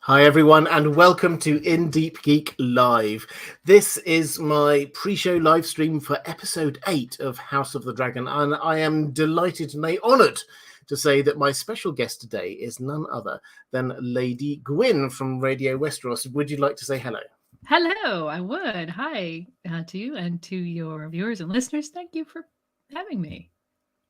Hi everyone, and welcome to Deep Geek Live. This is my pre-show live stream for episode 8 of House of the Dragon, and I am delighted and honoured to say that my special guest today is none other than Lady Gwyn from Radio Westeros. Would you like to say hello? Hello, I would. Hi to you and to your viewers and listeners. Thank you for having me.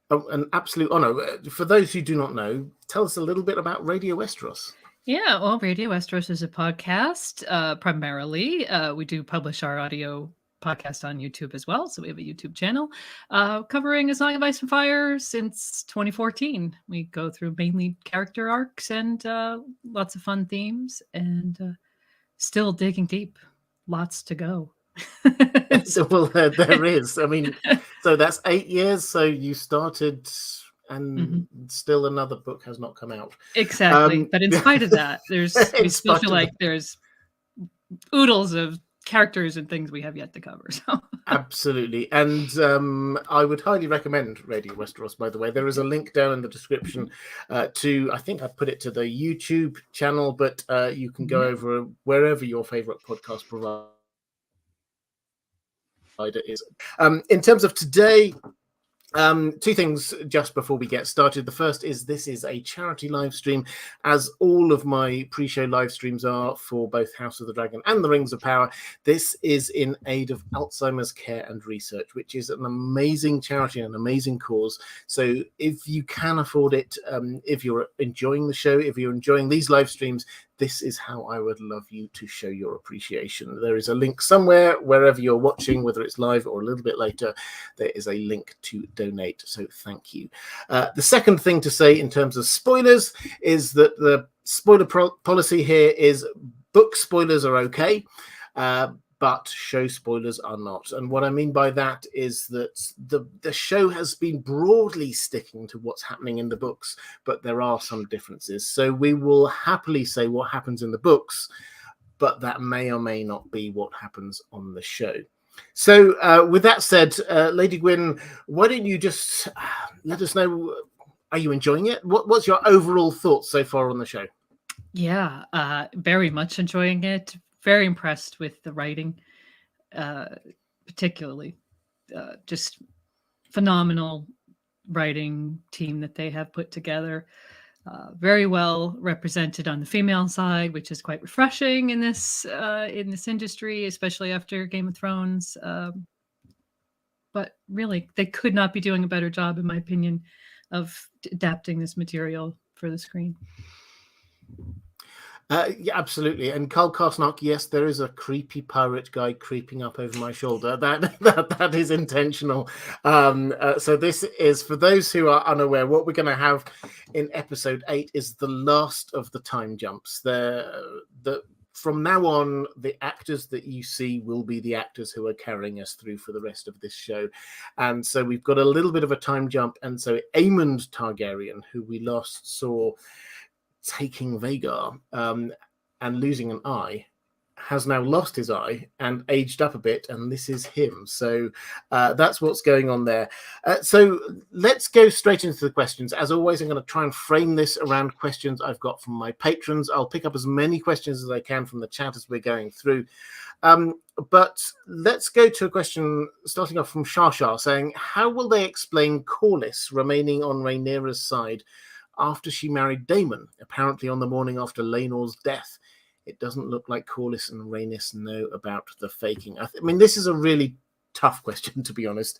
Oh, an absolute honour. For those who do not know, tell us a little bit about Radio Westeros. Yeah, well, Radio Westeros is a podcast primarily. We do publish our audio podcast on YouTube as well. So we have a YouTube channel covering A Song of Ice and Fire since 2014. We go through mainly character arcs and lots of fun themes and still digging deep. Lots to go. Well, there is. I mean, so that's 8 years. So you started... and still another book has not come out. Exactly. But in spite of that, we still feel like there's oodles of characters and things we have yet to cover. So. Absolutely. And I would highly recommend Radio Westeros, by the way. There is a link down in the description to, I think I put it to the YouTube channel, but you can go over wherever your favorite podcast provider is. In terms of today... two things just before we get started. The first is this is a charity live stream, as all of my pre-show live streams are for both House of the Dragon and the Rings of Power. This is in aid of Alzheimer's care and research, which is an amazing charity and an amazing cause. So if you can afford it, if you're enjoying the show, if you're enjoying these live streams, this is how I would love you to show your appreciation. There is a link somewhere, wherever you're watching, whether it's live or a little bit later, there is a link to donate. So thank you. The second thing to say in terms of spoilers is that the spoiler policy here is book spoilers are okay, but show spoilers are not. And what I mean by that is that the show has been broadly sticking to what's happening in the books, but there are some differences. So we will happily say what happens in the books, but that may or may not be what happens on the show. So with that said, Lady Gwyn, why don't you just let us know, are you enjoying it? What's your overall thoughts so far on the show? Yeah, very much enjoying it. Very impressed with the writing, particularly. Just phenomenal writing team that they have put together. Very well represented on the female side, which is quite refreshing in this industry, especially after Game of Thrones. But really, they could not be doing a better job, in my opinion, of adapting this material for the screen. Yeah, absolutely. And Carl Karsnark, yes, there is a creepy pirate guy creeping up over my shoulder. That is intentional. So this is, for those who are unaware, what we're going to have in episode 8 is the last of the time jumps. From now on, the actors that you see will be the actors who are carrying us through for the rest of this show. And so we've got a little bit of a time jump. And so Aemond Targaryen, who we last saw taking Vhagar and losing an eye, has now lost his eye and aged up a bit, and this is him. So that's what's going on there. So let's go straight into the questions. As always, I'm going to try and frame this around questions I've got from my patrons. I'll pick up as many questions as I can from the chat as we're going through. But let's go to a question starting off from Shar saying, how will they explain Corlys remaining on Rhaenyra's side after she married Daemon, apparently on the morning after Laenor's death? It doesn't look like Corlys and Rhaenys know about the faking. I mean, this is a really tough question, to be honest.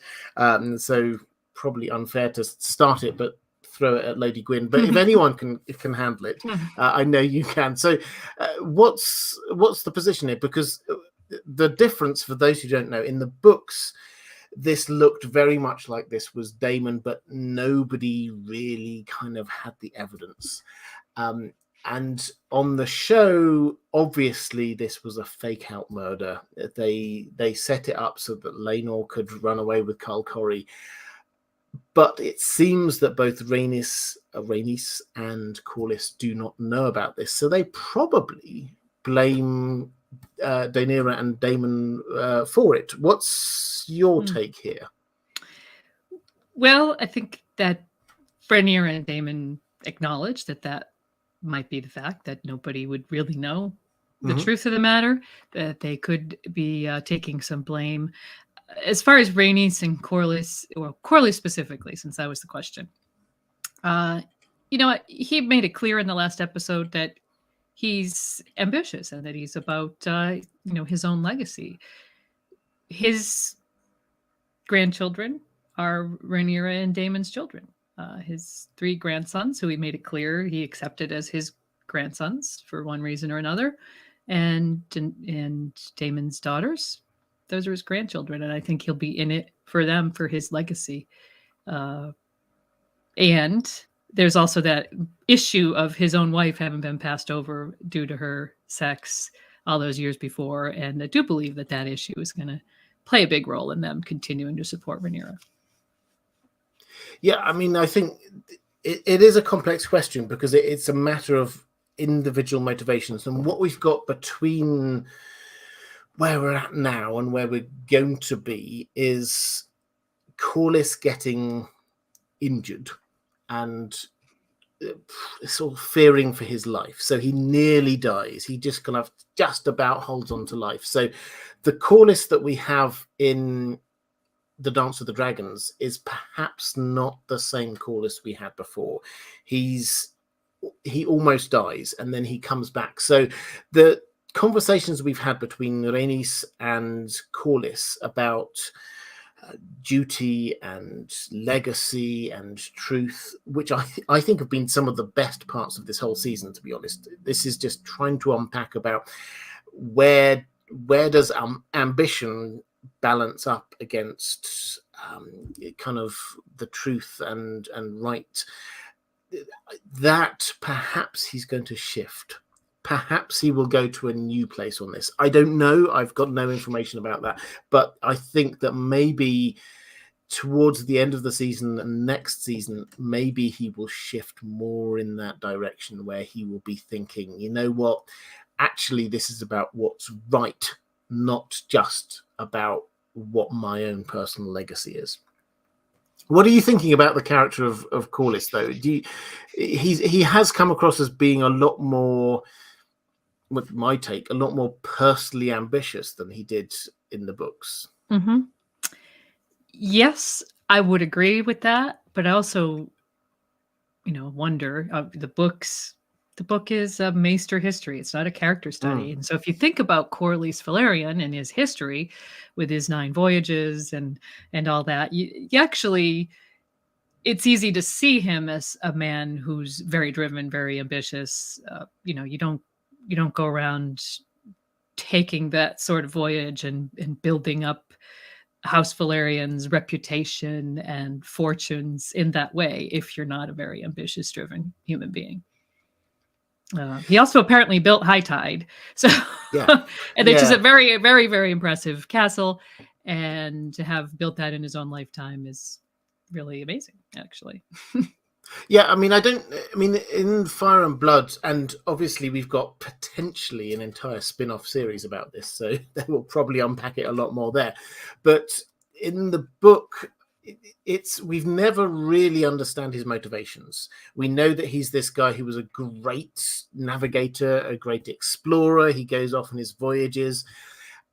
So probably unfair to start it, but throw it at Lady Gwyn. But if anyone can handle it, I know you can. So what's the position here? Because the difference, for those who don't know, in the books, this looked very much like this was Daemon, but nobody really kind of had the evidence. And on the show, obviously, this was a fake-out murder. They set it up so that Laenor could run away with Karl Corey. But it seems that both Rhaenys and Corlys do not know about this. So they probably blame Rhaenyra and Daemon for it. What's your take here? Well, I think that Rhaenyra and Daemon acknowledge that might be the fact that nobody would really know the Mhm. truth of the matter, that they could be taking some blame. As far as Rhaenys and Corlys, or Corlys specifically, since that was the question, you know what? He made it clear in the last episode that he's ambitious and that he's about, his own legacy. His grandchildren are Rhaenyra and Daemon's children. His 3 grandsons, who he made it clear he accepted as his grandsons for one reason or another, and Daemon's daughters, those are his grandchildren, and I think he'll be in it for them, for his legacy. And there's also that issue of his own wife having been passed over due to her sex all those years before, and I do believe that that issue is going to play a big role in them continuing to support Rhaenyra. Yeah, I mean, I think it is a complex question because it's a matter of individual motivations, and what we've got between where we're at now and where we're going to be is Corlys getting injured and sort of fearing for his life. So he nearly dies. He just kind of just about holds on to life. So the Corlys that we have in the Dance of the Dragons is perhaps not the same Corlys we had before. He almost dies and then he comes back. So the conversations we've had between Rhaenys and Corlys about duty and legacy and truth, which I think have been some of the best parts of this whole season, to be honest. This is just trying to unpack about where does ambition balance up against kind of the truth and right. That perhaps he's going to shift. Perhaps he will go to a new place on this. I don't know. I've got no information about that. But I think that maybe towards the end of the season and next season, maybe he will shift more in that direction where he will be thinking, you know what? Actually, this is about what's right, not just about what my own personal legacy is. What are you thinking about the character of Corlys, though? He has come across as being a lot more, with my take, a lot more personally ambitious than he did in the books. Mm-hmm. Yes, I would agree with that, but I also, wonder the books. The book is a maester history. It's not a character study. And so if you think about Corlys Velaryon and his history with his 9 voyages and all that, you actually, it's easy to see him as a man who's very driven, very ambitious. You don't go around taking that sort of voyage and building up House Velaryon's reputation and fortunes in that way if you're not a very ambitious, driven human being. He also apparently built High Tide, so Yeah. and which is a very, very, very impressive castle, and to have built that in his own lifetime is really amazing, actually. Yeah, I mean, in Fire and Blood, and obviously we've got potentially an entire spin-off series about this, so they will probably unpack it a lot more there. But in the book, we've never really understand his motivations. We know that he's this guy who was a great navigator, a great explorer. He goes off on his voyages,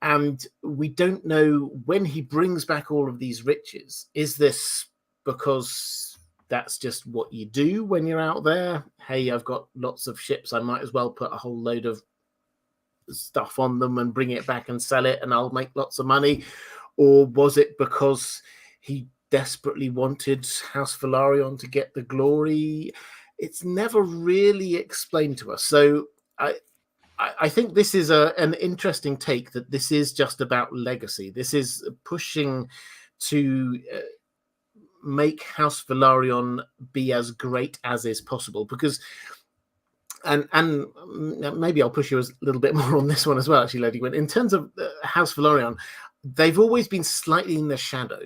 and we don't know when he brings back all of these riches. Is this because that's just what you do when you're out there? Hey, I've got lots of ships. I might as well put a whole load of stuff on them and bring it back and sell it, and I'll make lots of money. Or was it because he desperately wanted House Velaryon to get the glory? It's never really explained to us. So I think this is an interesting take, that this is just about legacy. This is pushing to make House Velaryon be as great as is possible, because and maybe I'll push you a little bit more on this one as well, actually, Lady Gwyn. In terms of House Velaryon, they've always been slightly in the shadow,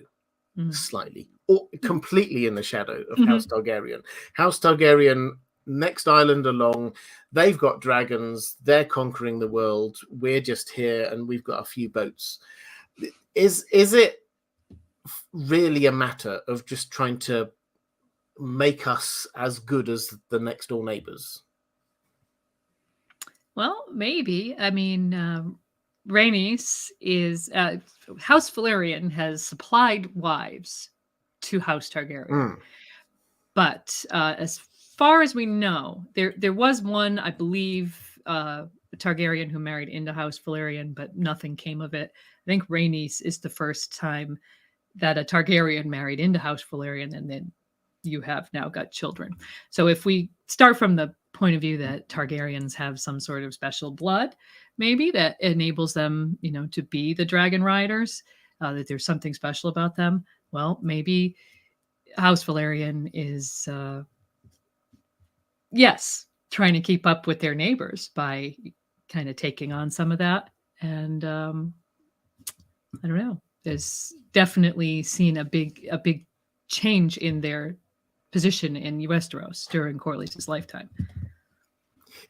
slightly or completely in the shadow of House Targaryen. House Targaryen, next island along, they've got dragons, they're conquering the world, we're just here and we've got a few boats. Is it really a matter of just trying to make us as good as the next door neighbors? Well, maybe. I mean, Rhaenys is House Valyrian has supplied wives to House Targaryen, but as far as we know, there was one, I believe, a Targaryen who married into House Valyrian, but nothing came of it. I think Rhaenys is the first time that a Targaryen married into House Valyrian, and then you have now got children. So if we start from the point of view that Targaryens have some sort of special blood, maybe that enables them, to be the dragon riders, that there's something special about them. Well, maybe House Valyrian is, yes, trying to keep up with their neighbors by kind of taking on some of that. And I don't know. There's definitely seen a big change in their position in Westeros during Corlys' lifetime.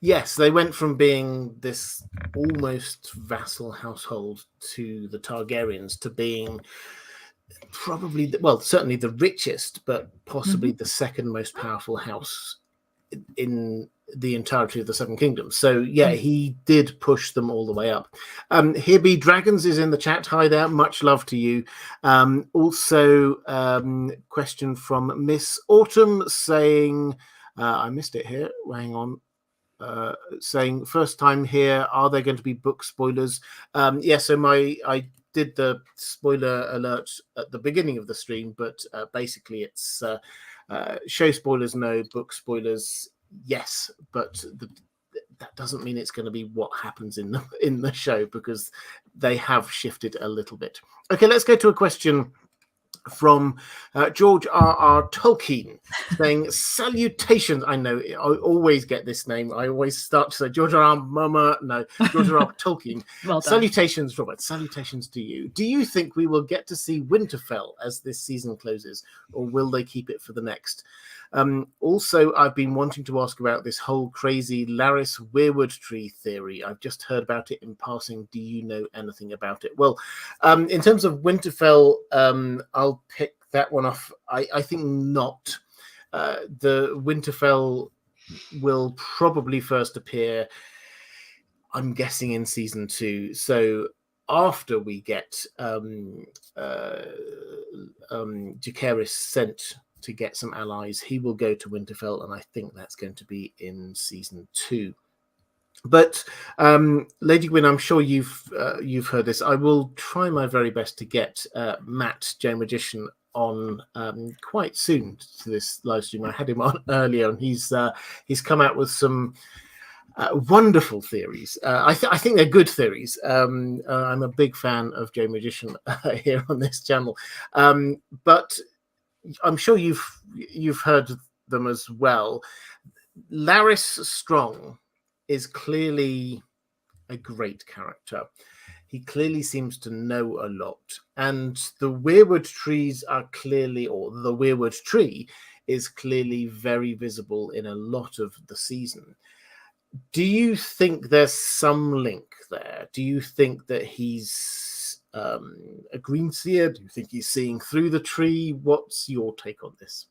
Yes, they went from being this almost vassal household to the Targaryens to being probably, certainly the richest, but possibly the second most powerful house in the entirety of the Seven Kingdoms. So yeah, he did push them all the way up. Here be Dragons is in the chat. Hi there, much love to you. Also, question from Miss Autumn saying, I missed it here. Hang on. Saying first time here. Are there going to be book spoilers? Yeah. So I did the spoiler alert at the beginning of the stream, but basically it's show spoilers no, book spoilers yes, but that doesn't mean it's going to be what happens in the show, because they have shifted a little bit. Okay, let's go to a question from George R.R. Tolkien saying, salutations. I know, I always get this name. I always start to say George R.R. George R.R. Tolkien. Well done. Salutations, Robert. Salutations to you. Do you think we will get to see Winterfell as this season closes, or will they keep it for the next? Also, I've been wanting to ask about this whole crazy Larys Weirwood tree theory. I've just heard about it in passing. Do you know anything about it? Well, in terms of Winterfell, I'll pick that one off. I think not. The Winterfell will probably first appear, I'm guessing, in season 2. So after we get Jacaerys sent to get some allies, he will go to Winterfell, and I think that's going to be in season 2. But Lady Gwyn, I'm sure you've heard this. I will try my very best to get Matt J Magician on quite soon to this live stream. I had him on earlier, and he's come out with some wonderful theories. I think they're good theories. I'm a big fan of J Magician here on this channel, but I'm sure you've heard them as well. Larys Strong is clearly a great character. He clearly seems to know a lot, and the Weirwood trees are clearly, or the Weirwood tree is clearly very visible in a lot of the season. Do you think there's some link there? Do you think that he's a green seer? Do you think he's seeing through the tree? What's your take on this?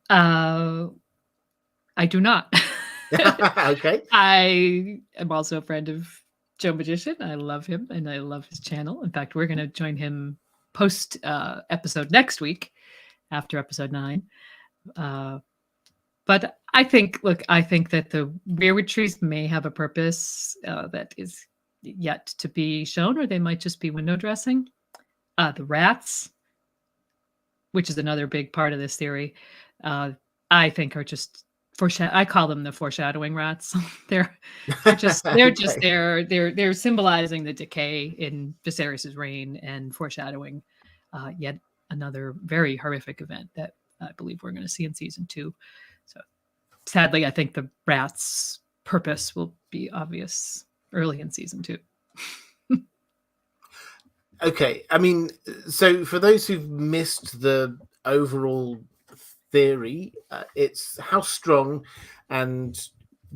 I do not. Okay. I am also a friend of Joe Magician. I love him and I love his channel. In fact, we're going to join him post episode next week after episode 9. But I think that the Weirwood trees may have a purpose that is yet to be shown, or they might just be window dressing. The rats, which is another big part of this theory, I think are just I call them the foreshadowing rats. they're just there. They're symbolizing the decay in Viserys' reign and foreshadowing yet another very horrific event that I believe we're going to see in season 2. So sadly, I think the rats' purpose will be obvious early in season 2. Okay. I mean, so for those who've missed the overall theory, it's House Strong, and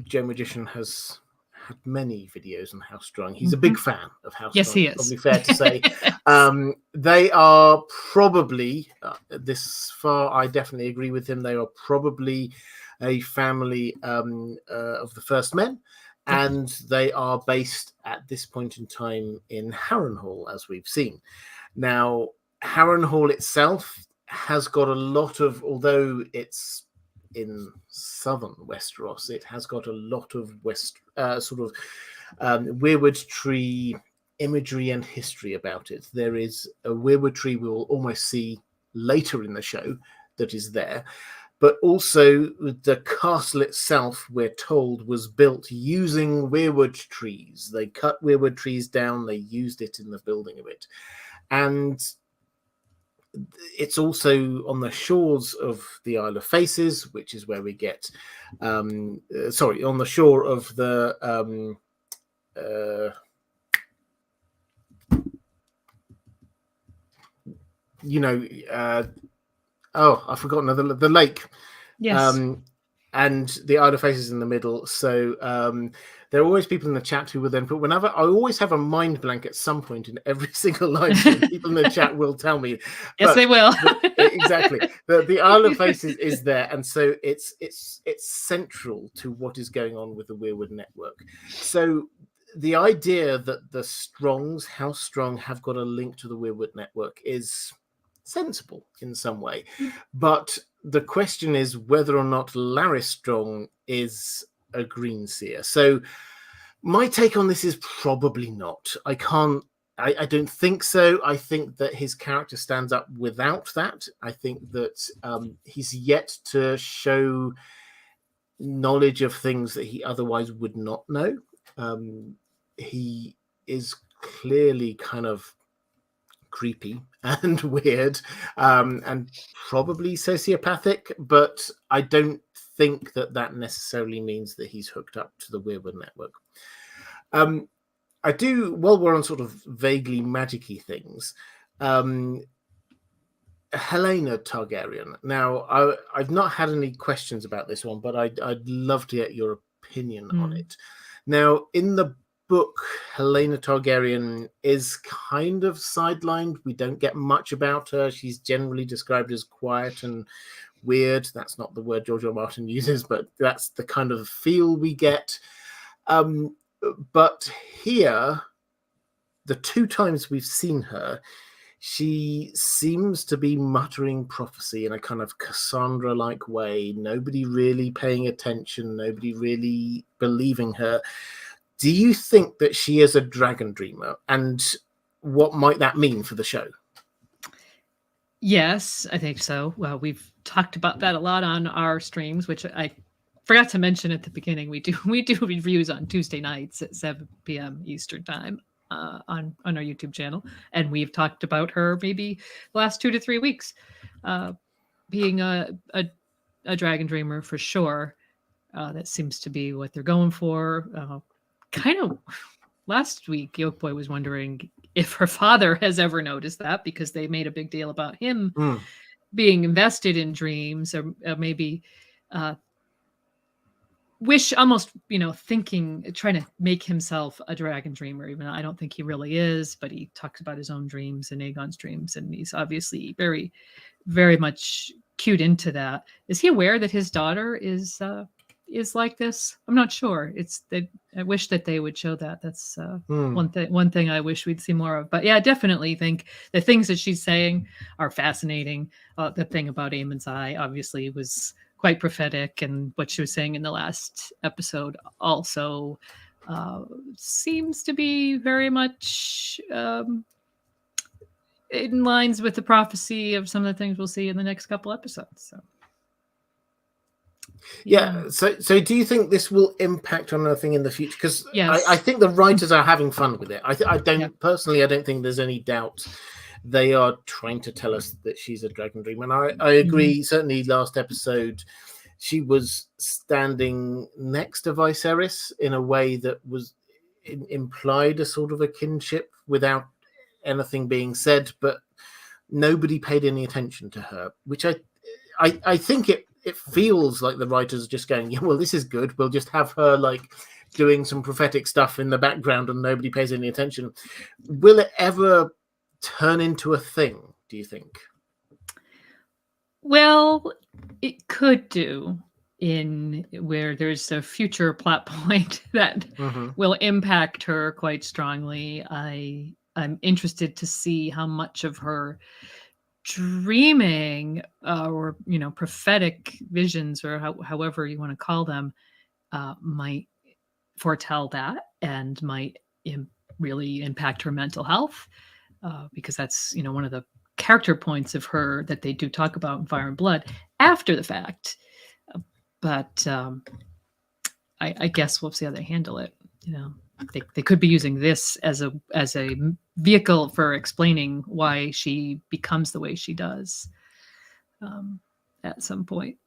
Joe Magician has had many videos on House Strong. He's a big fan of House Strong. Yes, he is. Probably fair to say. They are probably, this far, I definitely agree with him. They are probably a family of the First Men, and they are based at this point in time in Harrenhal, as we've seen. Now, Harrenhal itself has got a lot of, although it's in southern Westeros, it has got a lot of weirwood tree imagery and history about it. There is a weirwood tree we will almost see later in the show that is there, but also the castle itself, we're told, was built using weirwood trees. They cut weirwood trees down, they used it in the building of it. And it's also on the shores of the Isle of Faces, which is where we get, on the shore of the, I've forgotten the lake. Yes. And the Isle of Faces in the middle. So there are always people in the chat who will then put, whenever I always have a mind blank at some point in every single live stream, people in the chat will tell me. Yes, they will. Exactly. The Isle of Faces is there. And so it's central to what is going on with the Weirwood network. So the idea that the Strongs, House Strong, have got a link to the Weirwood network is sensible in some way. But the question is whether or not Larys Strong is a green seer. So my take on this is probably not. I don't think so. I think that his character stands up without that. I think that he's yet to show knowledge of things that he otherwise would not know. He is clearly kind of creepy and weird, and probably sociopathic, but I don't think that necessarily means that he's hooked up to the Weirwood network. I do, while we're on sort of vaguely magic-y things, Helena Targaryen. Now, I've not had any questions about this one, but I'd love to get your opinion on it. Now, in the book, Helena Targaryen is kind of sidelined. We don't get much about her. She's generally described as quiet and weird. That's not the word George R. R. Martin uses, but that's the kind of feel we get. But here, the two times we've seen her, she seems to be muttering prophecy in a kind of Cassandra-like way. Nobody really paying attention, nobody really believing her. Do you think that she is a dragon dreamer, and what might that mean for the show? Yes, I think so. Well, we've talked about that a lot on our streams, which I forgot to mention at the beginning. We do reviews on Tuesday nights at 7 p.m. Eastern time on our YouTube channel, and we've talked about her maybe the last 2 to 3 weeks being a dragon dreamer for sure. That seems to be what they're going for. Kind of last week, Yolkboy was wondering if her father has ever noticed that, because they made a big deal about him being invested in dreams, or maybe trying to make himself a dragon dreamer, even though I don't think he really is, but he talks about his own dreams and Aegon's dreams, and he's obviously very, very much cued into that. Is he aware that his daughter is like this? I'm not sure. I wish that they would show that. That's one thing I wish we'd see more of. But yeah, I definitely think the things that she's saying are fascinating. The thing about Aemon's Eye obviously was quite prophetic, and what she was saying in the last episode also seems to be very much in lines with the prophecy of some of the things we'll see in the next couple episodes. So. Yeah. So do you think this will impact on anything in the future? Because yes. I think the writers are having fun with it. I don't personally. I don't think there's any doubt they are trying to tell us that she's a dragon dream, and I agree. Certainly, last episode, she was standing next to Viserys in a way that was implied a sort of a kinship without anything being said, but nobody paid any attention to her, which I think it feels like the writers are just going, yeah, well, this is good. We'll just have her like doing some prophetic stuff in the background and nobody pays any attention. Will it ever turn into a thing, do you think? Well, it could do. in where there's a future plot point that Mm-hmm. will impact her quite strongly. I'm interested to see how much of her dreaming or prophetic visions, or however you want to call them, might foretell that and might really impact her mental health, because that's one of the character points of her that they do talk about in Fire and Blood after the fact. But I guess we'll see how they handle it. They could be using this as a vehicle for explaining why she becomes the way she does at some point.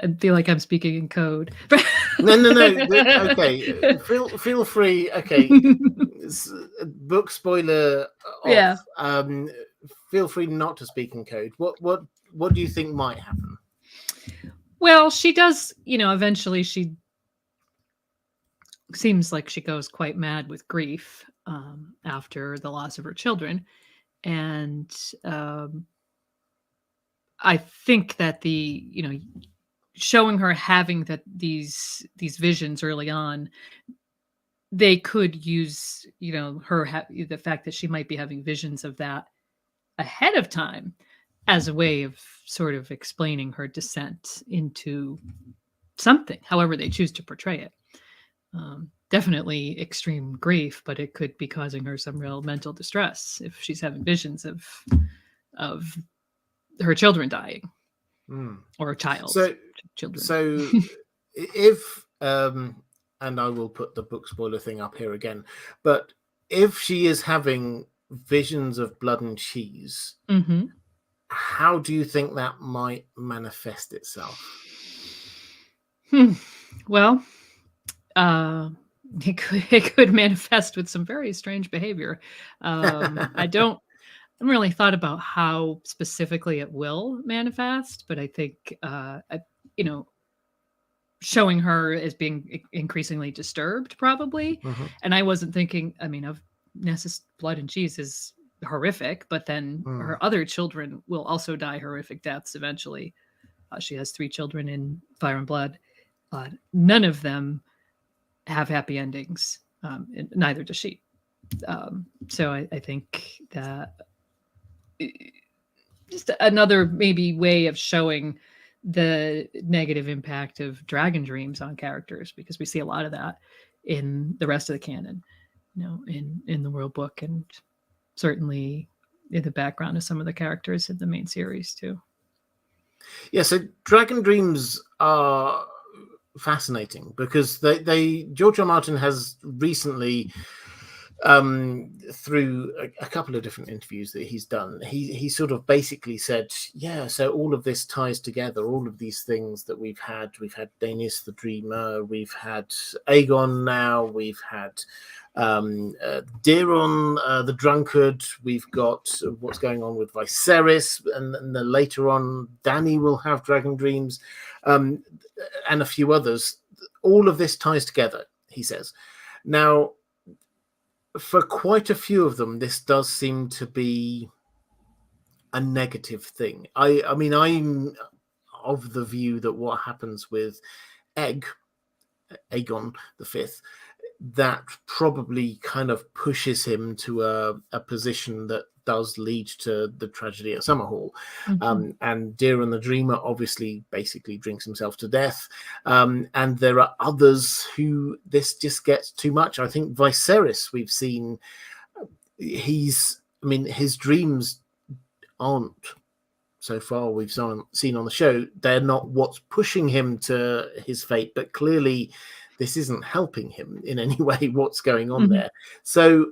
I feel like I'm speaking in code. No. Okay, feel free. Okay, book spoiler off. Yeah. Feel free not to speak in code. What do you think might happen? Well, she does. Eventually, she seems like she goes quite mad with grief after the loss of her children, and I think that showing her having these visions early on, they could use the fact that she might be having visions of that ahead of time as a way of sort of explaining her descent into something, however they choose to portray it. Definitely extreme grief, but it could be causing her some real mental distress if she's having visions of her children dying, or a child. Children. So if and I will put the book spoiler thing up here again, but if she is having visions of blood and cheese, how do you think that might manifest itself? Well, it could manifest with some very strange behavior. I haven't really thought about how specifically it will manifest, but I think showing her as being increasingly disturbed, probably. And I wasn't thinking, of Nessa's blood and cheese is horrific, but then her other children will also die horrific deaths eventually. She has 3 children in Fire and Blood. None of them have happy endings. Neither does she. So I think that just another maybe way of showing the negative impact of dragon dreams on characters, because we see a lot of that in the rest of the canon, in the World Book, and certainly in the background of some of the characters in the main series too. Yeah, so dragon dreams are fascinating because George R. Martin has recently, through a couple of different interviews that he's done, he sort of basically said, yeah, so all of this ties together, all of these things that we've had Daenerys the Dreamer, we've had Aegon now, we've had Daeron the Drunkard, we've got what's going on with Viserys, and then later on Dany will have dragon dreams, and a few others. All of this ties together, he says. Now, for quite a few of them, this does seem to be a negative thing. I mean, I'm of the view that what happens with Aegon the Fifth, that probably kind of pushes him to a position that does lead to the tragedy at Summerhall. And Daeron the Dreamer obviously basically drinks himself to death. And there are others who this just gets too much. I think Viserys, we've seen, his dreams aren't, so far we've seen on the show, they're not what's pushing him to his fate, but clearly this isn't helping him in any way, what's going on there. So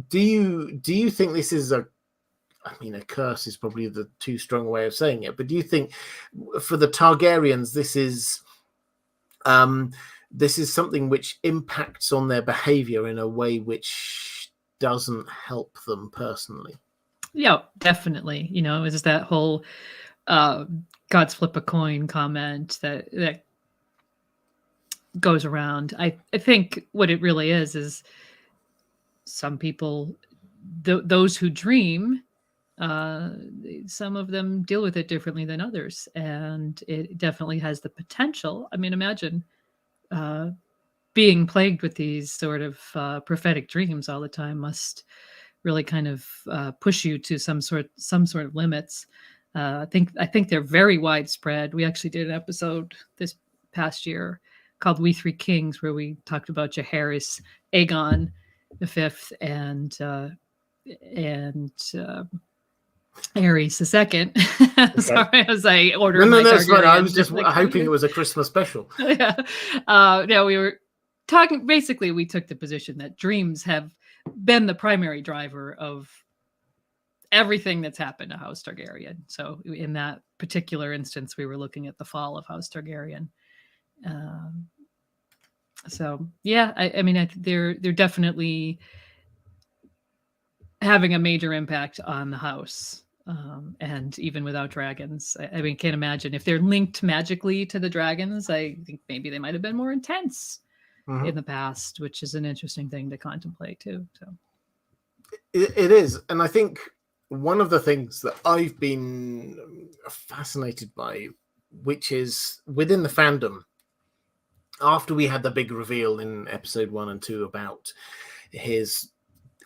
do you think this is a curse is probably the too strong way of saying it, but do you think for the Targaryens this is something which impacts on their behavior in a way which doesn't help them personally? Yeah, definitely. It was that whole God's flip a coin comment that goes around. I think what it really is some people, those who dream, some of them deal with it differently than others, and it definitely has the potential. I mean, imagine being plagued with these sort of prophetic dreams all the time must really kind of push you to some sort of limits. I think they're very widespread. We actually did an episode this past year called "We Three Kings," where we talked about Jaehaerys, Aegon the Fifth, and Aries the Second. Okay. Sorry, as I ordered No, my that's fine. I was Targaryen, just like, hoping it was a Christmas special. yeah. No, we were talking. Basically, we took the position that dreams have been the primary driver of everything that's happened to House Targaryen. So, in that particular instance, we were looking at the fall of House Targaryen. So, yeah, I mean, they're definitely having a major impact on the house. And even without dragons, I mean, can't imagine if they're linked magically to the dragons. I think maybe they might have been more intense in the past, which is an interesting thing to contemplate too. So it is, and I think one of the things that I've been fascinated by, which is within the fandom, after we had the big reveal in episode 1 and 2 about his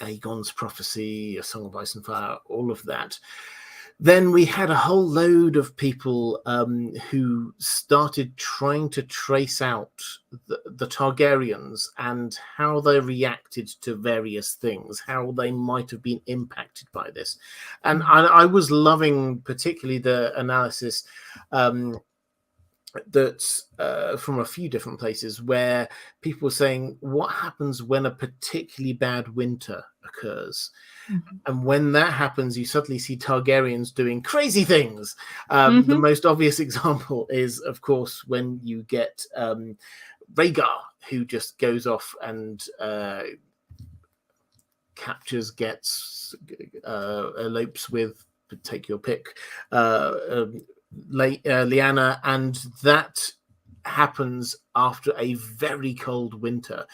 Aegon's prophecy, A Song of Ice and Fire, all of that, then we had a whole load of people who started trying to trace out the Targaryens and how they reacted to various things, how they might have been impacted by this. And I was loving particularly the analysis that's from a few different places where people were saying, what happens when a particularly bad winter occurs? And when that happens, you suddenly see Targaryens doing crazy things. The most obvious example is, of course, when you get Rhaegar, who just goes off and captures, gets, elopes with, take your pick, Lyanna, and that happens after a very cold winter,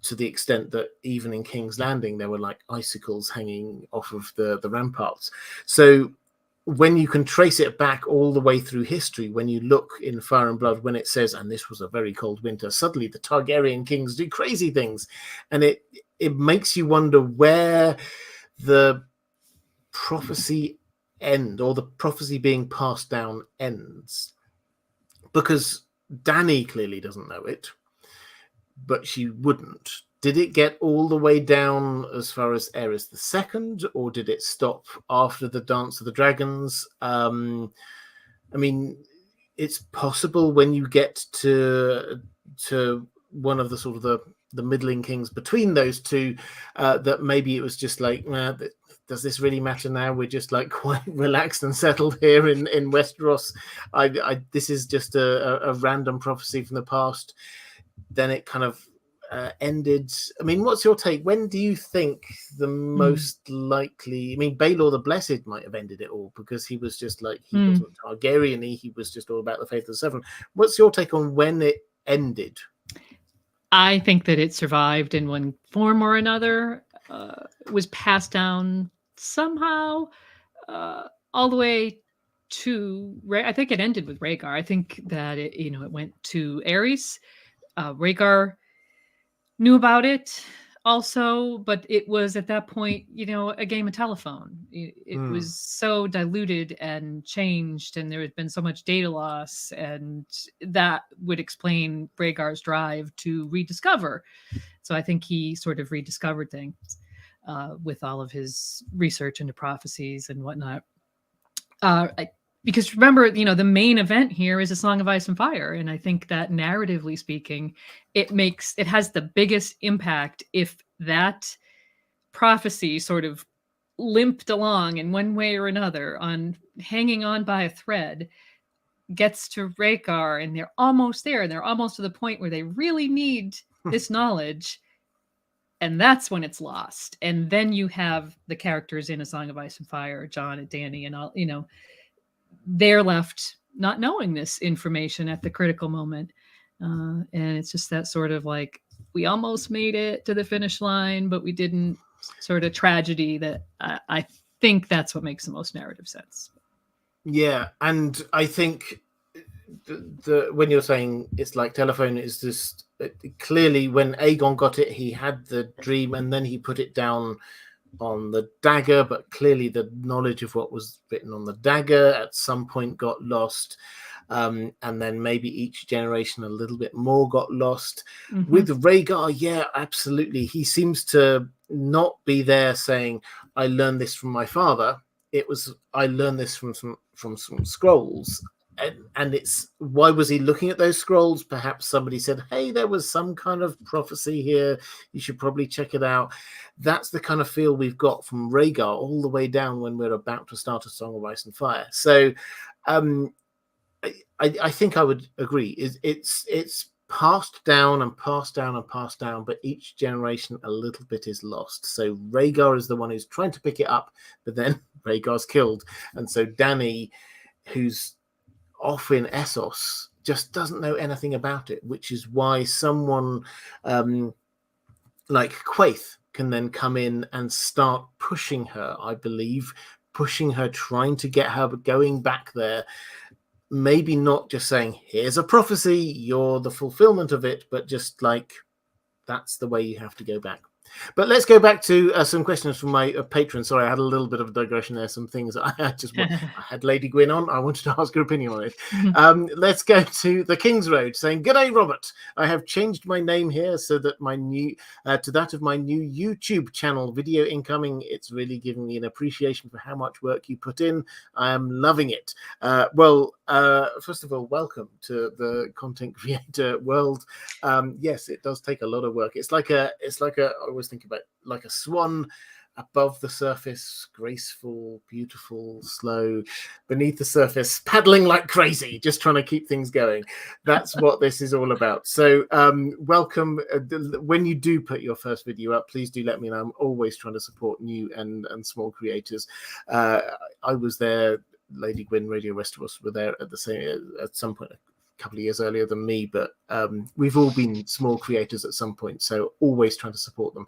to the extent that even in King's Landing there were like icicles hanging off of the ramparts. So when you can trace it back all the way through history, when you look in Fire and Blood, when it says, and this was a very cold winter, suddenly the Targaryen kings do crazy things, and it makes you wonder where the prophecy end, or the prophecy being passed down ends, because Dany clearly doesn't know it, but she wouldn't. Did it get all the way down as far as Aerys II, or did it stop after the Dance of the Dragons? I mean, it's possible when you get to one of the sort of the middling kings between those two, that maybe it was just like, does this really matter now? We're just like quite relaxed and settled here in Westeros. This is just a random prophecy from the past. Then it kind of ended. I mean, what's your take? When do you think the most likely? I mean, Baelor the Blessed might have ended it all, because he was just like, he wasn't Targaryen-y, he was just all about the Faith of the Seven. What's your take on when it ended? I think that it survived in one form or another. Was passed down somehow all the way to I think it ended with Rhaegar. I think that it went to Aerys. Rhaegar knew about it also, but it was at that point, a game of telephone. It was so diluted and changed, and there had been so much data loss, and that would explain Rhaegar's drive to rediscover. So I think he sort of rediscovered things with all of his research into prophecies and whatnot. Because remember, the main event here is A Song of Ice and Fire. And I think that narratively speaking, it has the biggest impact if that prophecy sort of limped along in one way or another, on hanging on by a thread, gets to Rhaegar, and they're almost there, and they're almost to the point where they really need this knowledge. And that's when it's lost. And then you have the characters in A Song of Ice and Fire, Jon and Dany, and all, they're left not knowing this information at the critical moment. And it's just that sort of like, we almost made it to the finish line, but we didn't, sort of tragedy that I think that's what makes the most narrative sense. Yeah, and I think when you're saying it's like telephone, it's just clearly when Aegon got it, he had the dream and then he put it down on the dagger, but clearly the knowledge of what was written on the dagger at some point got lost. And then maybe each generation a little bit more got lost. Mm-hmm. With Rhaegar, yeah, absolutely. He seems to not be there saying, I learned this from my father. It was, I learned this from some scrolls. And it's, why was he looking at those scrolls? Perhaps somebody said, hey, there was some kind of prophecy here. You should probably check it out. That's the kind of feel we've got from Rhaegar all the way down when we're about to start A Song of Ice and Fire. So I think I would agree. It's passed down and passed down and passed down, but each generation a little bit is lost. So Rhaegar is the one who's trying to pick it up, but then Rhaegar's killed. And so Dany, who's off in Essos, just doesn't know anything about it, which is why someone like Quaithe can then come in and start pushing her, I believe, pushing her, trying to get her going back there. Maybe not just saying, here's a prophecy, you're the fulfillment of it, but just like, that's the way you have to go back. But let's go back to some questions from my patron. Sorry, I had a little bit of a digression there. Some things I had Lady Gwyn on. I wanted to ask her opinion on it. Let's go to the King's Road saying, "G'day, Robert. I have changed my name here so that my new to that of my new YouTube channel. Video incoming. It's really giving me an appreciation for how much work you put in. I am loving it. First of all, welcome to the content creator world. Yes, it does take a lot of work. It's like I always think about like a swan above the surface, graceful, beautiful, slow, beneath the surface, paddling like crazy, just trying to keep things going. That's what this is all about. So welcome. When you do put your first video up, please do let me know. I'm always trying to support new and small creators. I was there. Lady Gwyn, Radio Westeros were there at some point a couple of years earlier than me, but we've all been small creators at some point, so always trying to support them.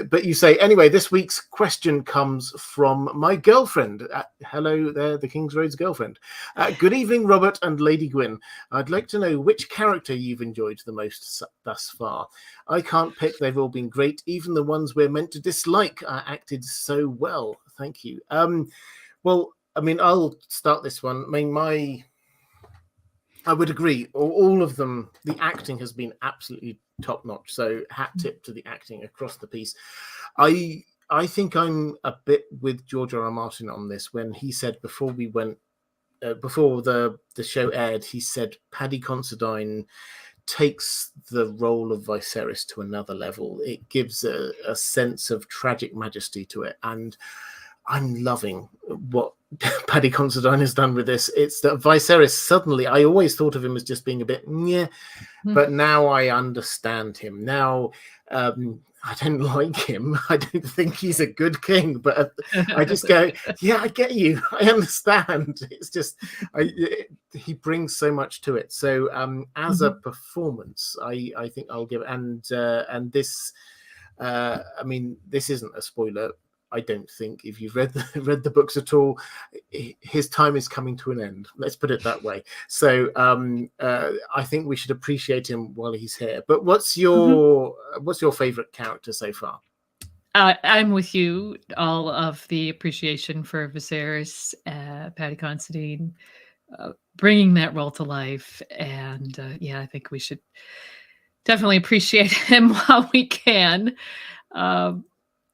But you say, anyway, this week's question comes from my girlfriend. Hello there, the King's Road's girlfriend. Good evening, Robert and Lady Gwyn. I'd like to know which character you've enjoyed the most thus far. I can't pick, they've all been great. Even the ones we're meant to dislike acted so well. Thank you. Well, I mean, I'll start this one. I mean, I would agree. All of them, the acting has been absolutely top notch. So hat tip to the acting across the piece. I think I'm a bit with George R. R. Martin on this when he said before the show aired, he said Paddy Considine takes the role of Viserys to another level. It gives a sense of tragic majesty to it, and I'm loving what Paddy Considine has done with this. It's that Viserys suddenly, I always thought of him as just being a bit, but now I understand him. Now I don't like him. I don't think he's a good king, but I just go, yeah, I get you. I understand. It's just, he brings so much to it. So as a performance, I think I'll give, and this, I mean, this isn't a spoiler. I don't think, if you've read the books at all, his time is coming to an end. Let's put it that way. So I think we should appreciate him while he's here. But what's your favorite character so far? I'm with you. All of the appreciation for Viserys, Paddy Considine, bringing that role to life, and I think we should definitely appreciate him while we can.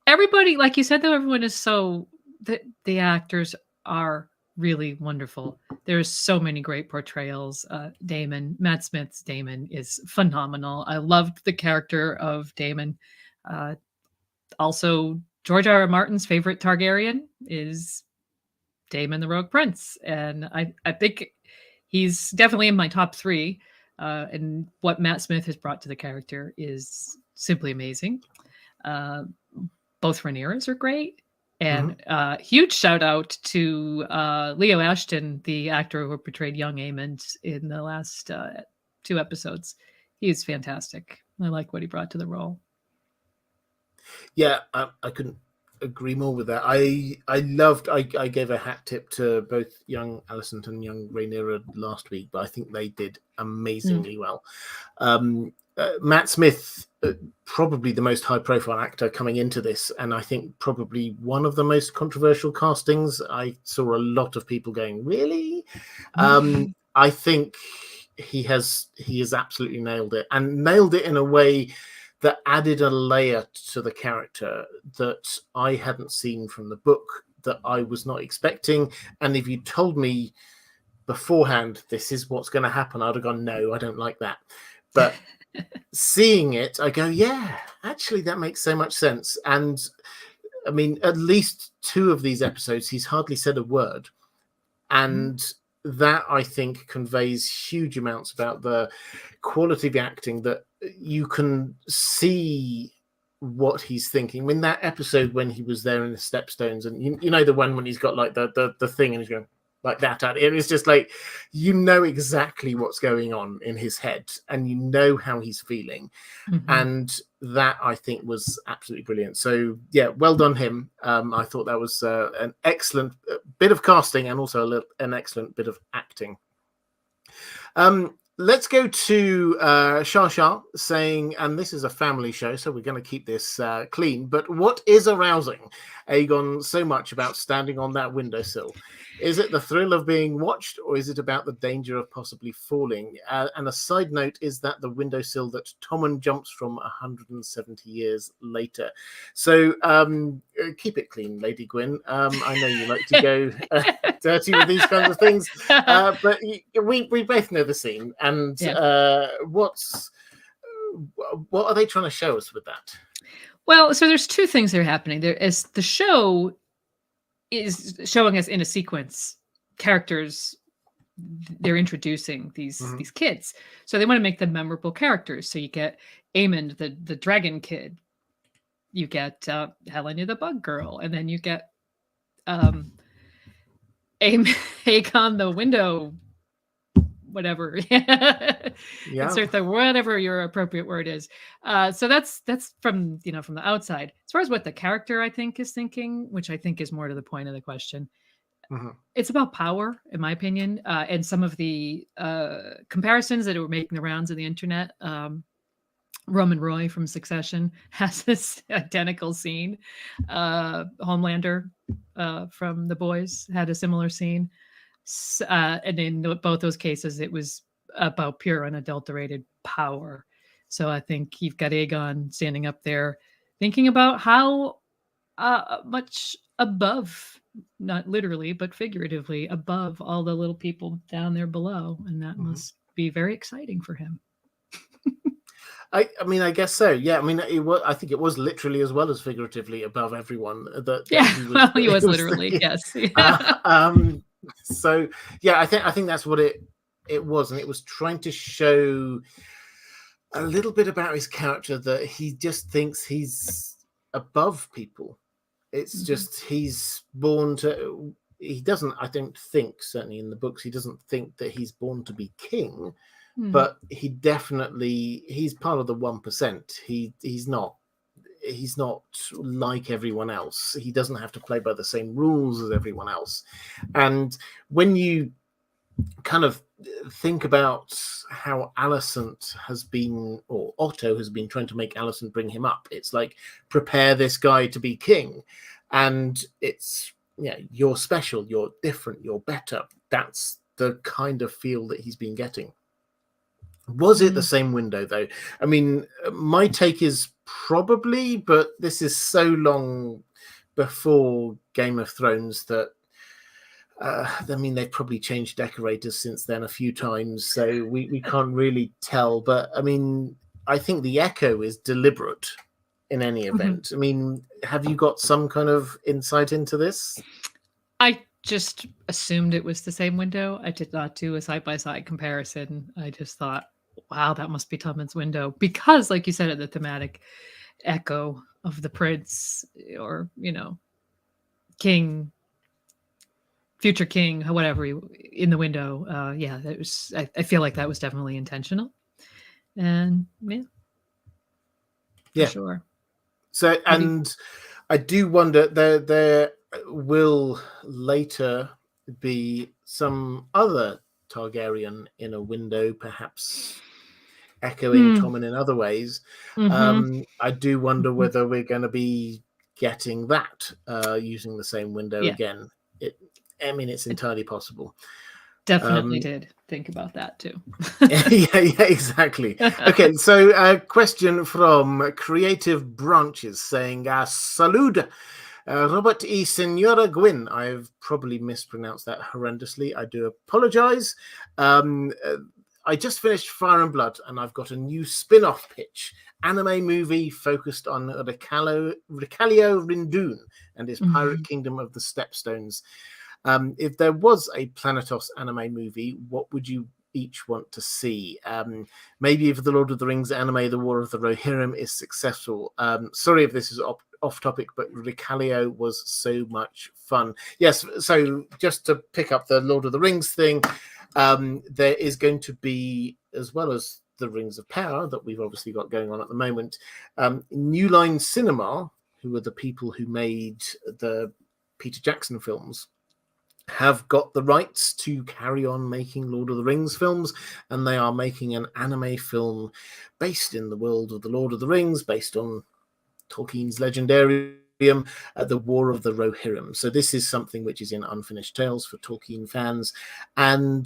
Everybody, like you said, though, everyone is the actors are really wonderful. There's so many great portrayals. Matt Smith's Daemon is phenomenal. I loved the character of Daemon. Also, George R. R. Martin's favorite Targaryen is Daemon the Rogue Prince. And I think he's definitely in my top 3. And what Matt Smith has brought to the character is simply amazing. Both Rhaenyras are great. And huge shout out to Leo Ashton, the actor who portrayed young Aemond in the last 2 episodes. He is fantastic. I like what he brought to the role. Yeah, I couldn't agree more with that. I gave a hat tip to both young Alicent and young Rhaenyra last week, but I think they did amazingly well. Matt Smith, probably the most high-profile actor coming into this, and I think probably one of the most controversial castings. I saw a lot of people going, "Really?" I think he has absolutely nailed it, and nailed it in a way that added a layer to the character that I hadn't seen from the book, that I was not expecting. And if you told me beforehand, this is what's going to happen, I'd have gone, no, I don't like that. But seeing it, I go, yeah, actually, that makes so much sense. And I mean, at least 2 of these episodes, he's hardly said a word. And that, I think, conveys huge amounts about the quality of the acting, that you can see what he's thinking. I mean, that episode when he was there in the Stepstones, and you know the one when he's got like the thing and he's going like that at it. It's just like, you know exactly what's going on in his head, and you know how he's feeling. And that, I think, was absolutely brilliant. So yeah, well done him. I thought that was an excellent bit of casting, and also an excellent bit of acting. Let's go to Shah saying, and this is a family show, so we're going to keep this clean, but what is arousing Aegon so much about standing on that windowsill? Is it the thrill of being watched, or is it about the danger of possibly falling? And a side note is that the windowsill that Tommen jumps from 170 years later. So keep it clean, Lady Gwyn. I know you like to go dirty with these kinds of things, but we both know the scene. And what are they trying to show us with that? Well, so there's 2 things that are happening. There is the show is showing us in a sequence characters. They're introducing these kids, so they want to make them memorable characters. So you get Aemond, the dragon kid, you get Helena the bug girl, and then you get Aegon the window, whatever. Insert the whatever your appropriate word is. So that's from from the outside. As far as what the character, I think, is thinking, which I think is more to the point of the question, it's about power, in my opinion. And some of the comparisons that were making the rounds of the internet, Roman Roy from Succession has this identical scene. Homelander from The Boys had a similar scene. And in both those cases, it was about pure unadulterated power. So I think you've got Aegon standing up there thinking about how much above, not literally, but figuratively, above all the little people down there below. And that must be very exciting for him. I mean, I guess so. Yeah, I mean, I think it was literally as well as figuratively above everyone. He was literally, yes. So yeah, I think that's what it was, and it was trying to show a little bit about his character, that he just thinks he's above people. It's just he's born to. He doesn't. I don't think, certainly in the books, he doesn't think that he's born to be king, but he's part of the 1%. He's not like everyone else. He doesn't have to play by the same rules as everyone else. And when you kind of think about how Alicent has been, or Otto has been trying to make Alicent bring him up, it's like, prepare this guy to be king. And it's, you're special, you're different, you're better. That's the kind of feel that he's been getting. Was it the same window, though? I mean, my take is probably, but this is so long before Game of Thrones that, I mean, they've probably changed decorators since then a few times, so we can't really tell. But, I mean, I think the echo is deliberate in any event. I mean, have you got some kind of insight into this? I just assumed it was the same window. I did not do a side-by-side comparison. I just thought, wow, that must be Tubman's window. Because, like you said, the thematic echo of the prince, or, king, future king, whatever, in the window. That was. I feel like that was definitely intentional. And, for sure. So, and I do wonder, there will later be some other Targaryen in a window, perhaps echoing Tommen in other ways. I do wonder whether we're going to be getting that using the same window again. It's entirely possible. Definitely did think about that too. yeah, exactly. Okay, so a question from Creative Branches saying, Salud, Robert E. Senora Gwyn. I've probably mispronounced that horrendously. I do apologize. I just finished Fire and Blood, and I've got a new spin-off pitch. Anime movie focused on Recalio Rindoon and his Pirate Kingdom of the Stepstones. If there was a Planetos anime movie, what would you each want to see? Maybe if the Lord of the Rings anime, The War of the Rohirrim, is successful. Sorry if this is off topic, but Recalio was so much fun. Yes, so just to pick up the Lord of the Rings thing, there is going to be, as well as the Rings of Power that we've obviously got going on at the moment, New Line Cinema, who are the people who made the Peter Jackson films, have got the rights to carry on making Lord of the Rings films, and they are making an anime film based in the world of the Lord of the Rings, based on Tolkien's Legendarium, The War of the Rohirrim. So this is something which is in unfinished tales for Tolkien fans, and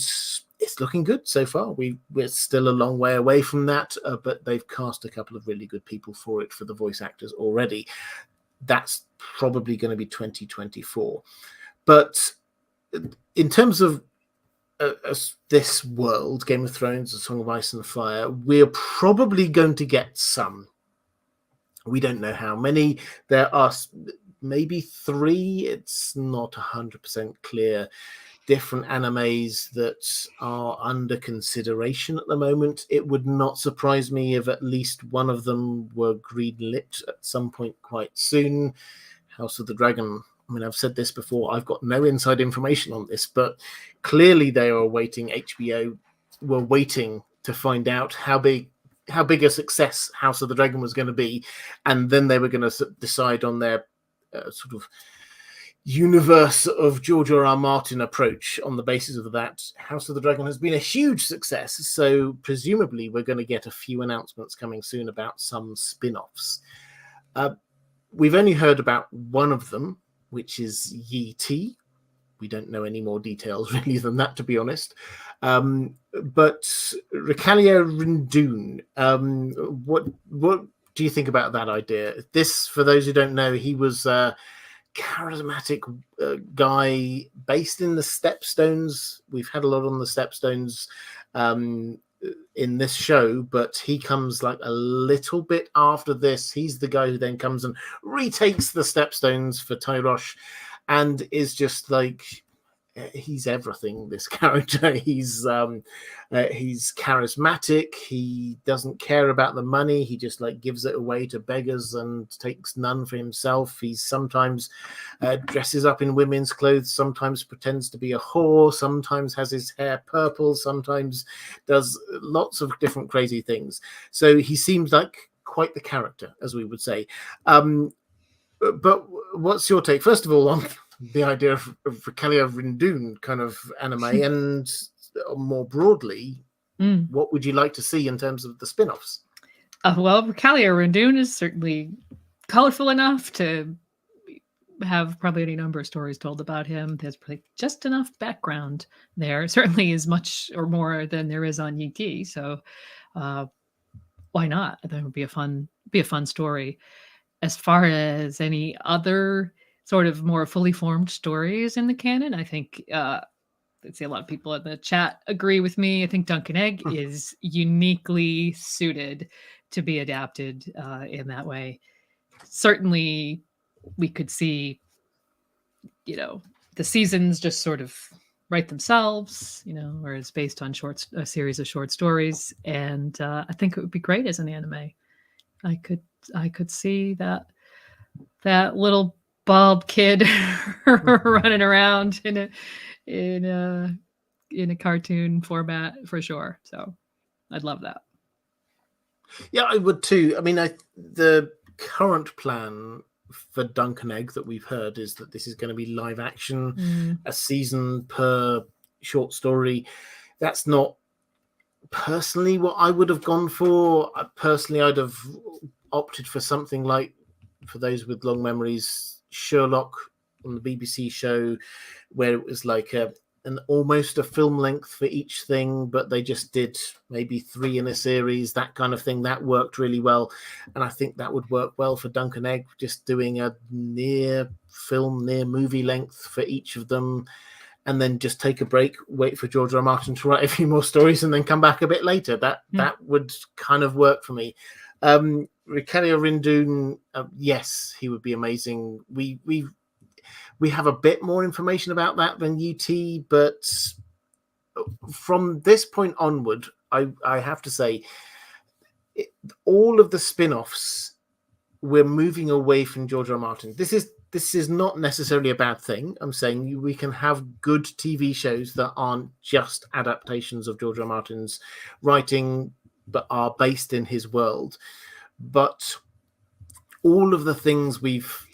it's looking good so far. We're still a long way away from that, but they've cast a couple of really good people for it, for the voice actors already. That's probably going to be 2024. But in terms of this world, Game of Thrones, A Song of Ice and Fire, we're probably going to get some. We don't know how many. There are maybe 3. It's not 100% clear. Different animes that are under consideration at the moment. It would not surprise me if at least one of them were greenlit at some point quite soon. House of the Dragon. I mean, I've said this before, I've got no inside information on this, but clearly they are waiting. HBO were waiting to find out how big a success House of the Dragon was going to be, and then they were going to decide on their sort of universe of George R.R. Martin approach on the basis of that. House of the Dragon has been a huge success, so presumably we're going to get a few announcements coming soon about some spin-offs. We've only heard about one of them, which is Yi Ti. We don't know any more details really than that, to be honest. But Recalio Rindoon, what do you think about that idea? This, for those who don't know, he was a charismatic guy based in the Stepstones. We've had a lot on the Stepstones in this show, but he comes like a little bit after this. He's the guy who then comes and retakes the Stepstones for Tyrosh, and is just like, he's everything, this character. He's charismatic. He doesn't care about the money. He just like gives it away to beggars and takes none for himself. He sometimes dresses up in women's clothes, sometimes pretends to be a whore, sometimes has his hair purple, sometimes does lots of different crazy things. So he seems like quite the character, as we would say. But what's your take, first of all, on the idea of Recalio Rindoon kind of anime, and more broadly, what would you like to see in terms of the spin-offs? Well, Recalio Rindoon is certainly colorful enough to have probably any number of stories told about him. There's probably just enough background there, certainly as much or more than there is on Yi Ti. So why not? That would be a fun story. As far as any other sort of more fully formed stories in the canon, I think I see a lot of people in the chat agree with me. I think Duncan Egg is uniquely suited to be adapted in that way. Certainly, we could see, the seasons just sort of write themselves, or it's based on a series of short stories, and I think it would be great as an anime. I could see that little bald kid running around in a cartoon format for sure. So I'd love that. Yeah, I would too. I mean, the current plan for Duncan Egg that we've heard is that this is going to be live action, Mm. a season per short story. That's not personally what I would have gone for. Personally, I'd have opted for something like, for those with long memories, Sherlock on the BBC show, where it was like an almost a film length for each thing, but they just did maybe 3 in a series, that kind of thing. That worked really well. And I think that would work well for Duncan Egg, just doing a near film, near movie length for each of them, and then just take a break, wait for George R. R. Martin to write a few more stories, and then come back a bit later. That would kind of work for me. Rickelia Rindoon, yes, he would be amazing. We have a bit more information about that than UT, but from this point onward, I have to say, all of the spin-offs, we're moving away from George R. R. Martin. This is not necessarily a bad thing. I'm saying we can have good TV shows that aren't just adaptations of George R. R. Martin's writing, but are based in his world. But all of the things we've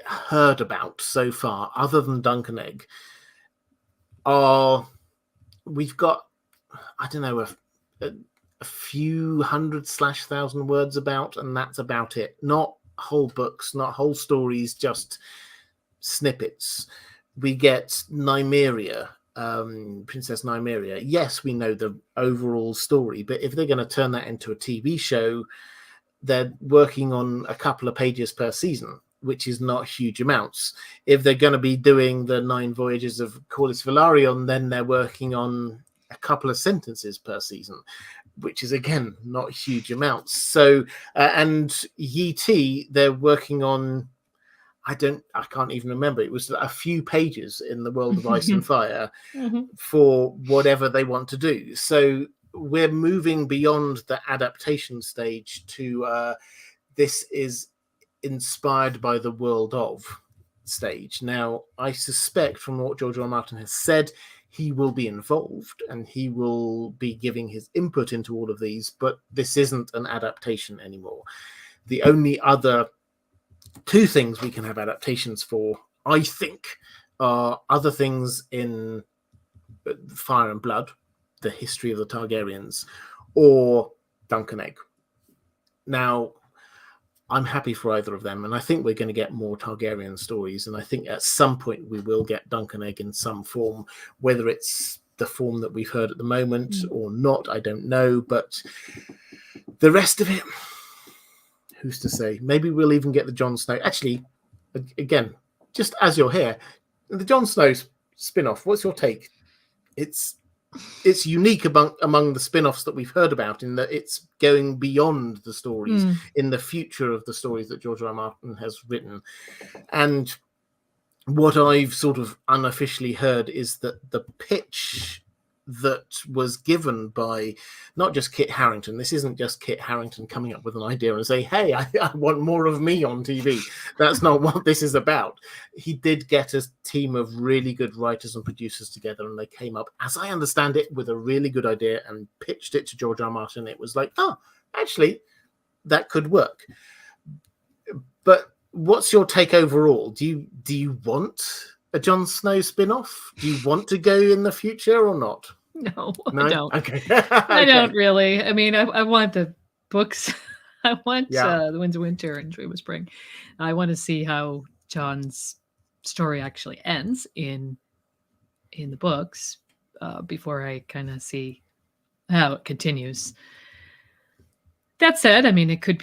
heard about so far, other than Duncan Egg, we've got, I don't know, a few 100,000 words about, and that's about it. Not whole books, not whole stories, just snippets. We get Nymeria, Princess Nymeria. Yes, we know the overall story, but if they're going to turn that into a TV show, they're working on a couple of pages per season, which is not huge amounts. If they're going to be doing the 9 Voyages of Corlys Velaryon, then they're working on a couple of sentences per season, which is, again, not huge amounts. So, and Yi Ti, they're working on, I can't even remember. It was a few pages in the World of Ice and Fire for whatever they want to do. So we're moving beyond the adaptation stage to this is inspired by the world of stage. Now, I suspect from what George R. R. Martin has said, he will be involved and he will be giving his input into all of these, but this isn't an adaptation anymore. The only other 2 things we can have adaptations for, I think, are other things in Fire and Blood, the history of the Targaryens, or Duncan Egg. Now, I'm happy for either of them, and I think we're going to get more Targaryen stories, and I think at some point we will get Duncan Egg in some form, whether it's the form that we've heard at the moment or not, I don't know, but the rest of it, who's to say? Maybe we'll even get the Jon Snow. Actually, again, just as you're here, the Jon Snow spin-off, what's your take? It's unique among the spin-offs that we've heard about, in that it's going beyond the stories, in the future of the stories that George R. R. Martin has written. And what I've sort of unofficially heard is that the pitch that was given by not just Kit Harington, this isn't just Kit Harington coming up with an idea and say, hey, I want more of me on TV. That's not what this is about. He did get a team of really good writers and producers together, and they came up, as I understand it, with a really good idea and pitched it to George R. R. Martin. It was like, oh, actually, that could work. But what's your take overall? Do you want a Jon Snow spin-off? Do you want to go in the future or not? No, I don't. Okay. I don't really. I mean, I want the books. I want Yeah. The Winds of Winter and Dream of Spring. I want to see how John's story actually ends in the books before I kind of see how it continues. That said, I mean, it could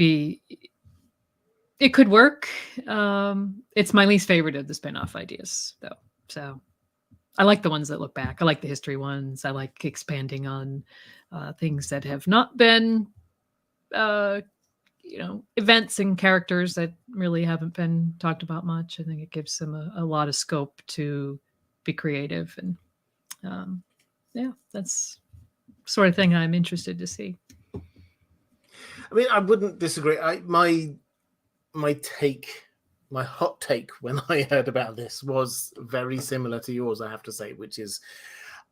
work. It's my least favorite of the spin-off ideas, though. So I like the ones that look back. I like the history ones. I like expanding on things that have not been, events and characters that really haven't been talked about much. I think it gives them a lot of scope to be creative. And that's the sort of thing I'm interested to see. I mean, I wouldn't disagree. My hot take when I heard about this was very similar to yours, I have to say, which is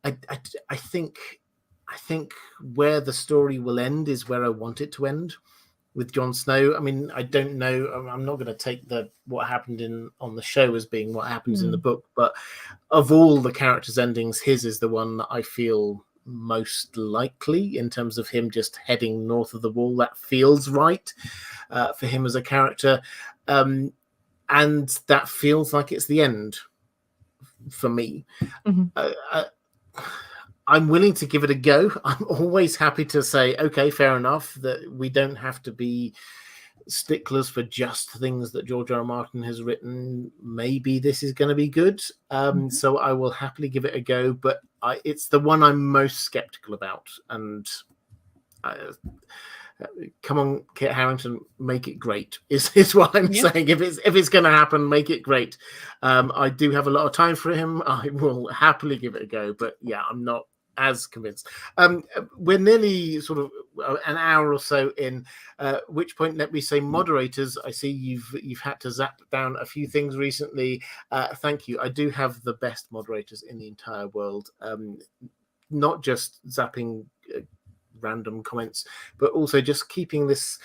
I think where the story will end is where I want it to end. with Jon Snow. I mean, I don't know. I'm not going to take what happened on the show as being what happens in the book, but of all the characters' endings, his is the one that I feel most likely in terms of him just heading north of the wall. That feels right for him as a character, and that feels like it's the end for me. I'm willing to give it a go. I'm always happy to say, okay, fair enough, that we don't have to be sticklers for just things that George R. R. Martin has written. Maybe this is going to be good. So I will happily give it a go, but it's the one I'm most skeptical about. And come on, Kit Harington, make it great is what I'm saying. If it's going to happen, make it great. I do have a lot of time for him. I will happily give it a go, but yeah, I'm not as convinced. We're nearly sort of an hour or so in, which point let me say, moderators, I see you've had to zap down a few things recently. Thank you. I do have the best moderators in the entire world, not just zapping random comments, but also just keeping this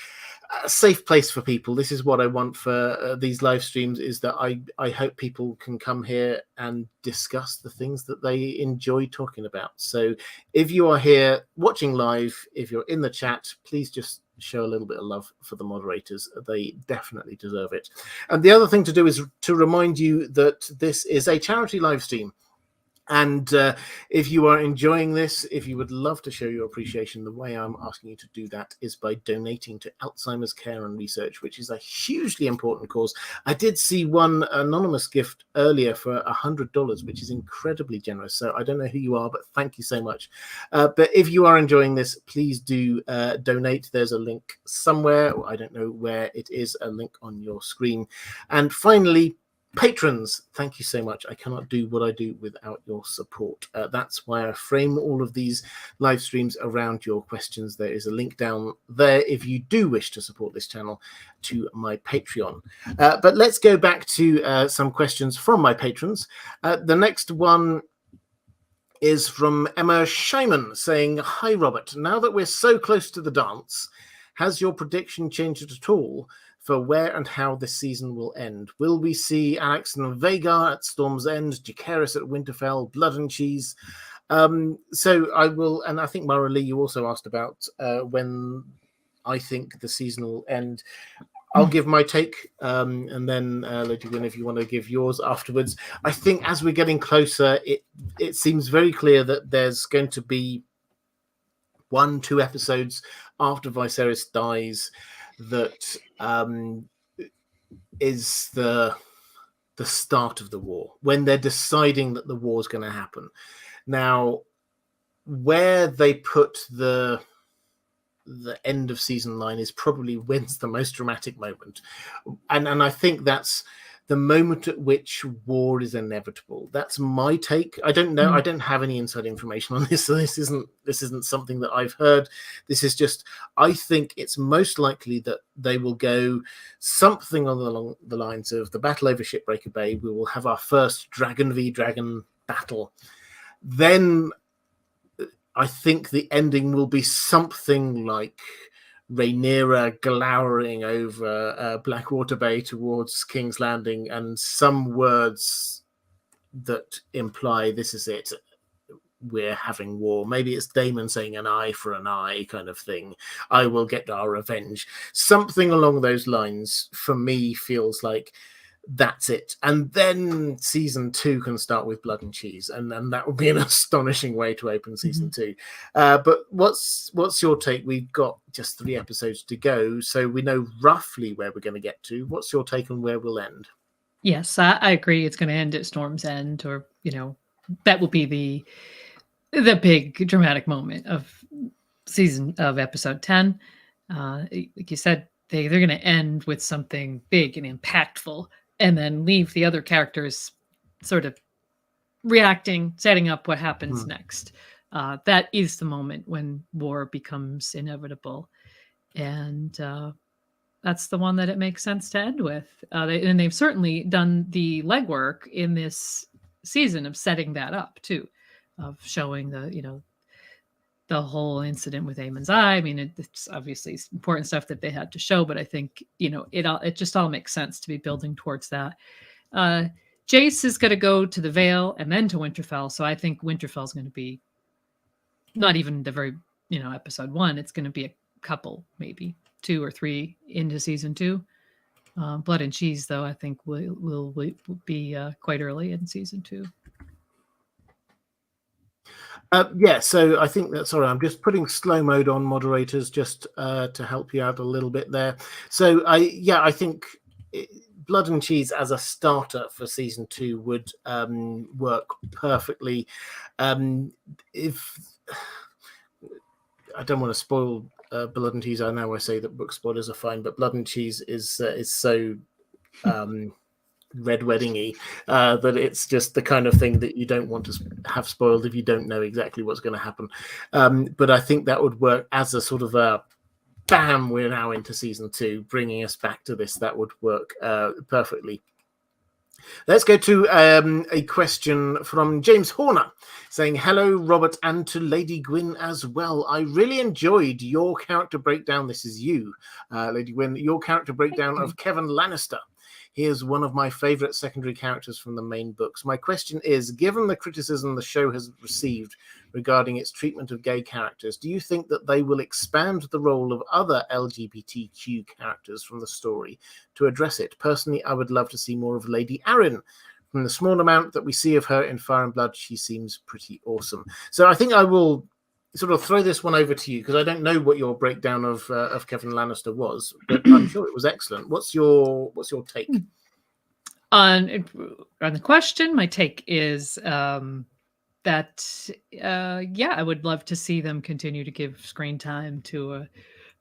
a safe place for people. This is what I want for these live streams, is that I hope people can come here and discuss the things that they enjoy talking about. So if you are here watching live, if you're in the chat, please just show a little bit of love for the moderators. They definitely deserve it. And the other thing to do is to remind you that this is a charity live stream. And if you are enjoying this, if you would love to show your appreciation, the way I'm asking you to do that is by donating to Alzheimer's Care and Research, which is a hugely important cause. I did see one anonymous gift earlier for $100, which is incredibly generous. So I don't know who you are, but thank you so much. But if you are enjoying this, please do donate. There's a link somewhere. I don't know where it is, a link on your screen. And finally, patrons, thank you so much. I cannot do what I do without your support. That's why I frame all of these live streams around your questions. There is a link down there if you do wish to support this channel to my Patreon. But let's go back to some questions from my patrons. The next one is from Emma Scheiman saying, "Hi, Robert. Now that we're so close to the dance, has your prediction changed at all for where and how this season will end? Will we see Alex and Vhagar at Storm's End, Jacaerys at Winterfell, Blood and Cheese?" So I will, and I think Mara Lee, you also asked about when I think the season will end. I'll give my take, and then Lady Gwyn, if you want to give yours afterwards. I think as we're getting closer, it seems very clear that there's going to be 1-2 episodes after Viserys dies that is the start of the war, when they're deciding that the war is going to happen. Now, where they put the end of season 9 is probably when's the most dramatic moment, and I think that's the moment at which war is inevitable. That's my take. I don't know. I don't have any inside information on this, so this isn't something that I've heard. This is just, I think it's most likely that they will go something along the lines of the battle over Shipbreaker Bay. We will have our first dragon v dragon battle. Then I think the ending will be something like Rhaenyra glowering over Blackwater Bay towards King's Landing, and some words that imply this is it, we're having war. Maybe it's Daemon saying an eye for an eye kind of thing. I will get our revenge. Something along those lines, for me, feels like that's it. And then season 2 can start with Blood and Cheese, and that would be an astonishing way to open season 2. But what's your take? We've got just 3 episodes to go, so we know roughly where we're going to get to. What's your take on where we'll end? Yes, I agree. It's going to end at Storm's End, or that will be the big dramatic moment of episode 10. Like you said, they're going to end with something big and impactful, and then leave the other characters sort of reacting, setting up what happens next. That is the moment when war becomes inevitable. And that's the one that it makes sense to end with. And they've certainly done the legwork in this season of setting that up too, of showing the whole incident with Aemon's eye. I mean, it's obviously important stuff that they had to show, but I think, it just all makes sense to be building towards that. Jace is going to go to the Vale and then to Winterfell. So I think Winterfell is going to be not even the very, episode 1. It's going to be a couple, maybe 2 or 3 into season 2. Blood and Cheese, though, I think will be quite early in season 2. Yeah, so I think that's all right. I'm just putting slow mode on, moderators, just to help you out a little bit there. So I think Blood and Cheese as a starter for season 2 would work perfectly. If I don't want to spoil Blood and Cheese, I know I say that book spoilers are fine, but Blood and Cheese is so red wedding-y that it's just the kind of thing that you don't want to have spoiled if you don't know exactly what's going to happen. But I think that would work as a sort of a bam, we're now into season 2, bringing us back to this. That would work perfectly. Let's go to a question from James Horner saying, hello, Robert, and to Lady Gwyn as well. I really enjoyed your character breakdown. This is you, Lady Gwyn, your character breakdown of Kevin Lannister. He is one of my favorite secondary characters from the main books. My question is, given the criticism the show has received regarding its treatment of gay characters, do you think that they will expand the role of other LGBTQ characters from the story to address it? Personally, I would love to see more of Lady Arryn. From the small amount that we see of her in Fire and Blood, she seems pretty awesome. So I think I will sort of throw this one over to you, because I don't know what your breakdown of Kevin Lannister was, but I'm sure it was excellent. What's your take? On the question, my take is that I would love to see them continue to give screen time to a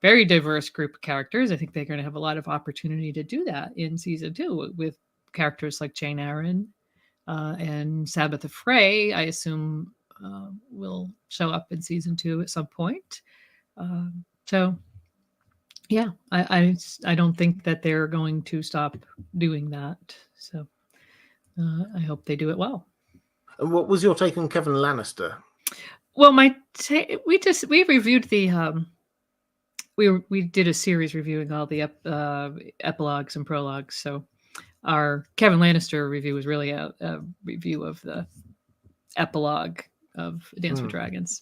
very diverse group of characters. I think they're going to have a lot of opportunity to do that in season 2 with characters like Jane Arryn and Sabbath of Frey. I assume will show up in season 2 at some point. So yeah, I don't think that they're going to stop doing that. So I hope they do it well. And what was your take on Kevin Lannister? Well, we reviewed the we did a series reviewing all the epilogues and prologues. So our Kevin Lannister review was really a review of the epilogue of Dance with Dragons.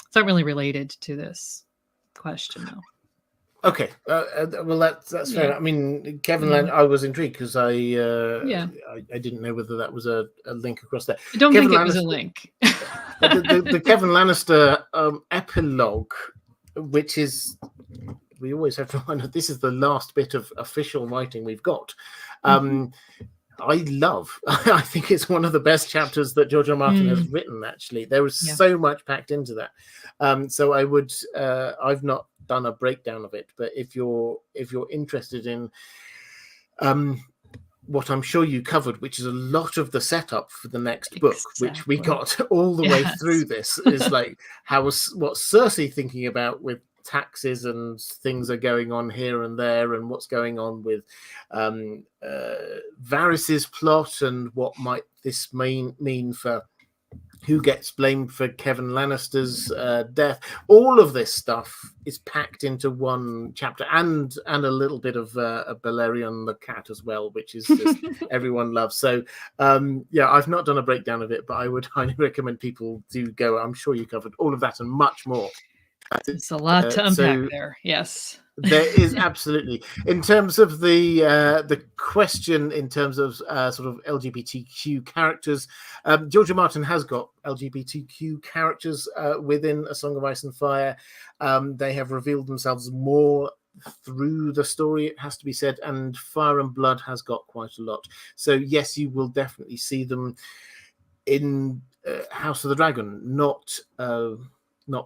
It's not really related to this question, though. Okay, well that's fair. I mean, Kevin I was intrigued because I didn't know whether that was a link across there. I don't think it was a link. the Kevin Lannister epilogue, which is, we always have to remind, this is the last bit of official writing we've got. I think it's one of the best chapters that George R. Martin has written, actually. There was so much packed into that. So I would, I've not done a breakdown of it, but if you're interested in what I'm sure you covered, which is a lot of the setup for the next book, which we got all the way through this, is like what's Cersei thinking about with taxes and things are going on here and there, and what's going on with Varys's plot, and what might this mean for who gets blamed for Kevin Lannister's death. All of this stuff is packed into one chapter, and a little bit of Balerion the cat as well, which is just everyone loves. So I've not done a breakdown of it, but I would highly recommend people do go. I'm sure you covered all of that and much more. It's a lot to unpack there. Yes. There is absolutely. In terms of the question, in terms of sort of LGBTQ characters, George R. Martin has got LGBTQ characters within A Song of Ice and Fire. They have revealed themselves more through the story, it has to be said, and Fire and Blood has got quite a lot. So yes, you will definitely see them in House of the Dragon, not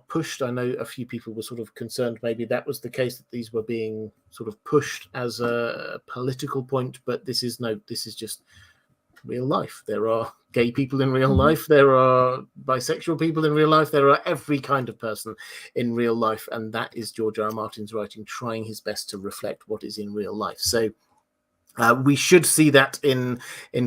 pushed. I know a few people were sort of concerned maybe that was the case, that these were being sort of pushed as a political point, but this is just real life. There are gay people in real life, there are bisexual people in real life, there are every kind of person in real life, and that is George R. Martin's writing, trying his best to reflect what is in real life. So we should see that in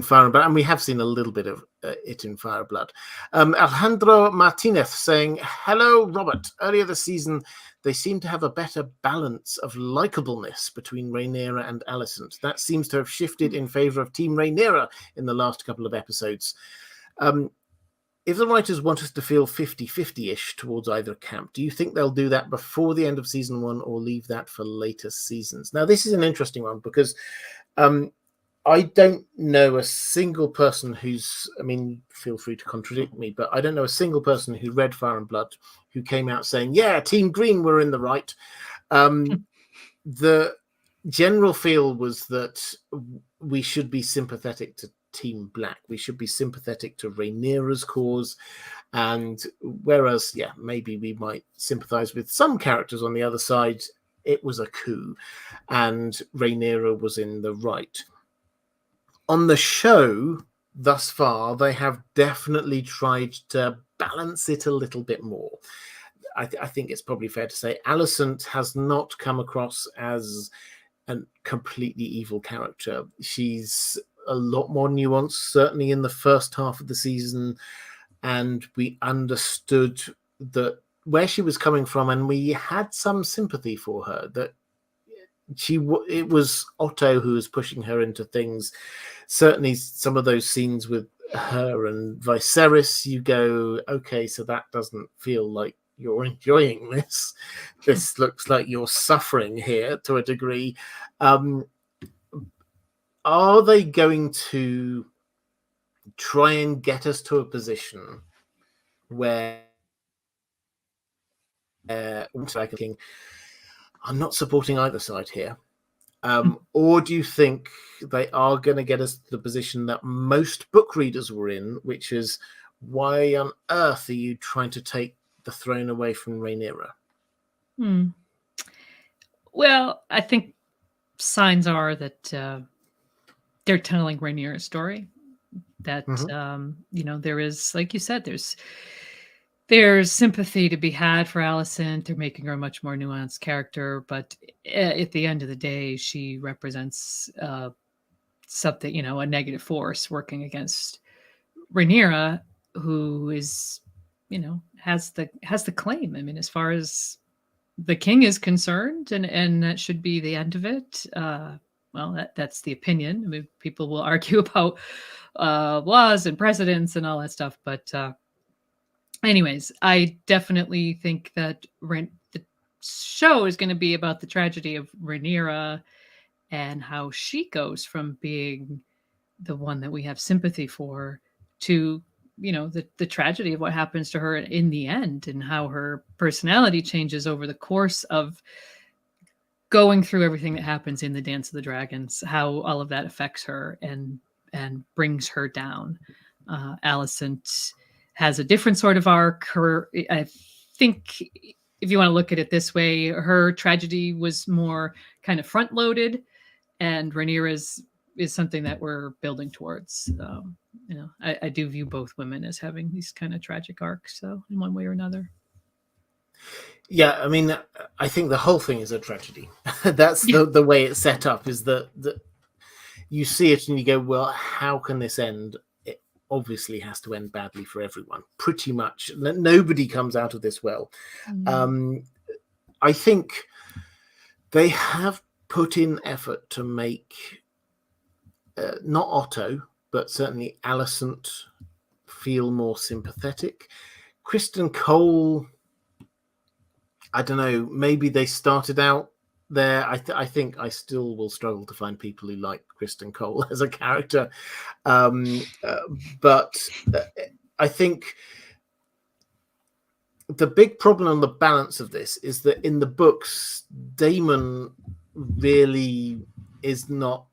Fire and Blood, and we have seen a little bit of it in Fire and Blood. Alejandro Martinez saying, hello, Robert. Earlier this season, they seem to have a better balance of likableness between Rhaenyra and Alicent. That seems to have shifted in favor of Team Rhaenyra in the last couple of episodes. If the writers want us to feel 50-50-ish towards either camp, do you think they'll do that before the end of season 1 or leave that for later seasons? Now, this is an interesting one because I don't know a single person feel free to contradict me, but I don't know a single person who read Fire and Blood who came out saying, yeah, Team Green were in the right. The general feel was that we should be sympathetic to Team Black. We should be sympathetic to Rhaenyra's cause. And whereas, maybe we might sympathize with some characters on the other side, it was a coup and Rhaenyra was in the right. On the show, thus far, they have definitely tried to balance it a little bit more. I think it's probably fair to say Alicent has not come across as a completely evil character. She's a lot more nuanced, certainly in the first half of the season, and we understood that where she was coming from, and we had some sympathy for her, that it was Otto who was pushing her into things. Certainly some of those scenes with her and Viserys, you go, okay, so that doesn't feel like you're enjoying this. This looks like you're suffering here to a degree. Are they going to try and get us to a position where I'm not supporting either side here? Or do you think they are going to get us to the position that most book readers were in, which is, why on earth are you trying to take the throne away from Rhaenyra? Well, I think signs are that they're telling Rhaenyra's story. That there is, like you said, there's sympathy to be had for Alicent. They're making her a much more nuanced character, but at the end of the day, she represents something, a negative force working against Rhaenyra, who is, has the claim. I mean, as far as the king is concerned, and that should be the end of it. Well, that's the opinion. I mean, people will argue about laws and precedents and all that stuff, but anyways, I definitely think that the show is going to be about the tragedy of Rhaenyra and how she goes from being the one that we have sympathy for to, the tragedy of what happens to her in the end, and how her personality changes over the course of going through everything that happens in the Dance of the Dragons, how all of that affects her and brings her down. Alicent has a different sort of arc. I think if you want to look at it this way, her tragedy was more kind of front loaded, and Rhaenyra's is something that we're building towards. I do view both women as having these kind of tragic arcs, so in one way or another. Yeah, I mean, I think the whole thing is a tragedy. That's the way it's set up, is that you see it and you go, well, how can this end? It obviously has to end badly for everyone, pretty much. Nobody comes out of this well. I think they have put in effort to make not Otto, but certainly Alicent feel more sympathetic. Kristen Cole, I don't know, maybe they started out there. I think I still will struggle to find people who like Kristen Cole as a character. But I think the big problem on the balance of this is that in the books, Daemon really is not.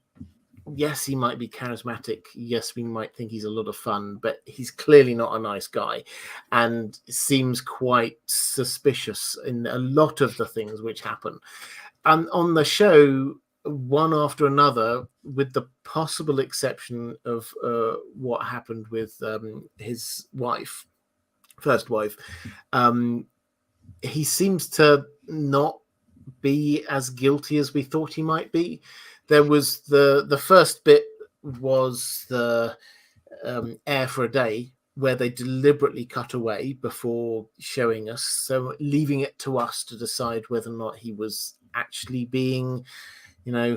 Yes, he might be charismatic. Yes, we might think he's a lot of fun, but he's clearly not a nice guy and seems quite suspicious in a lot of the things which happen. And on the show, one after another, with the possible exception of what happened with his first wife, he seems to not be as guilty as we thought he might be. There was the first bit was the air for a day, where they deliberately cut away before showing us, so leaving it to us to decide whether or not he was actually being,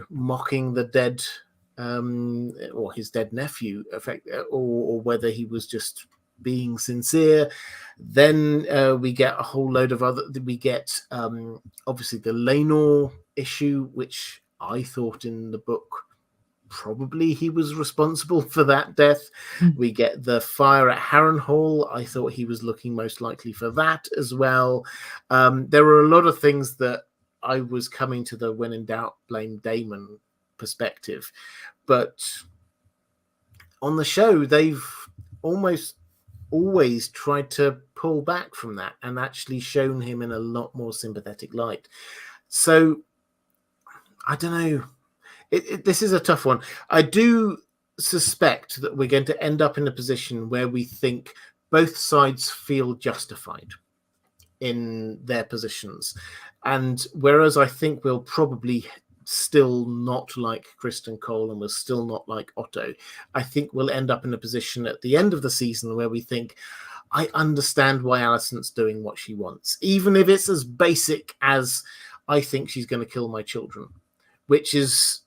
mocking the dead, or his dead nephew, or whether he was just being sincere. Then we get a whole load of we get obviously the Lenov issue, which I thought in the book probably he was responsible for that death. We get the fire at Harrenhal. I thought he was looking most likely for that as well. There were a lot of things that I was coming to the when in doubt, blame Damon perspective. But on the show, they've almost always tried to pull back from that and actually shown him in a lot more sympathetic light. So I don't know. This is a tough one. I do suspect that we're going to end up in a position where we think both sides feel justified in their positions. And whereas I think we'll probably still not like Kristen Cole and we'll still not like Otto, I think we'll end up in a position at the end of the season where we think, I understand why Alicent's doing what she wants, even if it's as basic as I think she's going to kill my children, which is...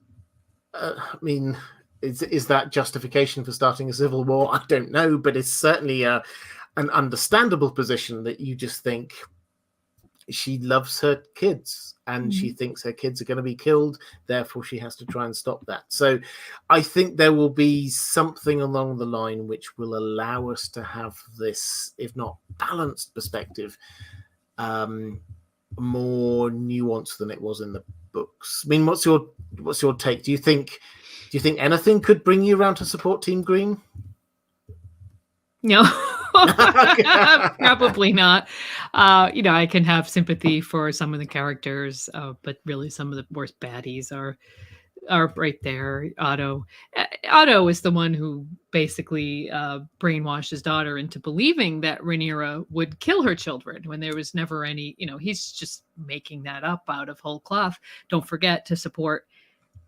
is that justification for starting a civil war? I don't know, but it's certainly an understandable position that you just think she loves her kids and she thinks her kids are going to be killed, therefore she has to try and stop that. So I think there will be something along the line which will allow us to have this, if not balanced perspective, more nuanced than it was in the books. I mean, what's your take? Do you think anything could bring you around to support Team Green? No, probably not. I can have sympathy for some of the characters, but really some of the worst baddies are right there. Otto is the one who basically brainwashed his daughter into believing that Rhaenyra would kill her children when there was never any, he's just making that up out of whole cloth. Don't forget to support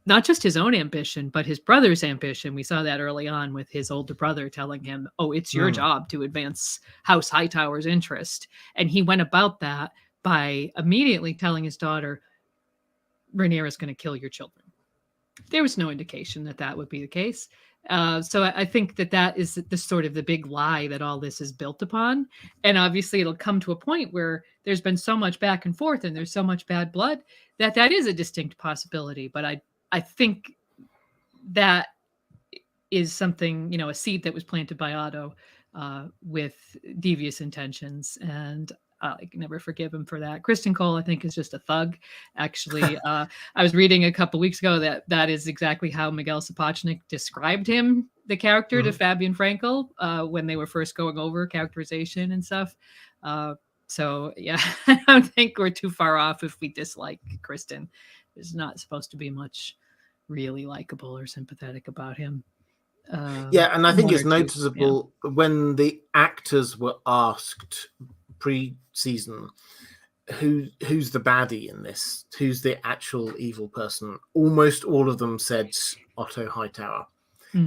not just his own ambition, but his brother's ambition. We saw that early on with his older brother telling him, oh, it's your job to advance House Hightower's interest. And he went about that by immediately telling his daughter, Rhaenyra is going to kill your children. There was no indication that that would be the case. So I think that is the sort of the big lie that all this is built upon. And obviously it'll come to a point where there's been so much back and forth and there's so much bad blood that is a distinct possibility. But I think that is something, a seed that was planted by Otto with devious intentions. And I can never forgive him for that. Kristen Cole, I think, is just a thug. Actually, I was reading a couple weeks ago that is exactly how Miguel Sapochnik described him, the character, to Fabian Frankel when they were first going over characterization and stuff. So, yeah, I don't think we're too far off if we dislike Kristen. There's not supposed to be much really likable or sympathetic about him. And I think it's noticeable when the actors were asked pre-season who's the baddie in this, who's the actual evil person, almost all of them said Otto Hightower.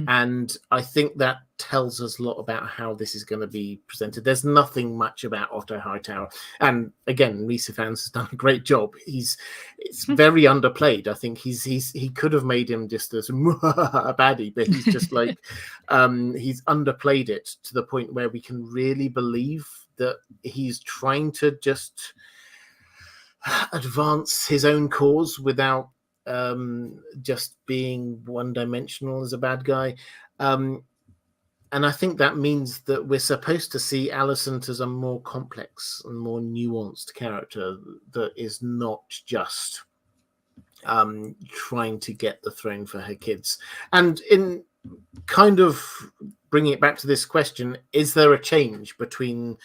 And I think that tells us a lot about how this is going to be presented. There's nothing much about Otto Hightower. And again, Misa fans has done a great job. It's very underplayed. I think he could have made him just as a baddie, but he's just like, he's underplayed it to the point where we can really believe that he's trying to just advance his own cause without just being one-dimensional as a bad guy. And I think that means that we're supposed to see Alicent as a more complex and more nuanced character that is not just trying to get the throne for her kids. And in kind of bringing it back to this question, is there a change between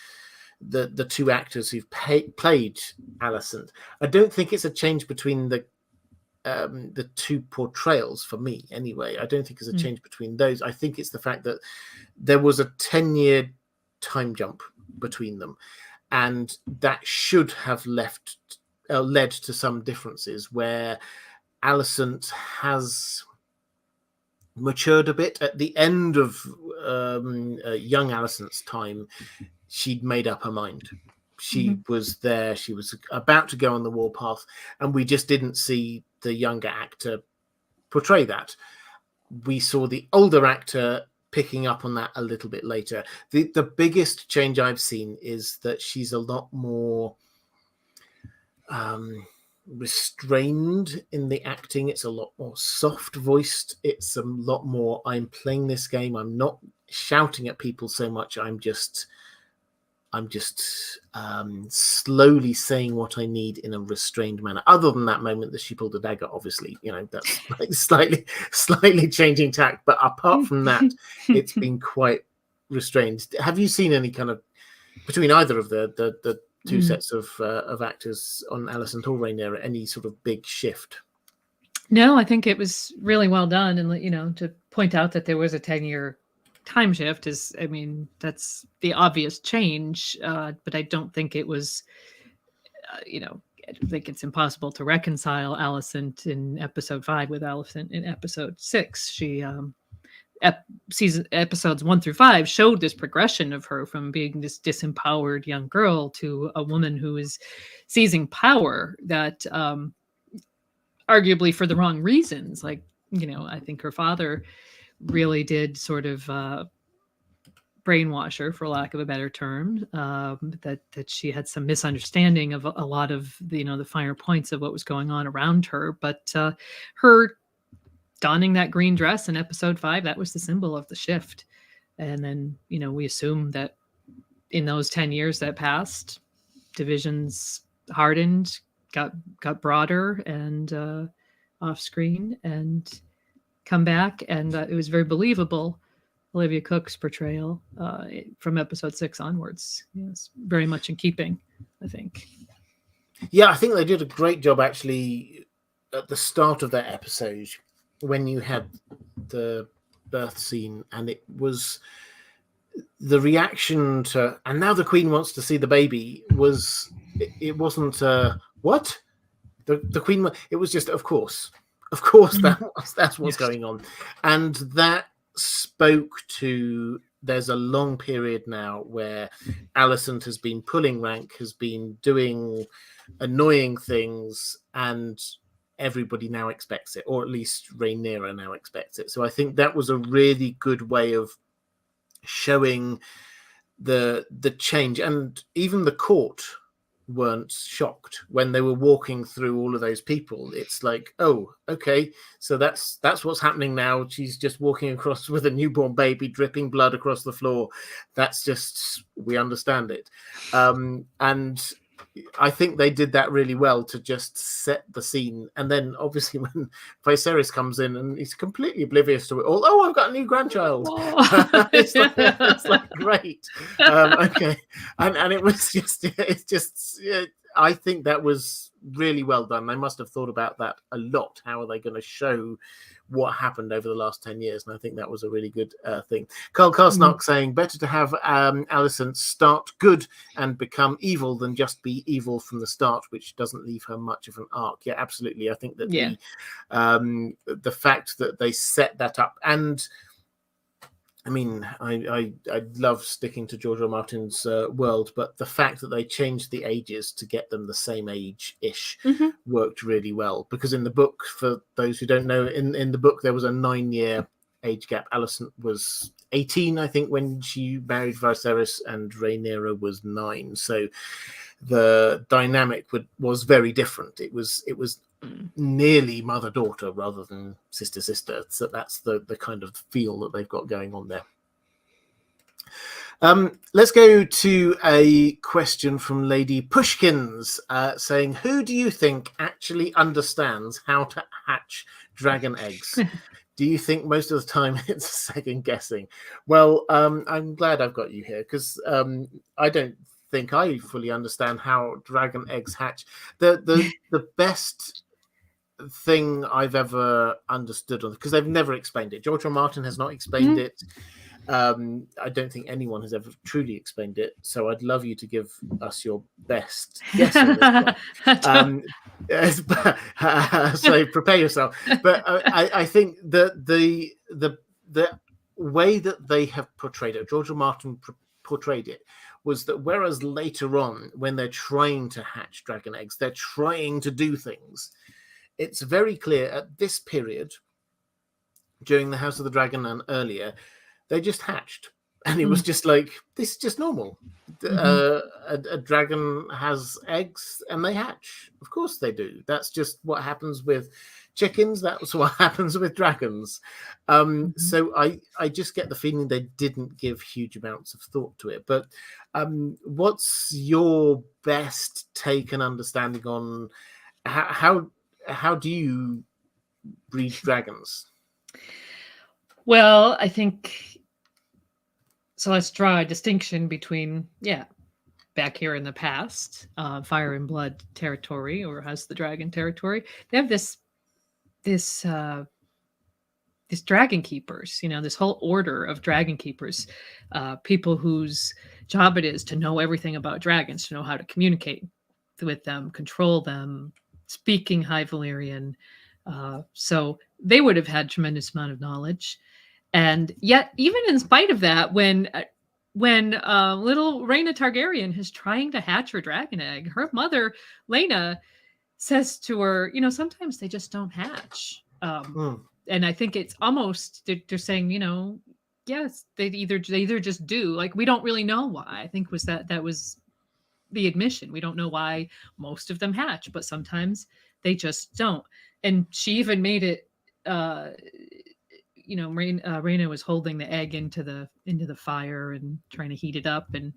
the two actors who've played Alicent? I don't think it's a change between the two portrayals for me anyway. I don't think there's a change between those. I think it's the fact that there was a 10-year time jump between them, and that should have led to some differences where Alicent has matured a bit. At the end of young Alicent's time, she'd made up her mind. She was there. She was about to go on the warpath, and we just didn't see the younger actor portray that. We saw the older actor picking up on that a little bit later. The biggest change I've seen is that she's a lot more restrained in the acting. It's a lot more soft voiced. It's a lot more, I'm playing this game, I'm not shouting at people so much, I'm just slowly saying what I need in a restrained manner. Other than that moment that she pulled a dagger, obviously, that's like slightly changing tack. But apart from that, it's been quite restrained. Have you seen any kind of, between either of the two sets of actors on Alicent or Rhaenyra, any sort of big shift? No, I think it was really well done, and to point out that there was a 10-year time shift is, that's the obvious change, but I don't think it was, I think it's impossible to reconcile Alicent in episode 5 with Alicent in episode 6. She episodes 1 through 5 showed this progression of her from being this disempowered young girl to a woman who is seizing power, that arguably for the wrong reasons. Like, I think her father really did sort of brainwash her, for lack of a better term, that she had some misunderstanding of a lot of the finer points of what was going on around her. But her donning that green dress in episode 5, that was the symbol of the shift. And then, we assume that in those 10 years that passed, divisions hardened, got broader and off screen and come back. And it was very believable. Olivia Cook's portrayal from episode 6 onwards, it's very much in keeping, I think. Yeah, I think they did a great job actually at the start of that episode when you had the birth scene, and it was the reaction to, and now the Queen wants to see the baby, it wasn't what the Queen, it was just of course that's what's going on. And that spoke to, there's a long period now where Alicent has been pulling rank, has been doing annoying things, and everybody now expects it, or at least Rhaenyra now expects it. So I think that was a really good way of showing the change. And even the court weren't shocked when they were walking through all of those people. It's like, oh, okay, so that's what's happening now. She's just walking across with a newborn baby, dripping blood across the floor. That's just, we understand it. And I think they did that really well to just set the scene. And then obviously when Viserys comes in and he's completely oblivious to it all, oh, I've got a new grandchild. It's like great. Okay. And it was just, I think that was really well done. They must have thought about that a lot. How are they going to show what happened over the last 10 years? And I think that was a really good thing. Carl Karsnock saying, better to have Alicent start good and become evil than just be evil from the start, which doesn't leave her much of an arc. Yeah, absolutely. I think that the fact that they set that up, and I love sticking to George R. R. Martin's world, but the fact that they changed the ages to get them the same age-ish worked really well. Because in the book, for those who don't know, in the book there was a 9-year age gap. Alicent was 18, I think, when she married Viserys, and Rhaenyra was 9. So the dynamic was very different. It was nearly mother-daughter rather than sister-sister. So that's the kind of feel that they've got going on there. Let's go to a question from Lady Pushkins saying, who do you think actually understands how to hatch dragon eggs? Do you think most of the time it's second guessing? Well, I'm glad I've got you here, because I don't think I fully understand how dragon eggs hatch. The best thing I've ever understood on, because they've never explained it. George R. R. Martin has not explained it. I don't think anyone has ever truly explained it, so I'd love you to give us your best guess on this one. So prepare yourself. But I think that the way that they have portrayed it, George R. Martin portrayed it, was that whereas later on, when they're trying to hatch dragon eggs, they're trying to do things. It's very clear at this period, during the House of the Dragon and earlier, they just hatched. And it was just like, this is just normal. A dragon has eggs and they hatch. Of course they do. That's just what happens with chickens. That's what happens with dragons. So I just get the feeling they didn't give huge amounts of thought to it. But what's your best take and understanding on how do you breed dragons? Well, I think, so let's draw a distinction between, back here in the past, Fire and Blood territory or House of the Dragon territory. They have this dragon keepers, this whole order of dragon keepers, people whose job it is to know everything about dragons, to know how to communicate with them, control them, speaking High Valyrian. So they would have had tremendous amount of knowledge. And yet, even in spite of that, when little Rhaena Targaryen is trying to hatch her dragon egg, her mother, Lena, says to her, sometimes they just don't hatch. And I think it's almost, they're saying, yes, they either just do. Like, we don't really know why. I think that was the admission. We don't know why most of them hatch, but sometimes they just don't. And she even made it, Rhaena was holding the egg into the fire and trying to heat it up, and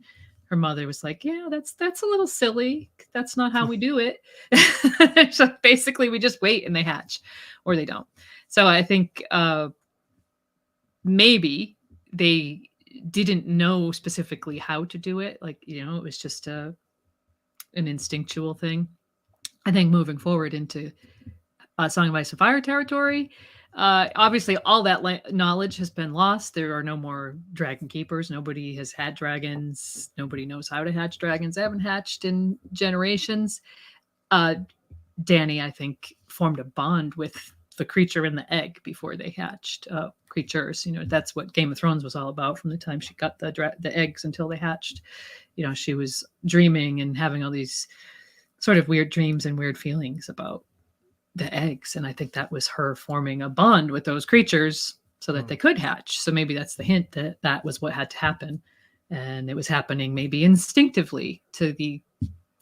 her mother was like, "Yeah, that's a little silly. That's not how we do it." So basically, we just wait and they hatch, or they don't. So I think maybe they didn't know specifically how to do it. Like, it was just an instinctual thing. I think moving forward into Song of Ice and Fire territory, obviously all that knowledge has been lost. There are no more dragon keepers. Nobody has had dragons. Nobody knows how to hatch dragons. They haven't hatched in generations. Dany, I think, formed a bond with the creature in the egg before they hatched. Creatures, that's what Game of Thrones was all about from the time she got the eggs until they hatched. She was dreaming and having all these sort of weird dreams and weird feelings about the eggs, and I think that was her forming a bond with those creatures so that they could hatch. So maybe that's the hint that was what had to happen, and it was happening maybe instinctively to the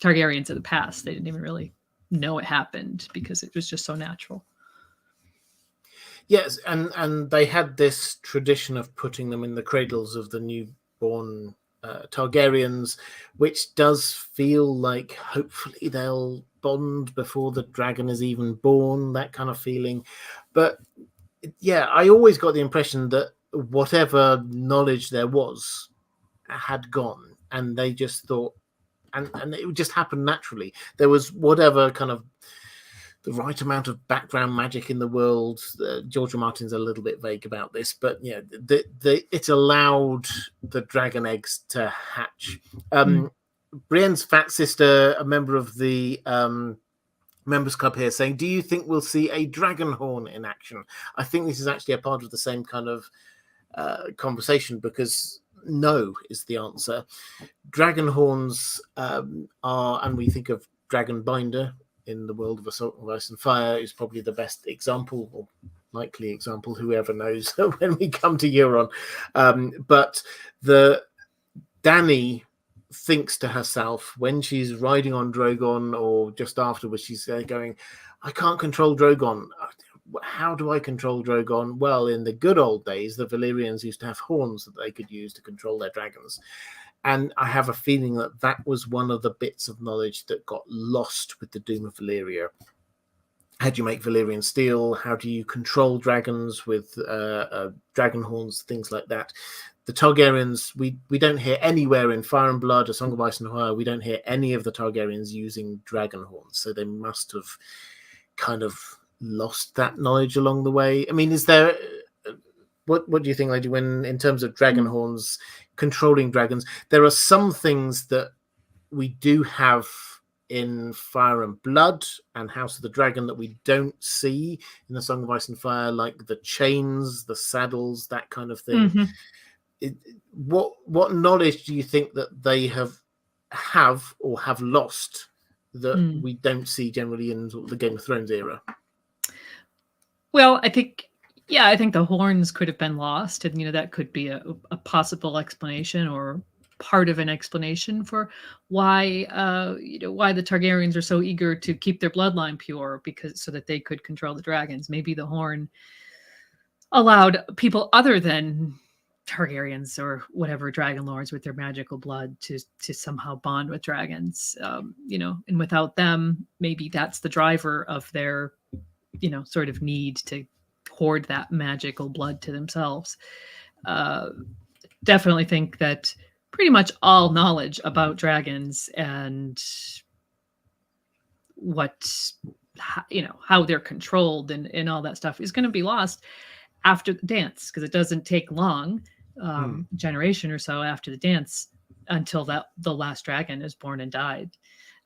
Targaryens of the past. They didn't even really know it happened because it was just so natural. Yes, and they had this tradition of putting them in the cradles of the newborn Targaryens, which does feel like hopefully they'll bond before the dragon is even born, that kind of feeling. But yeah, I always got the impression that whatever knowledge there was had gone, and they just thought, and it would just happen naturally. There was whatever kind of the right amount of background magic in the world. George R. Martin's a little bit vague about this, but it allowed the dragon eggs to hatch. Brienne's fat sister, a member of the members club here, saying, do you think we'll see a dragon horn in action? I think this is actually a part of the same kind of conversation, because no is the answer. Dragon horns are, and we think of Dragon Binder in the world of Assault on Ice and Fire, is probably the best example, or likely example, whoever knows, when we come to Euron. But Dany thinks to herself when she's riding on Drogon, or just afterwards, she's going, I can't control Drogon. How do I control Drogon? Well, in the good old days, the Valyrians used to have horns that they could use to control their dragons. And I have a feeling that was one of the bits of knowledge that got lost with the Doom of Valyria. How do you make Valyrian steel? How do you control dragons with dragon horns, things like that? The Targaryens, we don't hear anywhere in Fire and Blood, A Song of Ice and Fire, we don't hear any of the Targaryens using dragon horns. So they must have kind of lost that knowledge along the way. I mean, is there what do you think, Lady Win, in terms of dragon horns controlling dragons? There are some things that we do have in Fire and Blood and House of the Dragon that we don't see in the Song of Ice and Fire, like the chains, the saddles, that kind of thing. What knowledge do you think that they have or have lost that we don't see generally in sort of the Game of Thrones era? Well, I think the horns could have been lost, and that could be a possible explanation or part of an explanation for why why the Targaryens are so eager to keep their bloodline pure, because so that they could control the dragons. Maybe the horn allowed people other than Targaryens or whatever dragon lords with their magical blood to somehow bond with dragons, and without them, maybe that's the driver of their sort of need to hoard that magical blood to themselves. Definitely think that pretty much all knowledge about dragons and how they're controlled and all that stuff is going to be lost after the dance, because it doesn't take long, generation or so after the dance, until the last dragon is born and died.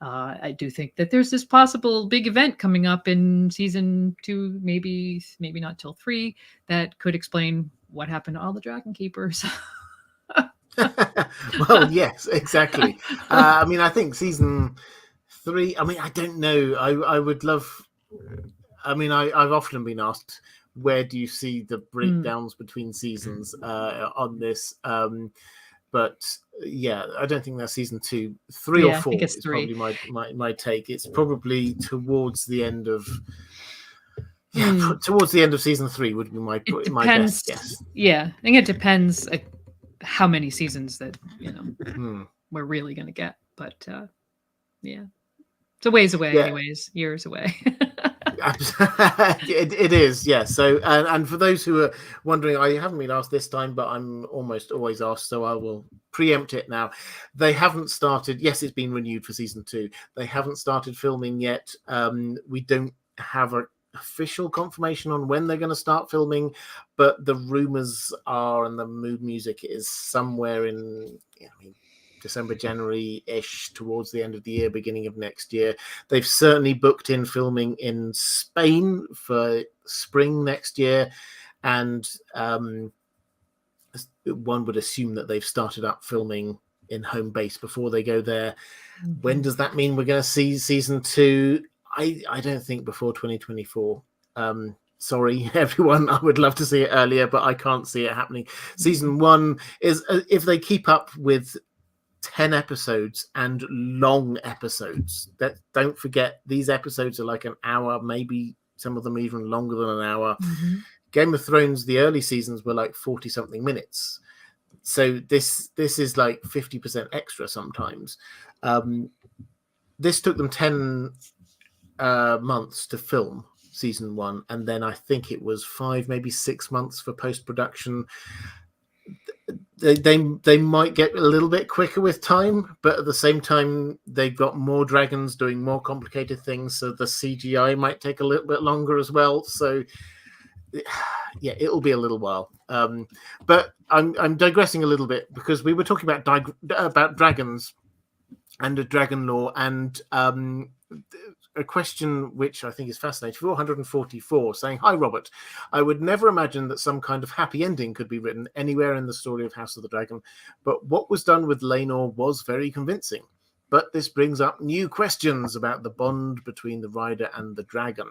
I do think that there's this possible big event coming up in season 2, maybe not till 3, that could explain what happened to all the dragon keepers. Well, yes, exactly. I mean, I think season 3, I mean, I don't know. I would love, I mean, I've often been asked, where do you see the breakdowns between seasons on this? But yeah, I don't think that's season 2. 3 or 4 is 3. Probably my take. It's probably towards the end of towards the end of season 3 would be my best guess. Yeah, I think it depends how many seasons that we're really going to get. But yeah, it's a ways away, anyways, years away. It is, yeah. So, and for those who are wondering, I haven't been asked this time, but I'm almost always asked, so I will preempt it now. They haven't started. Yes, it's been renewed for season 2. They haven't started filming yet. We don't have an official confirmation on when they're going to start filming, but the rumors are, and the mood music is somewhere in December, January-ish, towards the end of the year, beginning of next year. They've certainly booked in filming in Spain for spring next year, and one would assume that they've started up filming in home base before they go there. When does that mean we're going to see season 2? I don't think before 2024. Sorry, everyone. I would love to see it earlier, but I can't see it happening. Season 1 is, if they keep up with 10 episodes and long episodes, that don't forget, these episodes are like an hour, maybe some of them even longer than an hour. Game of Thrones, the early seasons were like 40 something minutes, so this is like 50% extra sometimes. This took them 10 months to film season 1, and then I think it was 5, maybe 6 months for post-production. They might get a little bit quicker with time, but at the same time, they've got more dragons doing more complicated things, so the CGI might take a little bit longer as well. So yeah, it'll be a little while. But I'm digressing a little bit, because we were talking about dragons and a dragon lore, and a question which I think is fascinating. 444 saying, "Hi Robert, I would never imagine that some kind of happy ending could be written anywhere in the story of House of the Dragon, but what was done with Lenov was very convincing. But this brings up new questions about the bond between the rider and the dragon,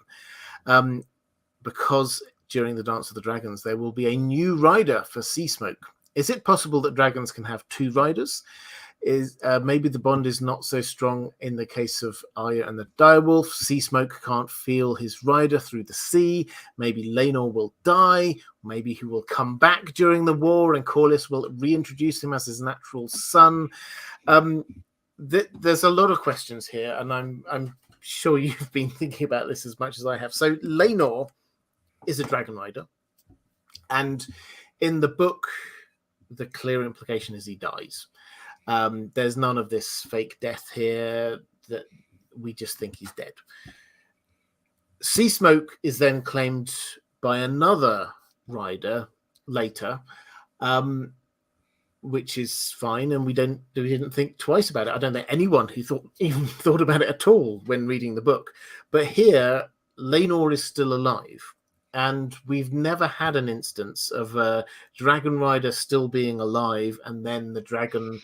because during the Dance of the Dragons there will be a new rider for Sea Smoke. Is it possible that dragons can have 2 riders? Maybe the bond is not so strong in the case of Arya and the direwolf. Sea Smoke can't feel his rider through the sea. Maybe Laenor will die. Maybe he will come back during the war, and Corlys will reintroduce him as his natural son." There's a lot of questions here, and I'm sure you've been thinking about this as much as I have. So Laenor is a dragon rider, and in the book, the clear implication is he dies. There's none of this fake death here, that we just think he's dead. Sea Smoke is then claimed by another rider later, which is fine, and we didn't think twice about it. I don't know anyone who even thought about it at all when reading the book. But here, Lenor is still alive, and we've never had an instance of a dragon rider still being alive and then the dragon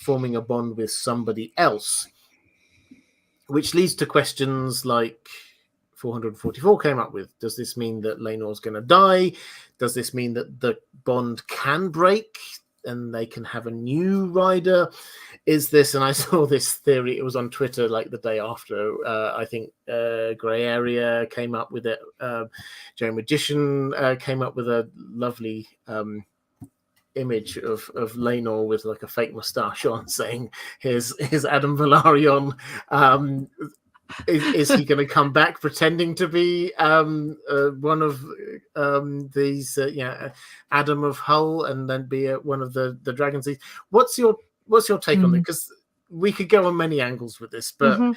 forming a bond with somebody else, which leads to questions like 444 came up with. Does this mean that Lenor's going to die? Does this mean that the bond can break and they can have a new rider? Is this, and I saw this theory, it was on Twitter like the day after, I think Grey Area came up with it. Joe Magician came up with a lovely image of Lenor with like a fake mustache on, saying, here's Adam Velaryon. Is he going to come back pretending to be one of these, Adam of Hull, and then be one of the dragons? What's your take on it? Because we could go on many angles with this, but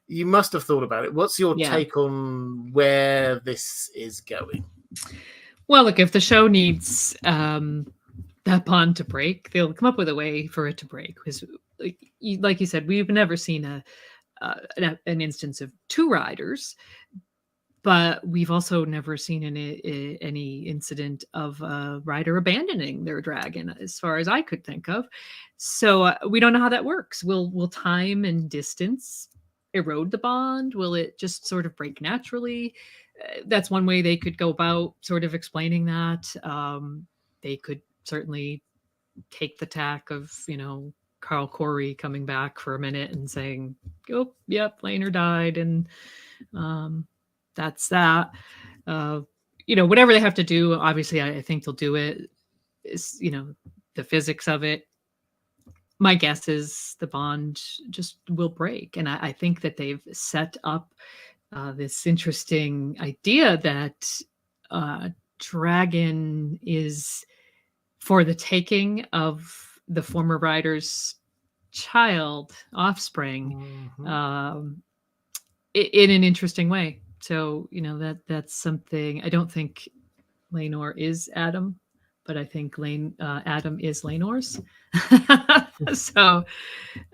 you must have thought about it. What's your take on where this is going? Well, look, if the show needs that bond to break, they'll come up with a way for it to break. Because, like you said, we've never seen an instance of two riders, but we've also never seen any incident of a rider abandoning their dragon, as far as I could think of. So we don't know how that works. Will time and distance erode the bond? Will it just sort of break naturally? That's one way they could go about sort of explaining that. They could certainly take the tack of, Carl Corey coming back for a minute and saying, oh, yep, Laner died, and that's that. Whatever they have to do, obviously, I think they'll do it. Is, the physics of it. My guess is the bond just will break. And I think that they've set up this interesting idea that dragon is for the taking of the former rider's child, offspring, in an interesting way. So, that's something. I don't think Lenor is Adam, but I think Adam is Lenor's. So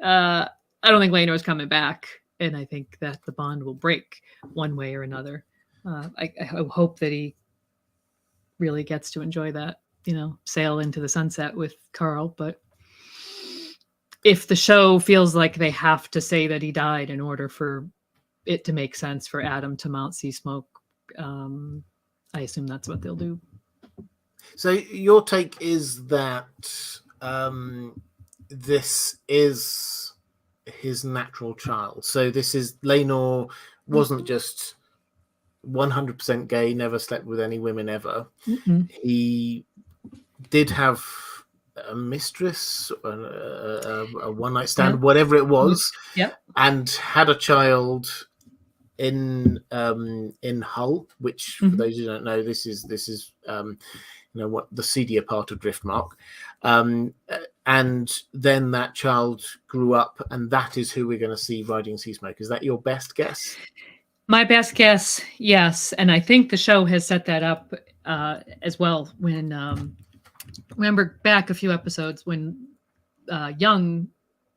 I don't think Lenor's coming back, and I think that the bond will break one way or another. I hope that he really gets to enjoy that, sail into the sunset with Carl. But if the show feels like they have to say that he died in order for it to make sense for Adam to mount Sea Smoke, I assume that's what they'll do. So your take is that this is his natural child. So this is Lenor wasn't just 100% gay, never slept with any women ever. He did have a mistress, a one-night stand, whatever it was, and had a child in Hull, which for those who don't know, this is what the seedier part of Driftmark, and then that child grew up, and that is who we're going to see riding Sea Smoke. Is that your best guess? My best guess, yes, and I think the show has set that up as well. When remember back a few episodes when young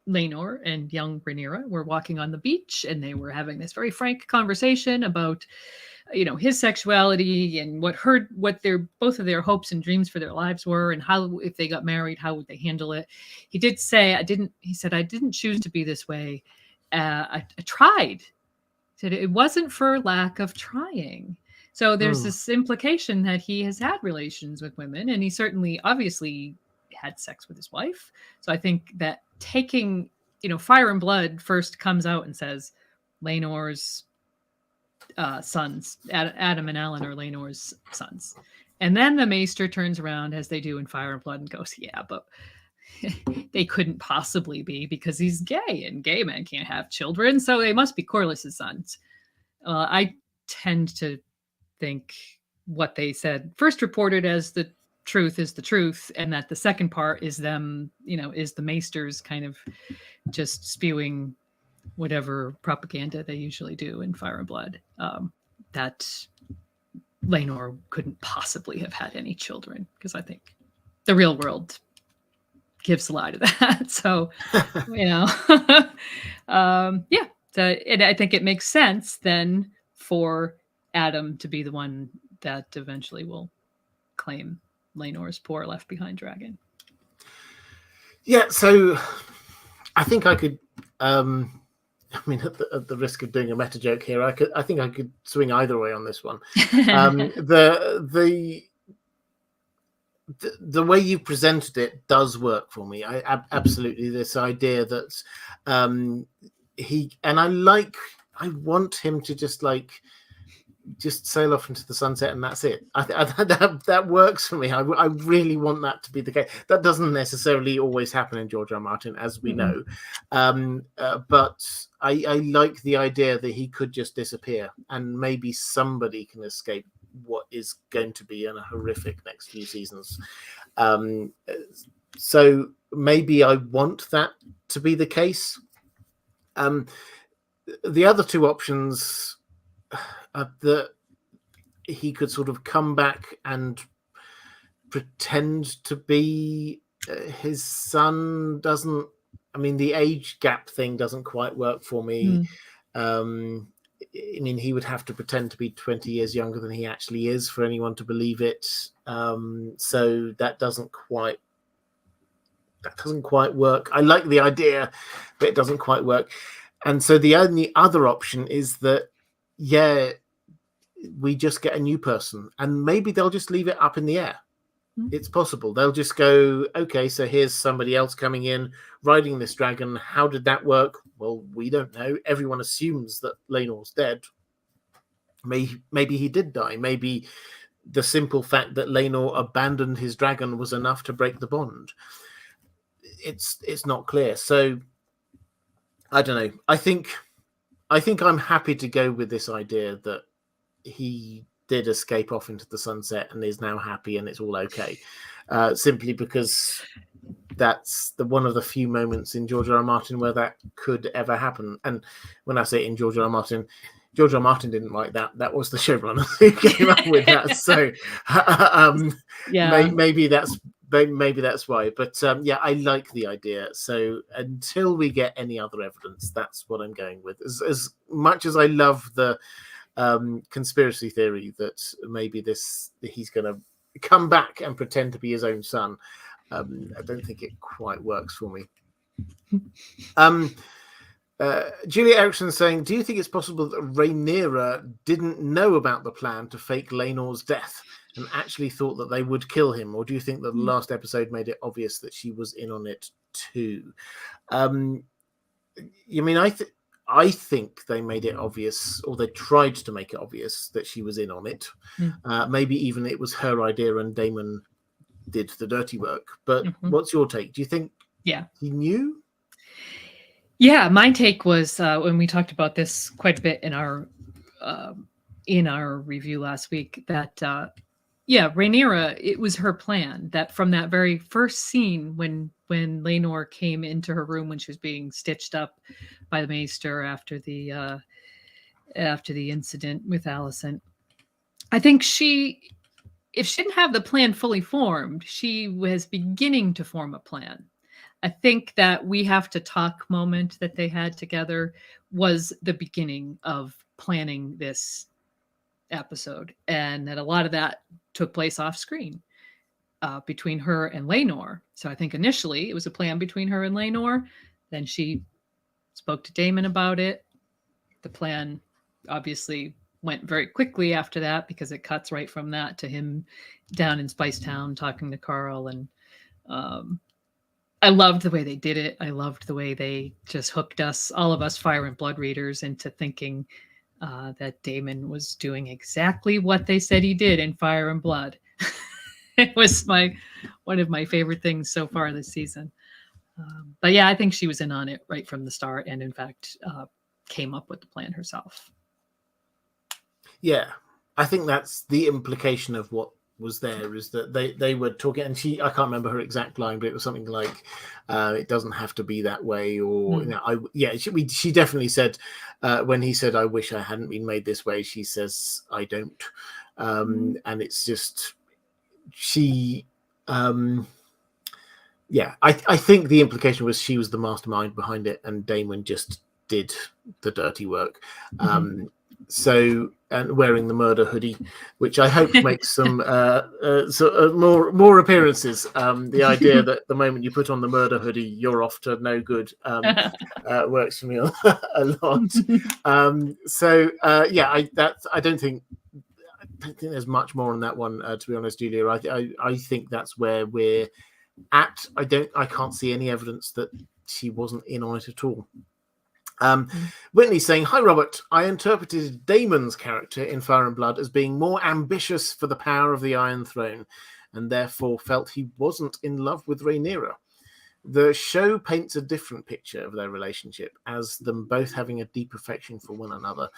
Lenor and young Rhaenyra were walking on the beach, and they were having this very frank conversation about his sexuality and what both of their hopes and dreams for their lives were, and how, if they got married, how would they handle it. He did say, he said, I didn't choose to be this way. I tried. He said it wasn't for lack of trying. So there's this implication that he has had relations with women, and he certainly obviously had sex with his wife. So I think that taking, Fire and Blood first comes out and says Laenor's sons, Adam and Alan are Laenor's sons. And then the Maester turns around, as they do in Fire and Blood, and goes, yeah, but they couldn't possibly be, because he's gay, and gay men can't have children, so they must be Corlys's sons. I tend to think what they said first reported as the truth is the truth, and that the second part is them, is the Maesters kind of just spewing whatever propaganda they usually do in Fire and Blood. That Lenor couldn't possibly have had any children, because I think the real world gives a lie to that. So, yeah. So, and I think it makes sense then for Adam to be the one that eventually will claim Lenor's poor left behind dragon. Yeah, so I think I could. I mean, at the risk of doing a meta joke here, I think I could swing either way on this one. The way you presented it does work for me. Absolutely, this idea that I want him to just sail off into the sunset and that's it. That works for me. I really want that to be the case. That doesn't necessarily always happen in George R. R. Martin, as we know, but I like the idea that he could just disappear and maybe somebody can escape what is going to be a horrific next few seasons. So maybe I want that to be the case. The other two options, that he could sort of come back and pretend to be his son, the age gap thing doesn't quite work for me. I mean, he would have to pretend to be 20 years younger than he actually is for anyone to believe it. So that doesn't quite work. I like the idea, but it doesn't quite work. And so the only other option is that, we just get a new person and maybe they'll just leave it up in the air. It's possible. They'll just go, okay, so here's somebody else coming in, riding this dragon. How did that work? Well, we don't know. Everyone assumes that Lenor's dead. Maybe he did die. Maybe the simple fact that Lenor abandoned his dragon was enough to break the bond. It's not clear. So I don't know. I think I'm happy to go with this idea that he did escape off into the sunset and is now happy and it's all okay. Simply because that's one of the few moments in George R. R. Martin where that could ever happen. And when I say in George R. R. Martin didn't write that. That was the showrunner who came up with that. So maybe that's why. But I like the idea. So until we get any other evidence, that's what I'm going with. As much as I love the conspiracy theory that maybe he's going to come back and pretend to be his own son, I don't think it quite works for me. Julia Erickson saying, do you think it's possible that Rhaenyra didn't know about the plan to fake Laenor's death and actually thought that they would kill him? Or do you think that the last episode made it obvious that she was in on it too? I think they made it obvious, or they tried to make it obvious that she was in on it. Maybe even it was her idea and Daemon did the dirty work. But what's your take? Do you think he knew? Yeah, my take was when we talked about this quite a bit in our review last week, that Rhaenyra, it was her plan that from that very first scene when Laenor came into her room when she was being stitched up by the Maester after the incident with Alicent, I think if she didn't have the plan fully formed, she was beginning to form a plan. I think that we have to talk moment that they had together was the beginning of planning this episode, and that a lot of that took place off screen between her and Laenor. So I think initially it was a plan between her and Laenor. Then she spoke to Daemon about it. The plan obviously went very quickly after that because it cuts right from that to him down in Spicetown talking to Carl. And I loved the way they did it. I loved the way they just hooked us, all of us Fire and Blood readers, into thinking that Daemon was doing exactly what they said he did in Fire and Blood. It was one of my favorite things so far this season. But I think she was in on it right from the start, and in fact came up with the plan herself. Yeah, I think that's the implication of what was there, is that they were talking, and I can't remember her exact line, but it was something like, it doesn't have to be that way, or she definitely said, when he said, I wish I hadn't been made this way, she says, I don't. And it's just she. Yeah, I think the implication was she was the mastermind behind it, and Damon just did the dirty work. So, and wearing the murder hoodie, which I hope makes some more appearances. The idea that the moment you put on the murder hoodie, you're off to no good works for me a lot. I don't think there's much more on that one. To be honest, Julia, I think that's where we're at. I can't see any evidence that she wasn't in on it at all. Whitney saying, "Hi Robert, I interpreted Damon's character in Fire and Blood as being more ambitious for the power of the Iron Throne, and therefore felt he wasn't in love with Rhaenyra. The show paints a different picture of their relationship, as them both having a deep affection for one another.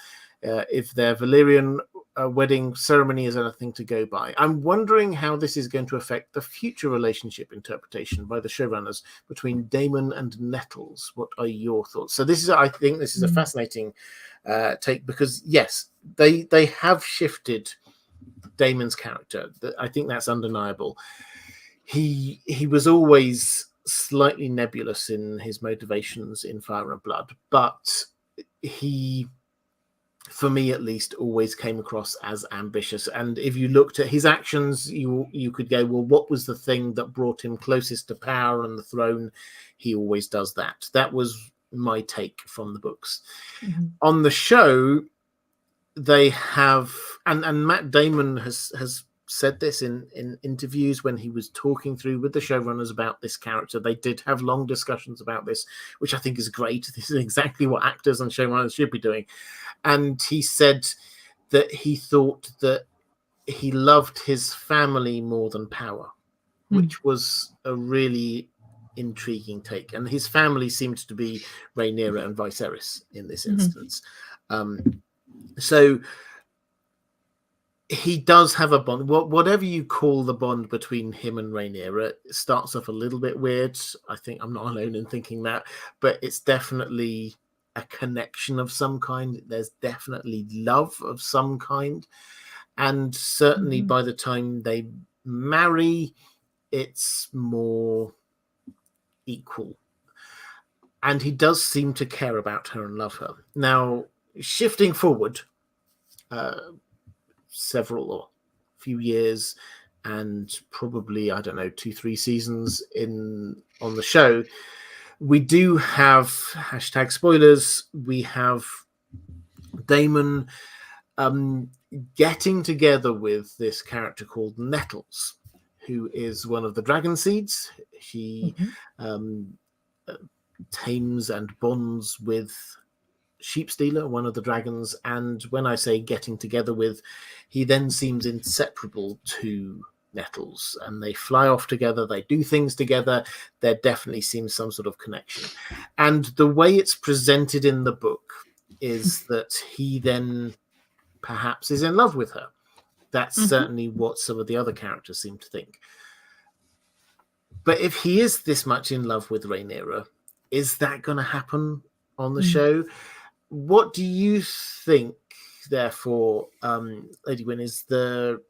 If their Valyrian wedding ceremony is anything to go by. I'm wondering how this is going to affect the future relationship interpretation by the showrunners between Daemon and Nettles. What are your thoughts?" So I think this is a fascinating take, because yes, they have shifted Daemon's character. I think that's undeniable. He was always slightly nebulous in his motivations in Fire and Blood, but he, for me at least, always came across as ambitious. And if you looked at his actions, you could go, well, what was the thing that brought him closest to power and the throne? He always does that. That was my take from the books. On the show, they have, and Matt Damon has said this in interviews when he was talking through with the showrunners about this character. They did have long discussions about this, which I think is great. This is exactly what actors and showrunners should be doing. And he said that he thought that he loved his family more than power, which was a really intriguing take. And his family seemed to be Rhaenyra and Viserys in this instance. So he does have a bond. Whatever you call the bond between him and Rhaenyra, it starts off a little bit weird. I think I'm not alone in thinking that, but it's definitely a connection of some kind. There's definitely love of some kind. And certainly by the time they marry, it's more equal. And he does seem to care about her and love her. Now, shifting forward, few years and probably, I don't know, 2-3 seasons on the show, we do have #spoilers. We have Daemon getting together with this character called Nettles, who is one of the dragon seeds. She tames and bonds with Sheepstealer, one of the dragons, and when I say getting together with, he then seems inseparable to Nettles, and they fly off together, they do things together. There definitely seems some sort of connection. And the way it's presented in the book is that he then perhaps is in love with her. That's certainly what some of the other characters seem to think. But if he is this much in love with Rhaenyra, is that going to happen on the show? What do you think, therefore, Lady Gwyn, is the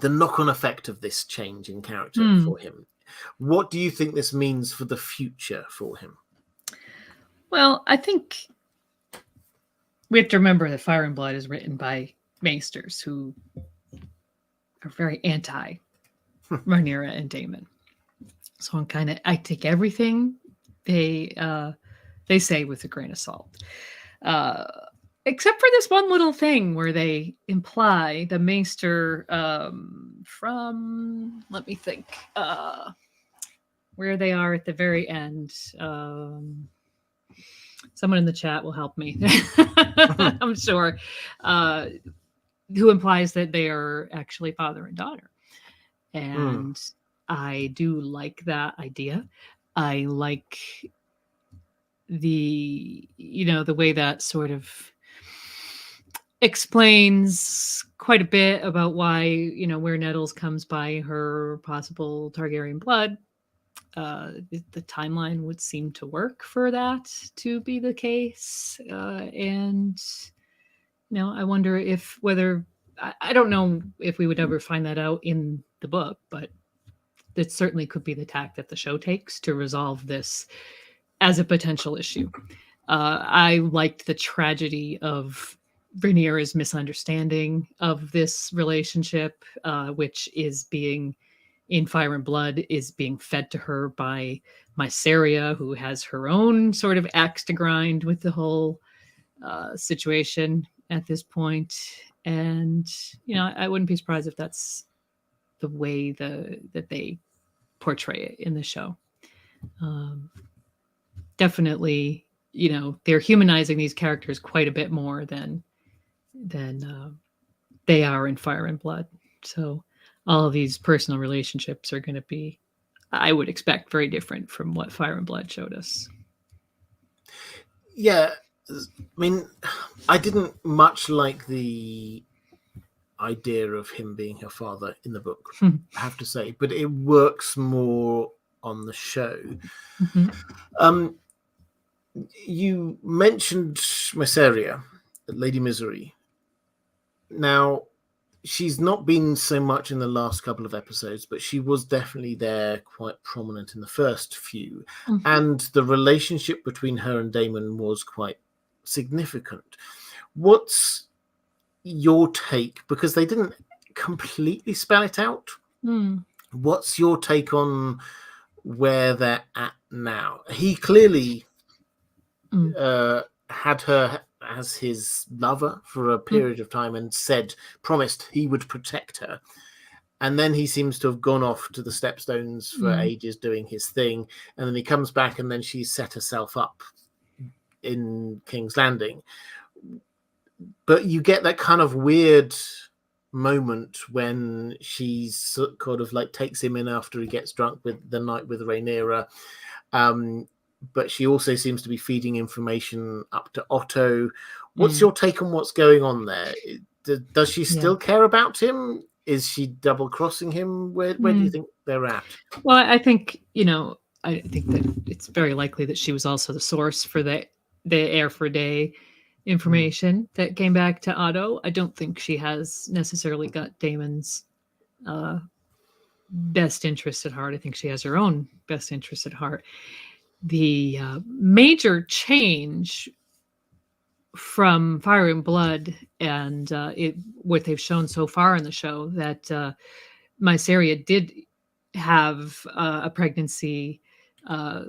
knock-on effect of this change in character for him? What do you think this means for the future for him? Well, I think we have to remember that Fire and Blood is written by maesters who are very anti Rhaenyra and Daemon. So I take everything they say with a grain of salt. Except for this one little thing where they imply the maester from, let me think, where they are at the very end. Someone in the chat will help me. I'm sure. Who implies that they are actually father and daughter. And I do like that idea. I like the way that sort of explains quite a bit about why, where Nettles comes by her possible Targaryen blood. The timeline would seem to work for that to be the case. And I wonder whether I don't know if we would ever find that out in the book, but it certainly could be the tack that the show takes to resolve this as a potential issue. I liked the tragedy of Rhaenyra's misunderstanding of this relationship, which is being in Fire and Blood is being fed to her by Mysaria, who has her own sort of axe to grind with the whole situation at this point. And I wouldn't be surprised if that's the way that they portray it in the show. Definitely, they're humanizing these characters quite a bit more than they are in Fire and Blood. So all of these personal relationships are going to be, I would expect, very different from what Fire and Blood showed us. Yeah, I mean, I didn't much like the idea of him being her father in the book, I have to say, but it works more on the show. Mm-hmm. You mentioned Mysaria, Lady Misery. Now, she's not been so much in the last couple of episodes, but she was definitely there, quite prominent in the first few. Mm-hmm. And the relationship between her and Daemon was quite significant. What's your take? Because they didn't completely spell it out. What's your take on where they're at now? He clearly had her as his lover for a period of time and promised he would protect her. And then he seems to have gone off to the Stepstones for ages doing his thing. And then he comes back and then she's set herself up in King's Landing. But you get that kind of weird moment when she's sort of like takes him in after he gets drunk with the night with Rhaenyra. But she also seems to be feeding information up to Otto. What's your take on what's going on there? Does she still care about him? Is she double-crossing him? Where do you think they're at? Well, I think, I think that it's very likely that she was also the source for the Air for Day information that came back to Otto. I don't think she has necessarily got Daemon's best interest at heart. I think she has her own best interest at heart. The major change from Fire and Blood and what they've shown so far in the show, that Mysaria did have a pregnancy, a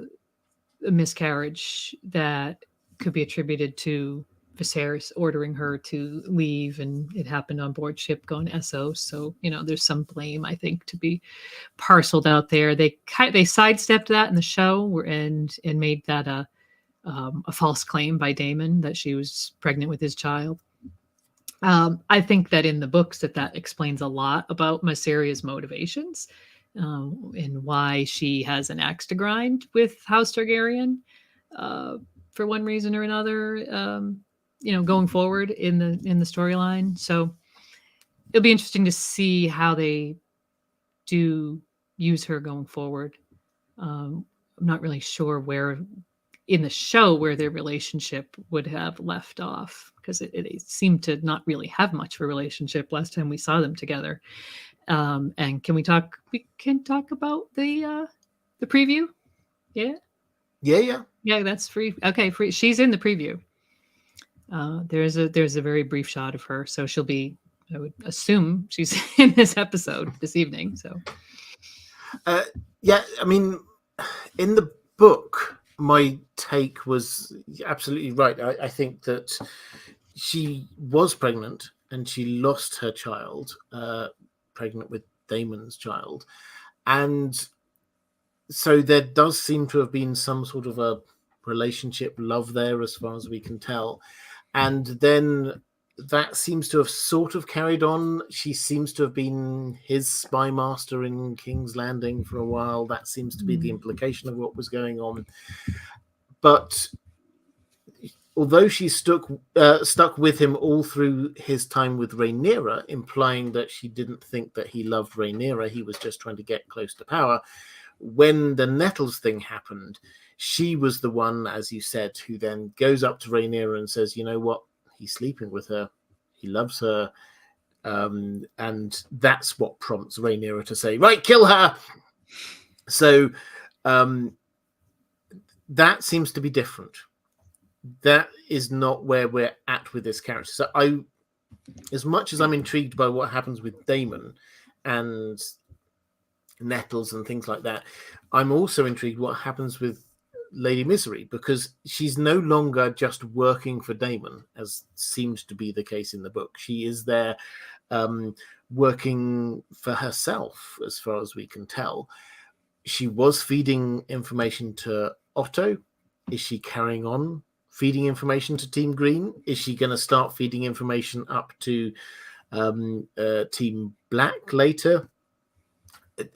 miscarriage that could be attributed to Viserys ordering her to leave, and it happened on board ship going to Essos. So, there's some blame, I think, to be parceled out there. They sidestepped that in the show and made that a false claim by Daemon that she was pregnant with his child. I think that in the books that explains a lot about Mysaria's motivations and why she has an axe to grind with House Targaryen for one reason or another. Going forward in the storyline. So it'll be interesting to see how they do use her going forward. I'm not really sure where in the show where their relationship would have left off, because it seemed to not really have much of a relationship last time we saw them together. And we can talk about the preview. Yeah, that's free. Okay, free. She's in the preview. There's a very brief shot of her, so she'll be, I would assume she's in this episode this evening. So yeah, I mean, in the book, my take was absolutely right. I think that she was pregnant and she lost her child, pregnant with Daemon's child, and so there does seem to have been some sort of a relationship, love there, as far as we can tell. And then that seems to have sort of carried on. She seems to have been his spy master in King's Landing for a while. That seems to be the implication of what was going on. But although she stuck with him all through his time with Rhaenyra, implying that she didn't think that he loved Rhaenyra, he was just trying to get close to power. When the Nettles thing happened, she was the one, as you said, who then goes up to Rhaenyra and says, you know what? He's sleeping with her. He loves her. And that's what prompts Rhaenyra to say, right, kill her. So that seems to be different. That is not where we're at with this character. So as much as I'm intrigued by what happens with Daemon and Nettles and things like that, I'm also intrigued what happens with Lady Misery, because she's no longer just working for Daemon, as seems to be the case in the book. She is there working for herself, as far as we can tell. She was feeding information to Otto. Is she carrying on feeding information to Team Green? Is she going to start feeding information up to Team Black later?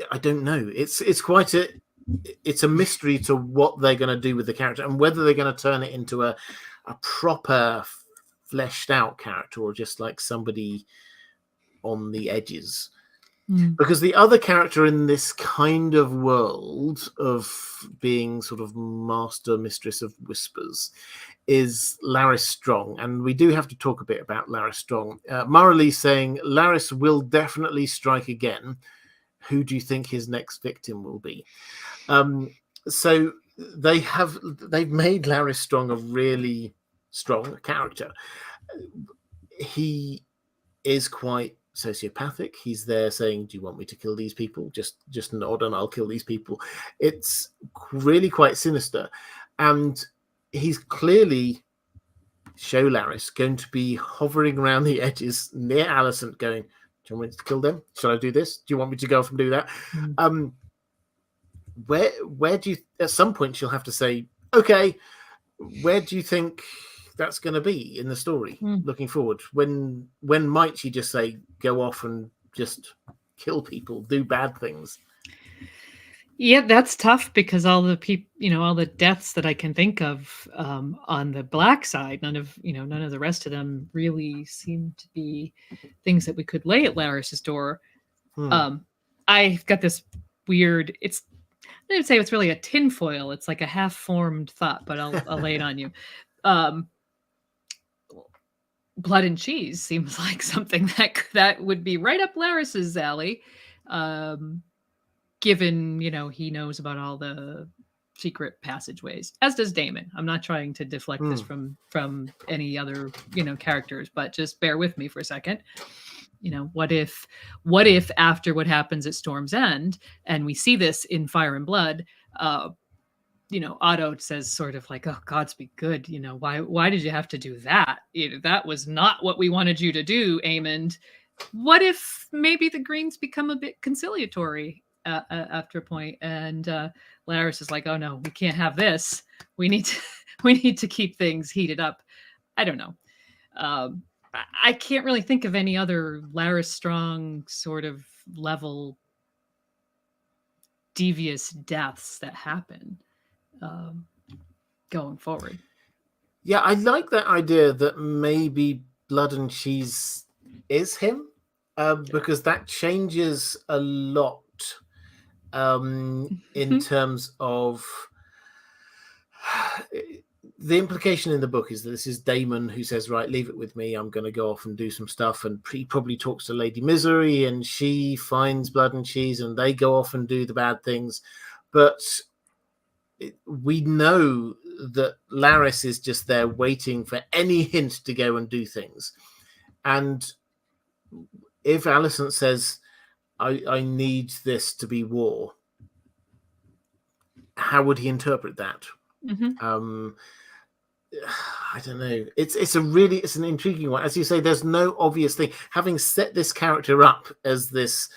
I don't know. It's quite a mystery to what they're going to do with the character, and whether they're going to turn it into a proper fleshed out character, or just like somebody on the edges. Because the other character in this kind of world of being sort of master mistress of whispers is Larys Strong, and we do have to talk a bit about Larys Strong. Marley saying Larys will definitely strike again. Who do you think his next victim will be? So they've made Larys Strong a really strong character. He is quite sociopathic. He's there saying, do you want me to kill these people? Just nod and I'll kill these people. It's really quite sinister. And he's clearly, show Larys, going to be hovering around the edges near Alicent going, do you want me to kill them? Shall I do this? Do you want me to go off and do that? Where do you, at some point she'll have to say, okay, where do you think that's going to be in the story looking forward? When might she just say, go off and just kill people, do bad things? Yeah, that's tough, because all the people, all the deaths that I can think of on the Black side, none of the rest of them really seem to be things that we could lay at Larys's door. I've got this weird, I didn't say it's really a tinfoil. It's like a half-formed thought, but I'll lay it on you. Blood and cheese seems like something that would be right up Larys's alley. Given, he knows about all the secret passageways, as does Daemon. I'm not trying to deflect this from any other, characters, but just bear with me for a second. What if after what happens at Storm's End, and we see this in Fire and Blood, Otto says sort of like, oh, gods be good. Why did you have to do that? That was not what we wanted you to do, Aemond. What if maybe the Greens become a bit conciliatory after a point, and Larys is like, oh no, we can't have this. We need to keep things heated up. I don't know. I can't really think of any other Larys Strong sort of level devious deaths that happen going forward. Yeah, I like that idea that maybe Blood and Cheese is him, because that changes a lot in terms of the implication in the book is that this is Daemon who says, right, leave it with me. I'm going to go off and do some stuff. And he probably talks to Lady Misery, and she finds Blood and Cheese, and they go off and do the bad things. But we know that Larys is just there waiting for any hint to go and do things. And if Alicent says, I need this to be war, how would he interpret that? I don't know. It's an intriguing one. As you say, there's no obvious thing. Having set this character up as this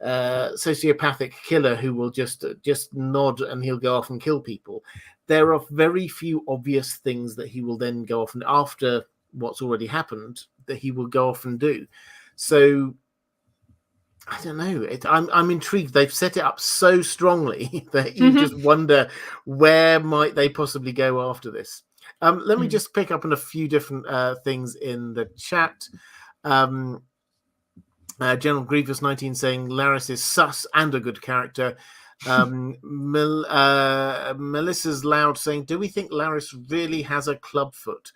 sociopathic killer who will just nod and he'll go off and kill people, there are very few obvious things that he will then go off and, after what's already happened, that he will go off and do. So I don't know. I'm intrigued. They've set it up so strongly that you just wonder, where might they possibly go after this? Let me just pick up on a few different things in the chat. General Grievous 19 saying Larys is sus and a good character. Melissa's Loud saying, do we think Larys really has a clubfoot,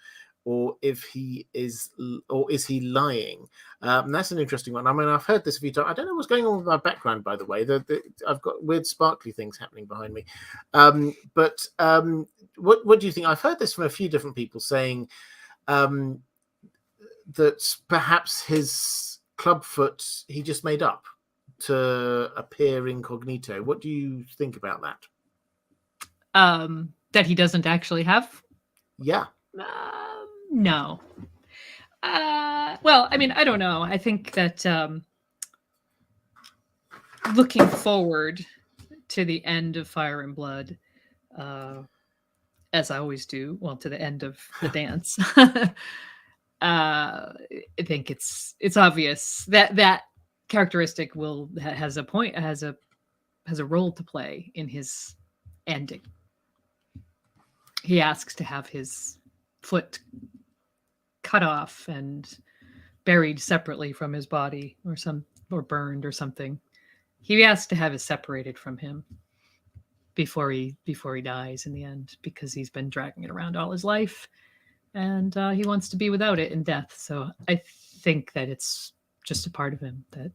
or if he is, or is he lying? That's an interesting one. I mean, I've heard this a few times. I don't know what's going on with my background, by the way. I've got weird sparkly things happening behind me. But what do you think? I've heard this from a few different people saying that perhaps his clubfoot he just made up to appear incognito. What do you think about that? That he doesn't actually have? Yeah. No. Well, I mean, I don't know. I think that looking forward to the end of Fire and Blood, as I always do, well, to the end of the dance, I think it's obvious that that characteristic has a role to play in his ending. He asks to have his foot cut off and buried separately from his body, or burned or something. He asks to have it separated from him before he dies in the end, because he's been dragging it around all his life, and he wants to be without it in death. So I think that it's just a part of him that,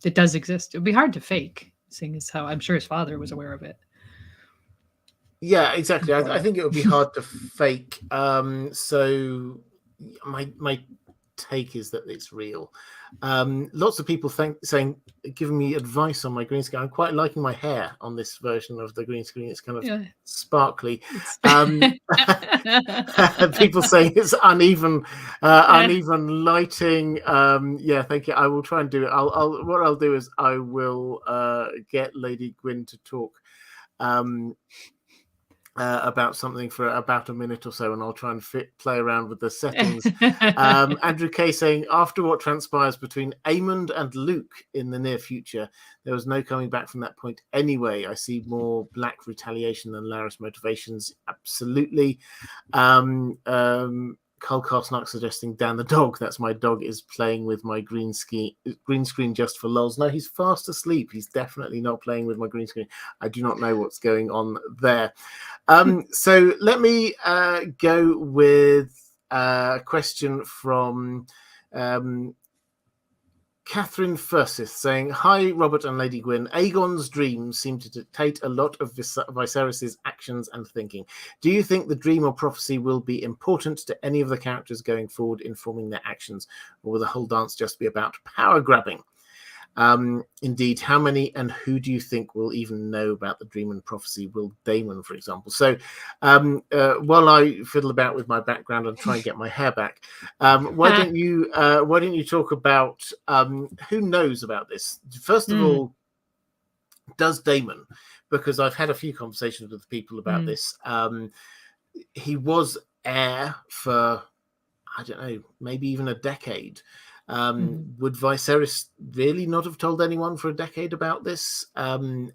it does exist. It would be hard to fake, seeing as how I'm sure his father was aware of it. Yeah, exactly. I think it would be hard to fake. So my take is that it's real. Lots of people giving me advice on my green screen. I'm quite liking my hair on this version of the green screen. It's kind of sparkly. People saying it's uneven lighting. Yeah, thank you. I will try and do it. What I'll do is I will get Lady Gwyn to talk about something for about a minute or so, and I'll try and play around with the settings. Andrew Kay saying, after what transpires between Aemond and Luke in the near future, there was no coming back from that point anyway. I see more Black retaliation than Larys motivations. Absolutely. Carl Carsnock suggesting Dan the dog, that's my dog, is playing with my green screen just for lols. No, he's fast asleep. He's definitely not playing with my green screen. I do not know what's going on there. So let me go with a question from Catherine Fursith saying, hi, Robert and Lady Gwyn. Aegon's dreams seem to dictate a lot of Viserys' actions and thinking. Do you think the dream or prophecy will be important to any of the characters going forward in forming their actions, or will the whole dance just be about power grabbing? Indeed, how many and who do you think will even know about the dream and prophecy? Will Daemon, for example? So while I fiddle about with my background and try and get my hair back, why don't you talk about who knows about this? First of all, does Daemon, because I've had a few conversations with people about this, he was heir for, I don't know, maybe even a decade. Would Viserys really not have told anyone for a decade about this? And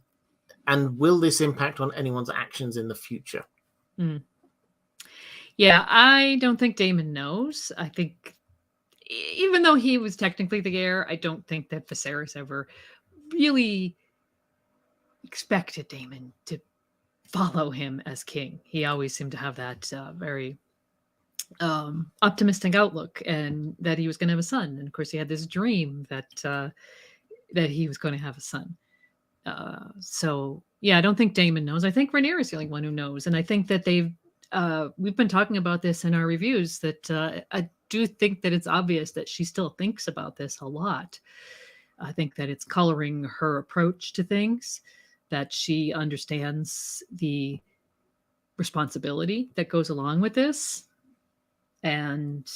will this impact on anyone's actions in the future? Yeah, I don't think Daemon knows. I think, even though he was technically the heir, I don't think that Viserys ever really expected Daemon to follow him as king. He always seemed to have that very optimistic outlook, and that he was going to have a son. And of course, he had this dream that he was going to have a son. So yeah, I don't think Daemon knows. I think Rhaenyra is the only one who knows, and I think that we've been talking about this in our reviews, that I do think that it's obvious that she still thinks about this a lot. I think that it's coloring her approach to things, that she understands the responsibility that goes along with this, and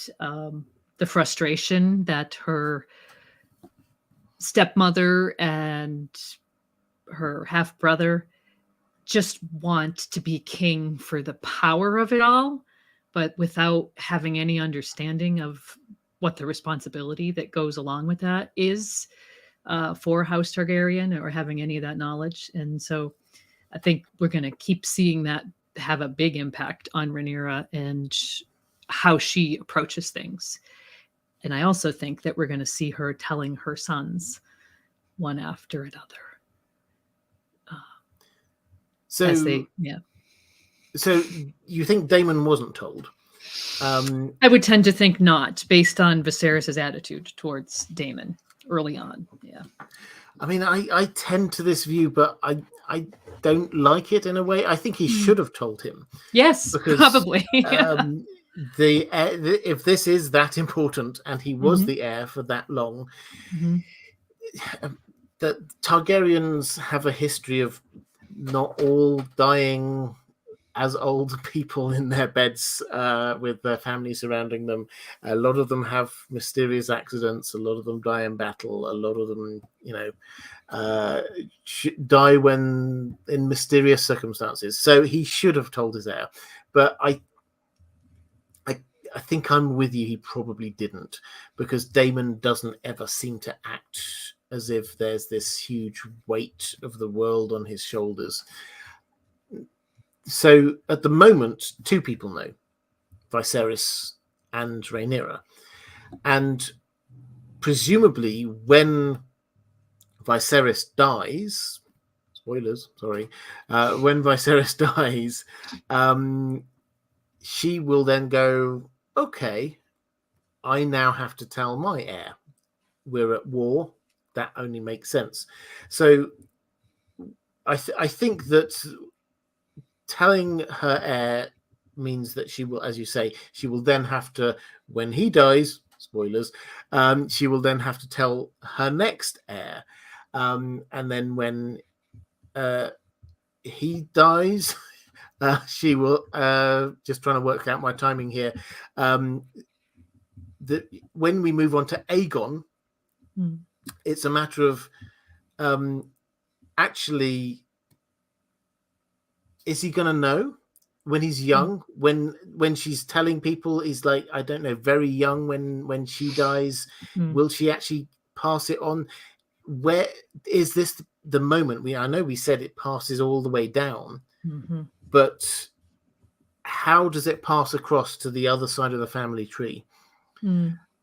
the frustration that her stepmother and her half-brother just want to be king for the power of it all, but without having any understanding of what the responsibility that goes along with that is for House Targaryen, or having any of that knowledge. And so I think we're going to keep seeing that have a big impact on Rhaenyra and how she approaches things. And I also think that we're going to see her telling her sons one after another. So you think Daemon wasn't told? I would tend to think not, based on Viserys' attitude towards Daemon early on. Yeah. I mean, I tend to this view, but I don't like it in a way. I think he Hmm. should have told him. Yes, Because probably. Yeah. if this is that important, and he was Mhm. the heir for that long, Mhm. that Targaryens have a history of not all dying as old people in their beds with their family surrounding them. A lot of them have mysterious accidents. A lot of them die in battle. A lot of them, die when in mysterious circumstances. So he should have told his heir. But I think I'm with you. He probably didn't, because Daemon doesn't ever seem to act as if there's this huge weight of the world on his shoulders. So at the moment, two people know, Viserys and Rhaenyra. And presumably when Viserys dies, spoilers, sorry, when Viserys dies, she will then go, okay, I now have to tell my heir. We're at war. That only makes sense. So I think that telling her heir means that she will, as you say, she will then have to, when he dies, spoilers, she will then have to tell her next heir. And then when he dies, she will, just trying to work out my timing here, that when we move on to Aegon, it's a matter of actually, is he going to know when he's young? When she's telling people, he's like, I don't know, very young when she dies. Will she actually pass it on? Where is this the moment? I know we said it passes all the way down, but how does it pass across to the other side of the family tree?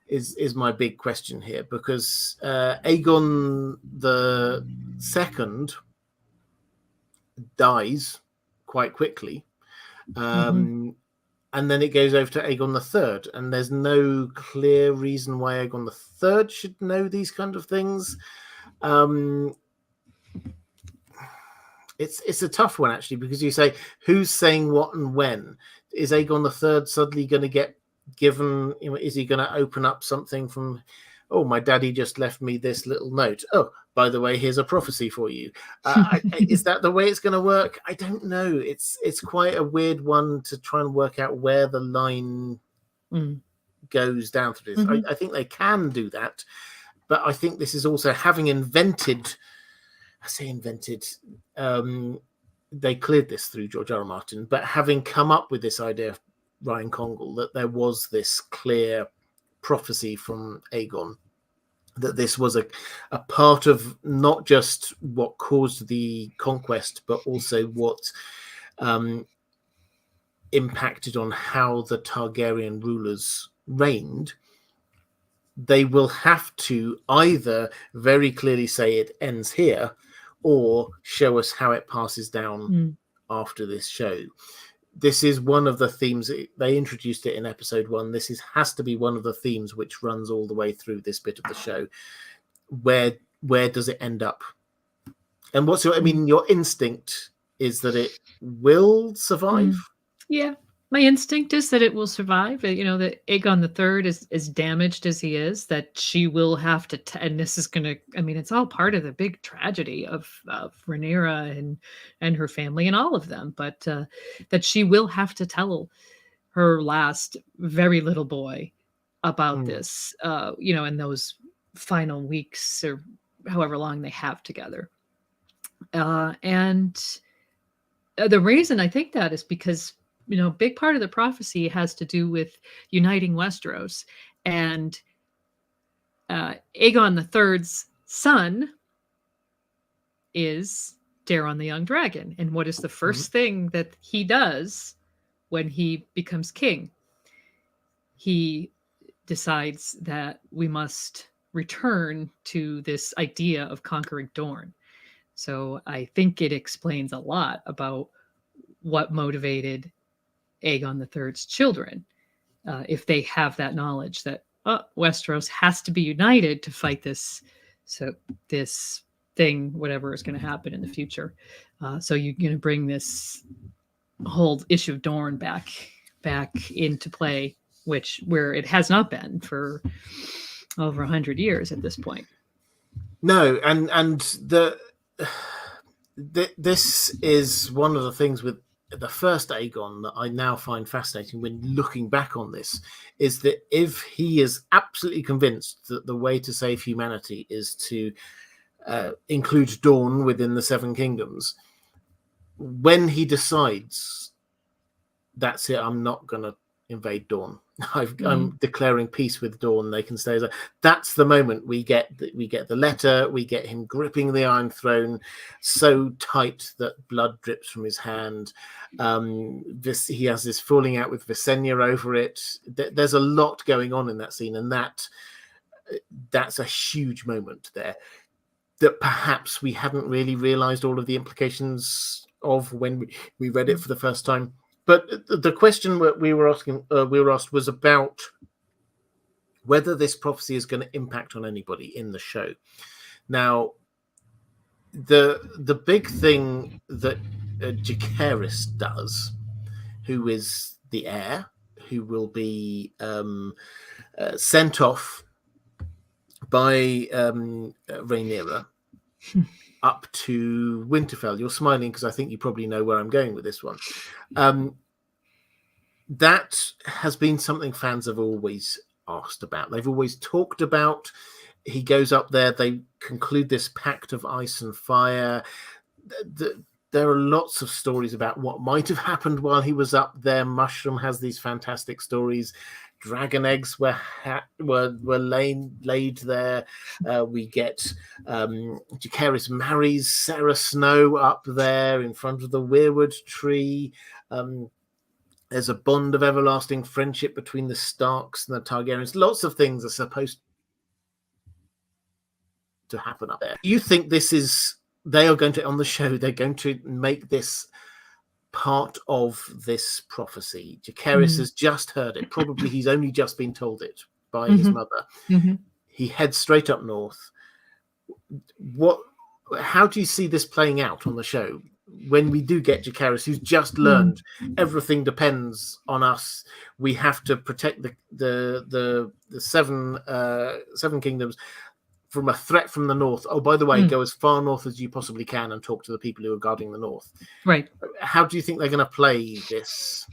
Is my big question here, because Aegon the Second dies quite quickly, and then it goes over to Aegon the Third, and there's no clear reason why Aegon the Third should know these kind of things. It's a tough one, actually, because you say who's saying what and when. Is Aegon the Third suddenly going to get given? Is he going to open up something from? Oh, my daddy just left me this little note. Oh, by the way, here's a prophecy for you. Is that the way it's going to work? I don't know. It's quite a weird one to try and work out where the line goes down through this. I think they can do that, but I think this is also having invented. I say invented. They cleared this through George R. R. Martin, but having come up with this idea of Ryan Congle, that there was this clear prophecy from Aegon, that this was a part of not just what caused the conquest, but also what impacted on how the Targaryen rulers reigned. They will have to either very clearly say it ends here, or show us how it passes down after this show. This is one of the themes. They introduced it in episode 1. This has to be one of the themes which runs all the way through this bit of the show. Where does it end up? And what's your? I mean, your instinct is that it will survive. Yeah, my instinct is that it will survive. That Aegon the Third is as damaged as he is, that she will have to. And this is going to. I mean, it's all part of the big tragedy of Rhaenyra and her family and all of them. But that she will have to tell her last very little boy about this. In those final weeks or however long they have together. And the reason I think that is because, a big part of the prophecy has to do with uniting Westeros. And Aegon III's son is Daeron the Young Dragon. And what is the first thing that he does when he becomes king? He decides that we must return to this idea of conquering Dorne. So I think it explains a lot about what motivated Aegon III's children. if they have that knowledge that Westeros has to be united to fight this thing, whatever is going to happen in the future. So you're going to bring this whole issue of Dorne back into play, where it has not been for over 100 years at this point. No, and this is one of the things with the first Aegon that I now find fascinating when looking back on this, is that if he is absolutely convinced that the way to save humanity is to include Dorne within the Seven Kingdoms, when he decides, that's it, I'm not going to invade Dorne, I'm declaring peace with Dorne, they can stay. That's the moment we get the letter, we get him gripping the Iron Throne so tight that blood drips from his hand. He has this falling out with Visenya over it. There's a lot going on in that scene, and that's a huge moment there that perhaps we hadn't really realized all of the implications of when we read it for the first time. But the question we were asked was about whether this prophecy is going to impact on anybody in the show. Now, the big thing that Jacaerys does, who is the heir, who will be sent off by Rhaenyra up to Winterfell. You're smiling because I think you probably know where I'm going with this one. That has been something fans have always asked about. They've always talked about. He goes up there, they conclude this pact of ice and fire. There are lots of stories about what might have happened while he was up there. Mushroom has these fantastic stories. Dragon eggs were laid there. We get Jacaerys marries Sarah Snow up there in front of the weirwood tree. There's a bond of everlasting friendship between the Starks and the Targaryens. Lots of things are supposed to happen up there. You think they are going to, on the show, they're going to make this part of this prophecy? Jacaerys has just heard it. Probably he's only just been told it by his mother. He heads straight up north. How do you see this playing out on the show when we do get Jacaerys, who's just learned everything depends on us? We have to protect the seven kingdoms from a threat from the north. Oh, by the way, go as far north as you possibly can and talk to the people who are guarding the north. Right. How do you think they're going to play this?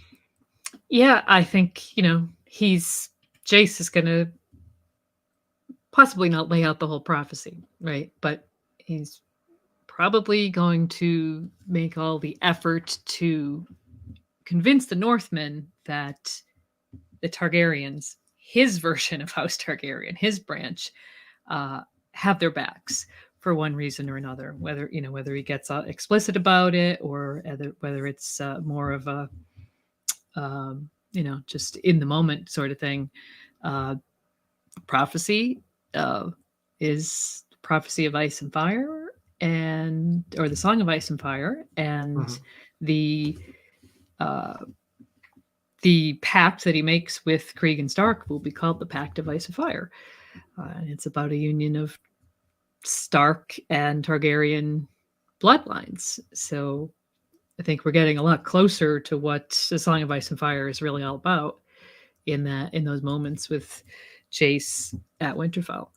Yeah, I think, Jace is going to possibly not lay out the whole prophecy, right? But he's probably going to make all the effort to convince the Northmen that the Targaryens, his version of House Targaryen, his branch, have their backs for one reason or another. Whether he gets explicit about it, or whether it's more of a just in the moment sort of thing. Prophecy is prophecy of ice and fire, or the Song of Ice and Fire, and the pact that he makes with Cregan Stark will be called the Pact of Ice and Fire. And it's about a union of Stark and Targaryen bloodlines. So I think we're getting a lot closer to what the Song of Ice and Fire is really all about in those moments with Jace at Winterfell.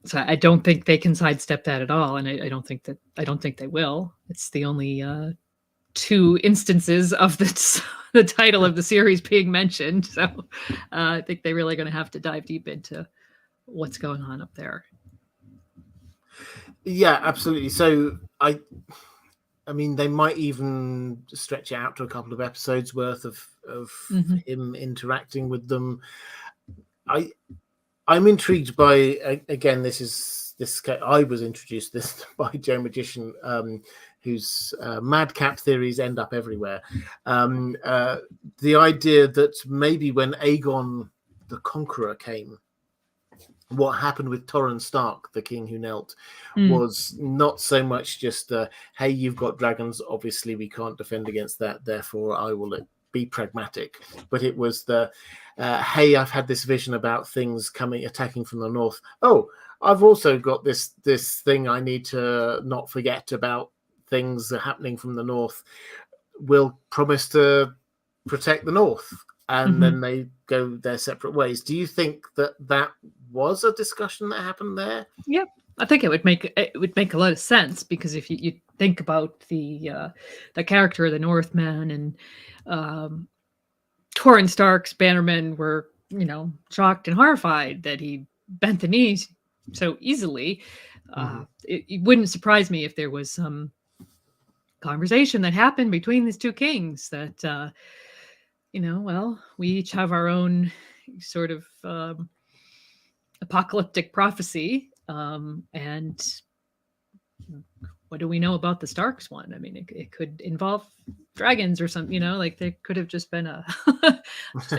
So I don't think they can sidestep that at all, and I don't think they will. It's the only two instances of the title of the series being mentioned. So I think they're really going to have to dive deep into what's going on up there. Yeah, absolutely. So I mean, they might even stretch it out to a couple of episodes worth of him interacting with them. I'm intrigued by, again, this I was introduced this by Joe Magician, whose madcap theories end up everywhere. The idea that maybe when Aegon the Conqueror came, what happened with Torrhen Stark, the king who knelt, was not so much just hey, you've got dragons, obviously we can't defend against that, therefore I will be pragmatic, but it was the hey, I've had this vision about things attacking from the north. Oh, I've also got this thing I need to not forget about things happening from the north. We'll promise to protect the north, and then they go their separate ways. Do you think that was a discussion that happened there? Yep. I think it would make a lot of sense, because if you think about the character of the Northman, and Torrhen Stark's bannermen were, shocked and horrified that he bent the knees so easily. It wouldn't surprise me if there was some conversation that happened between these two kings that, well, we each have our own sort of apocalyptic prophecy, and what do we know about the Starks one? I mean, it could involve dragons or something, like there could have just been a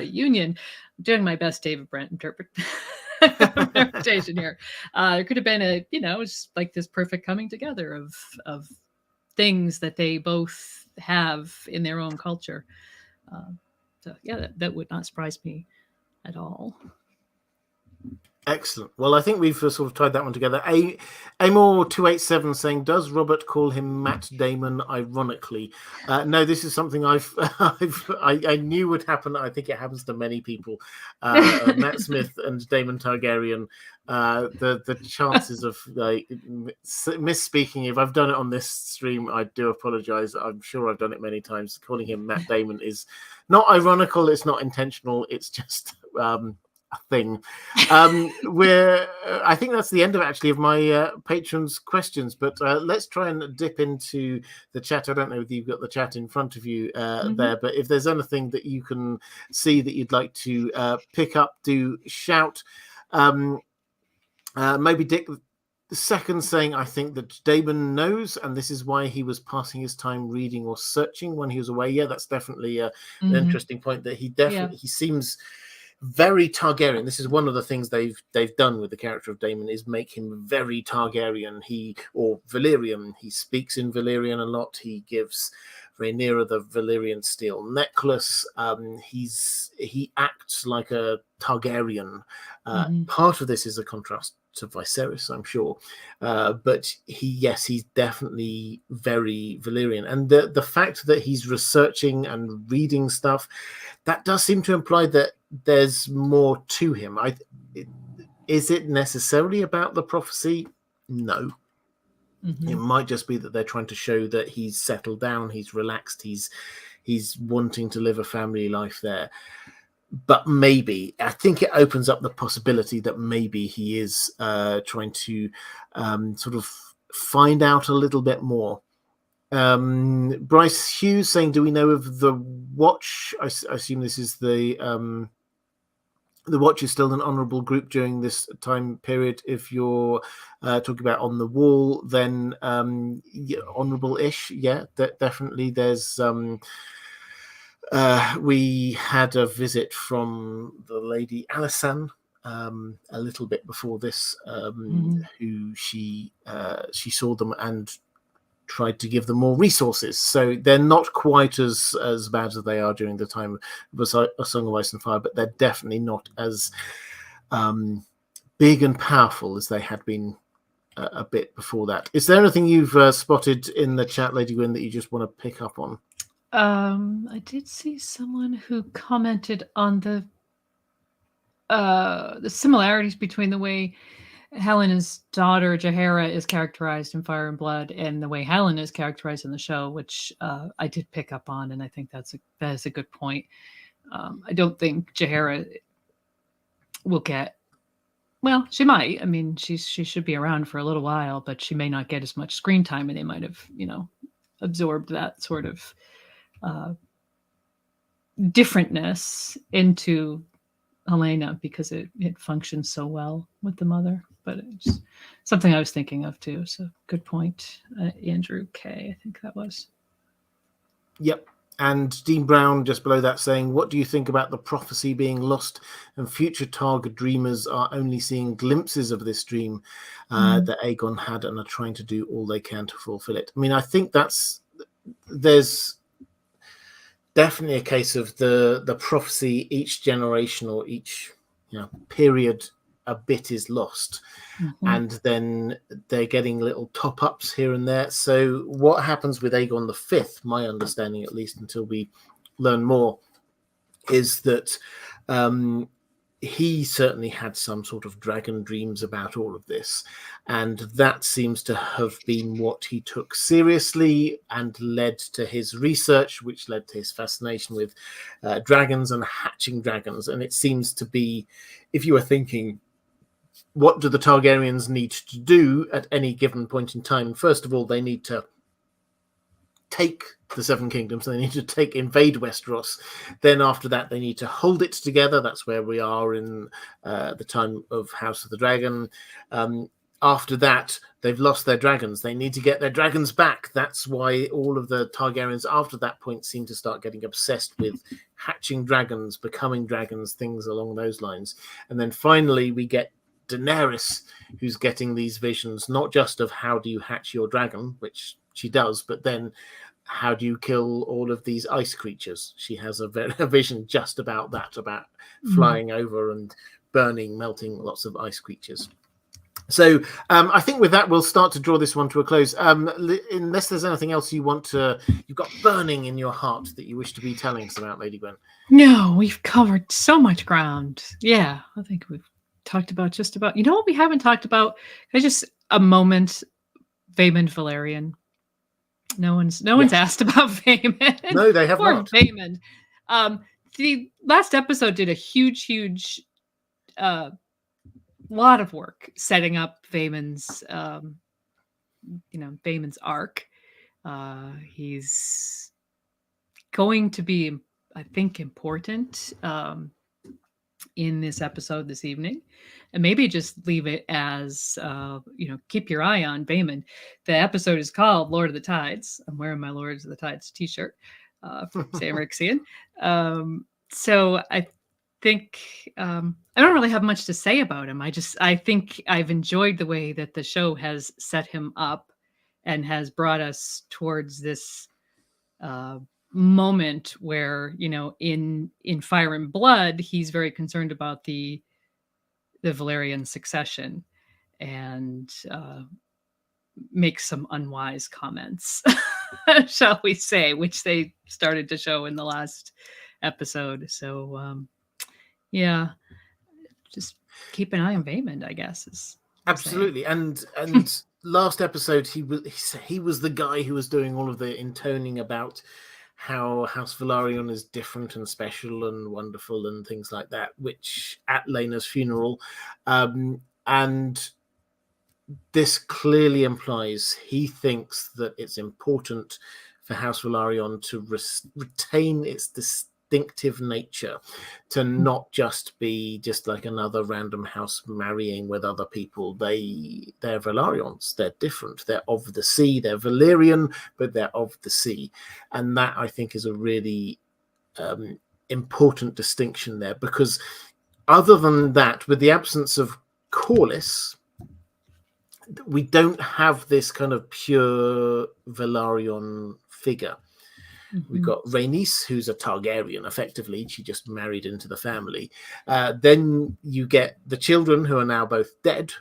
union. I'm doing my best David Brent interpretation here. There could have been just like this perfect coming together of things that they both have in their own culture. So yeah, that would not surprise me at all. Excellent. Well, I think we've sort of tied that one together. Amor287 saying, does Robert call him Matt Damon ironically? No, this is something I knew would happen. I think it happens to many people. Matt Smith and Daemon Targaryen. The chances of misspeaking, if I've done it on this stream, I do apologize. I'm sure I've done it many times. Calling him Matt Damon is not ironical. It's not intentional. It's just thing. I think that's the end of my patrons' questions, but let's try and dip into the chat. I don't know if you've got the chat in front of you there, but if there's anything that you can see that you'd like to pick up, do shout. Maybe Dick the second saying, I think that Daemon knows, and this is why he was passing his time reading or searching when he was away. Yeah, that's definitely an interesting point, that he seems very Targaryen. This is one of the things they've done with the character of Daemon, is make him very Targaryen. Or Valyrian. He speaks in Valyrian a lot. He gives Rhaenyra the Valyrian steel necklace. He acts like a Targaryen. Part of this is a contrast to Viserys, I'm sure, but he's definitely very Valyrian. And the fact that he's researching and reading stuff, that does seem to imply that there's more to him. Is it necessarily about the prophecy? No. It might just be that they're trying to show that he's settled down, he's relaxed, he's wanting to live a family life there. But maybe, I think it opens up the possibility that maybe he is trying to sort of find out a little bit more. Bryce Hughes saying, do we know of the Watch? I assume this is the Watch is still an honourable group during this time period. If you're talking about On the Wall, then honourable-ish. Yeah, definitely. There's we had a visit from the Lady Alysanne a little bit before this, who she saw them and tried to give them more resources. So they're not quite as bad as they are during the time of A Song of Ice and Fire, but they're definitely not as big and powerful as they had been a bit before that. Is there anything you've spotted in the chat, Lady Gwyn, that you just want to pick up on? I did see someone who commented on the similarities between the way Helena's daughter Jaehaera is characterized in Fire and Blood and the way Helen is characterized in the show, which I did pick up on, and I think that is a good point. I don't think Jaehaera will get. Well, she might. I mean, she should be around for a little while, but she may not get as much screen time, and they might have, absorbed that sort of differentness into Helena because it functions so well with the mother. But it's something I was thinking of too. So good point, Andrew K. I think that was. Yep. And Dean Brown just below that saying, what do you think about the prophecy being lost and future Targa dreamers are only seeing glimpses of this dream that Aegon had and are trying to do all they can to fulfill it? I mean, I think there's definitely a case of the prophecy. Each generation or each period, a bit is lost, and then they're getting little top-ups here and there. So what happens with Aegon V, my understanding at least until we learn more, is that he certainly had some sort of dragon dreams about all of this, and that seems to have been what he took seriously and led to his research, which led to his fascination with dragons and hatching dragons. And it seems to be, if you are thinking, what do the Targaryens need to do at any given point in time? First of all, they need to take the Seven Kingdoms. They need to invade Westeros. Then after that, they need to hold it together. That's where we are in the time of House of the Dragon. After that, they've lost their dragons. They need to get their dragons back. That's why all of the Targaryens after that point seem to start getting obsessed with hatching dragons, becoming dragons, things along those lines. And then finally, we get Daenerys, who's getting these visions, not just of how do you hatch your dragon, which she does, but then how do you kill all of these ice creatures? She has a vision just about that, about flying over and burning, melting lots of ice creatures. So I think with that, we'll start to draw this one to a close. Unless there's anything else you've got burning in your heart that you wish to be telling us about, Lady Gwen. No, we've covered so much ground. Yeah, I think we've talked about just about. You know what we haven't talked about? Just a moment. Vaemond Valerian. No one's asked about Vaemond. No, they have not. Vaemond. The last episode did a huge lot of work setting up Vaemond's Vaemond's arc. He's going to be, I think, important in this episode this evening, and maybe just leave it as keep your eye on Vaemond. The episode is called Lord of the Tides. I'm wearing my Lords of the Tides t-shirt from Sam Rixian. So I think I don't really have much to say about him. I think I've enjoyed the way that the show has set him up and has brought us towards this moment where, in Fire and Blood, he's very concerned about the Valerian succession and makes some unwise comments, shall we say, which they started to show in the last episode. So yeah, just keep an eye on Vaemond, I guess. Absolutely. And last episode he was the guy who was doing all of the intoning about how House Velaryon is different and special and wonderful and things like that, which at Lena's funeral, and this clearly implies he thinks that it's important for House Velaryon to retain its distinctive nature, to not just be just like another random house marrying with other people. They're Velaryons. They're different. They're of the sea. They're Valyrian, but they're of the sea. And that, I think, is a really important distinction there, because other than that, with the absence of Corlys, we don't have this kind of pure Velaryon figure. We've got Rhaenys, who's a Targaryen, effectively. She just married into the family. Then you get the children, who are now both dead.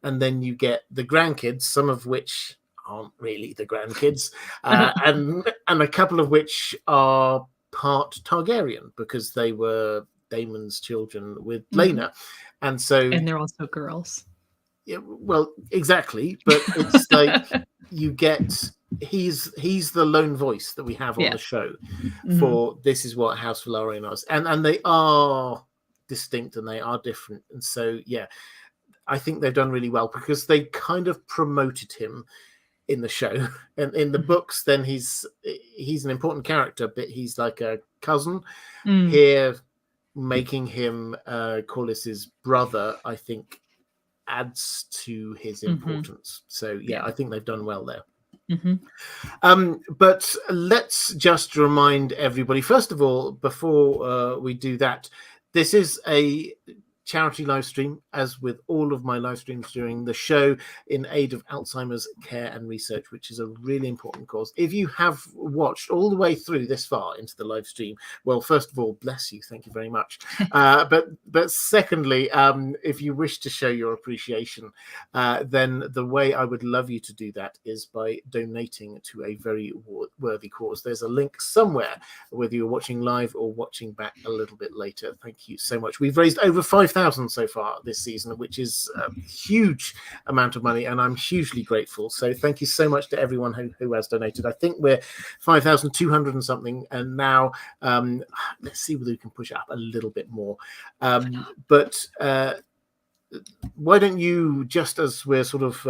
And then you get the grandkids, some of which aren't really the grandkids, and a couple of which are part Targaryen, because they were Daemon's children with Lena. And they're also girls. Yeah, well, exactly. But it's like you get... He's the lone voice that we have on the show for this is what House Velaryon is, and they are distinct and they are different. And so I think they've done really well, because they kind of promoted him in the show, and in the books then he's an important character, but he's like a cousin. Here, making him Corlys's brother, I think, adds to his importance. So I think they've done well there. But let's just remind everybody, first of all, before we do that, this is charity live stream, as with all of my live streams during the show, in aid of Alzheimer's care and research, which is a really important cause. If you have watched all the way through this far into the live stream, well, first of all, bless you, thank you very much. But secondly, if you wish to show your appreciation, then the way I would love you to do that is by donating to a very worthy cause. There's a link somewhere, whether you're watching live or watching back a little bit later. Thank you so much. We've raised over 5,000 so far this season, which is a huge amount of money, and I'm hugely grateful. So thank you so much to everyone who has donated. I think we're 5,200 and something, and now let's see whether we can push it up a little bit more. But why don't you, just as we're sort of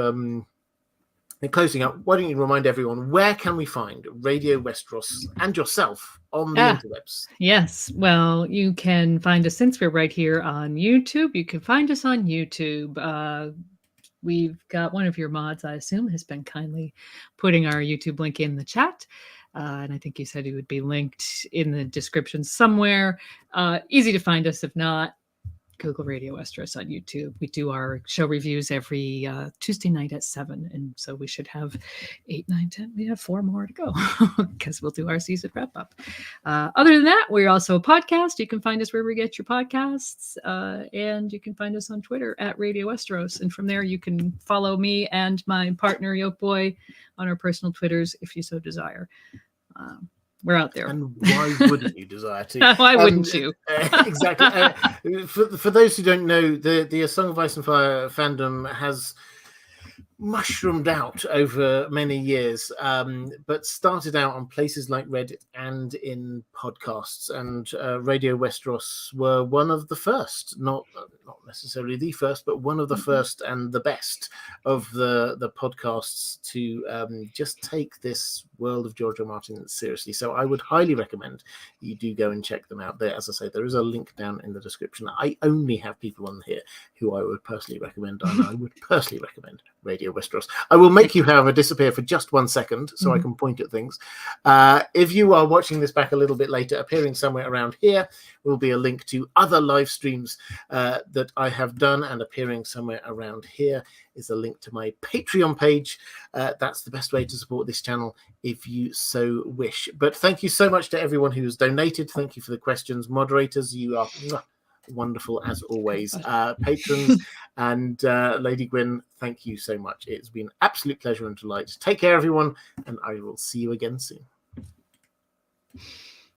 in closing up, why don't you remind everyone, where can we find Radio Westeros and yourself on the interwebs? Yes, well, you can find us, since we're right here on YouTube. You can find us on YouTube. We've got one of your mods, I assume, has been kindly putting our YouTube link in the chat. And I think you said it would be linked in the description somewhere. Easy to find us. If not, Google Radio Westeros on YouTube. We do our show reviews every Tuesday night at 7. And so we should have 8, 9, 10. We have 4 more to go because we'll do our season wrap up. Other than that, we're also a podcast. You can find us wherever you get your podcasts. And you can find us on Twitter at Radio Westeros. And from there, you can follow me and my partner, Yoke Boy, on our personal Twitters if you so desire. We're out there. And why wouldn't you desire to? Why wouldn't you? Exactly. For those who don't know, the A Song of Ice and Fire fandom has mushroomed out over many years, but started out on places like Reddit and in podcasts. And Radio Westeros were one of the first, not necessarily the first, but one of the first and the best of the podcasts to just take this world of George R. Martin seriously. So I would highly recommend you do go and check them out. There, as I say, there is a link down in the description. I only have people on here who I would personally recommend, and I would personally recommend Radio Westeros. I will make you, however, disappear for just 1 second so I can point at things. If you are watching this back a little bit later, appearing somewhere around here will be a link to other live streams that I have done, and appearing somewhere around here is a link to my Patreon page. That's the best way to support this channel if you so wish. But thank you so much to everyone who's donated. Thank you for the questions. Moderators, you are wonderful as always. Patrons and Lady Gwyn, thank you so much. It's been an absolute pleasure and delight. Take care, everyone, and I will see you again soon.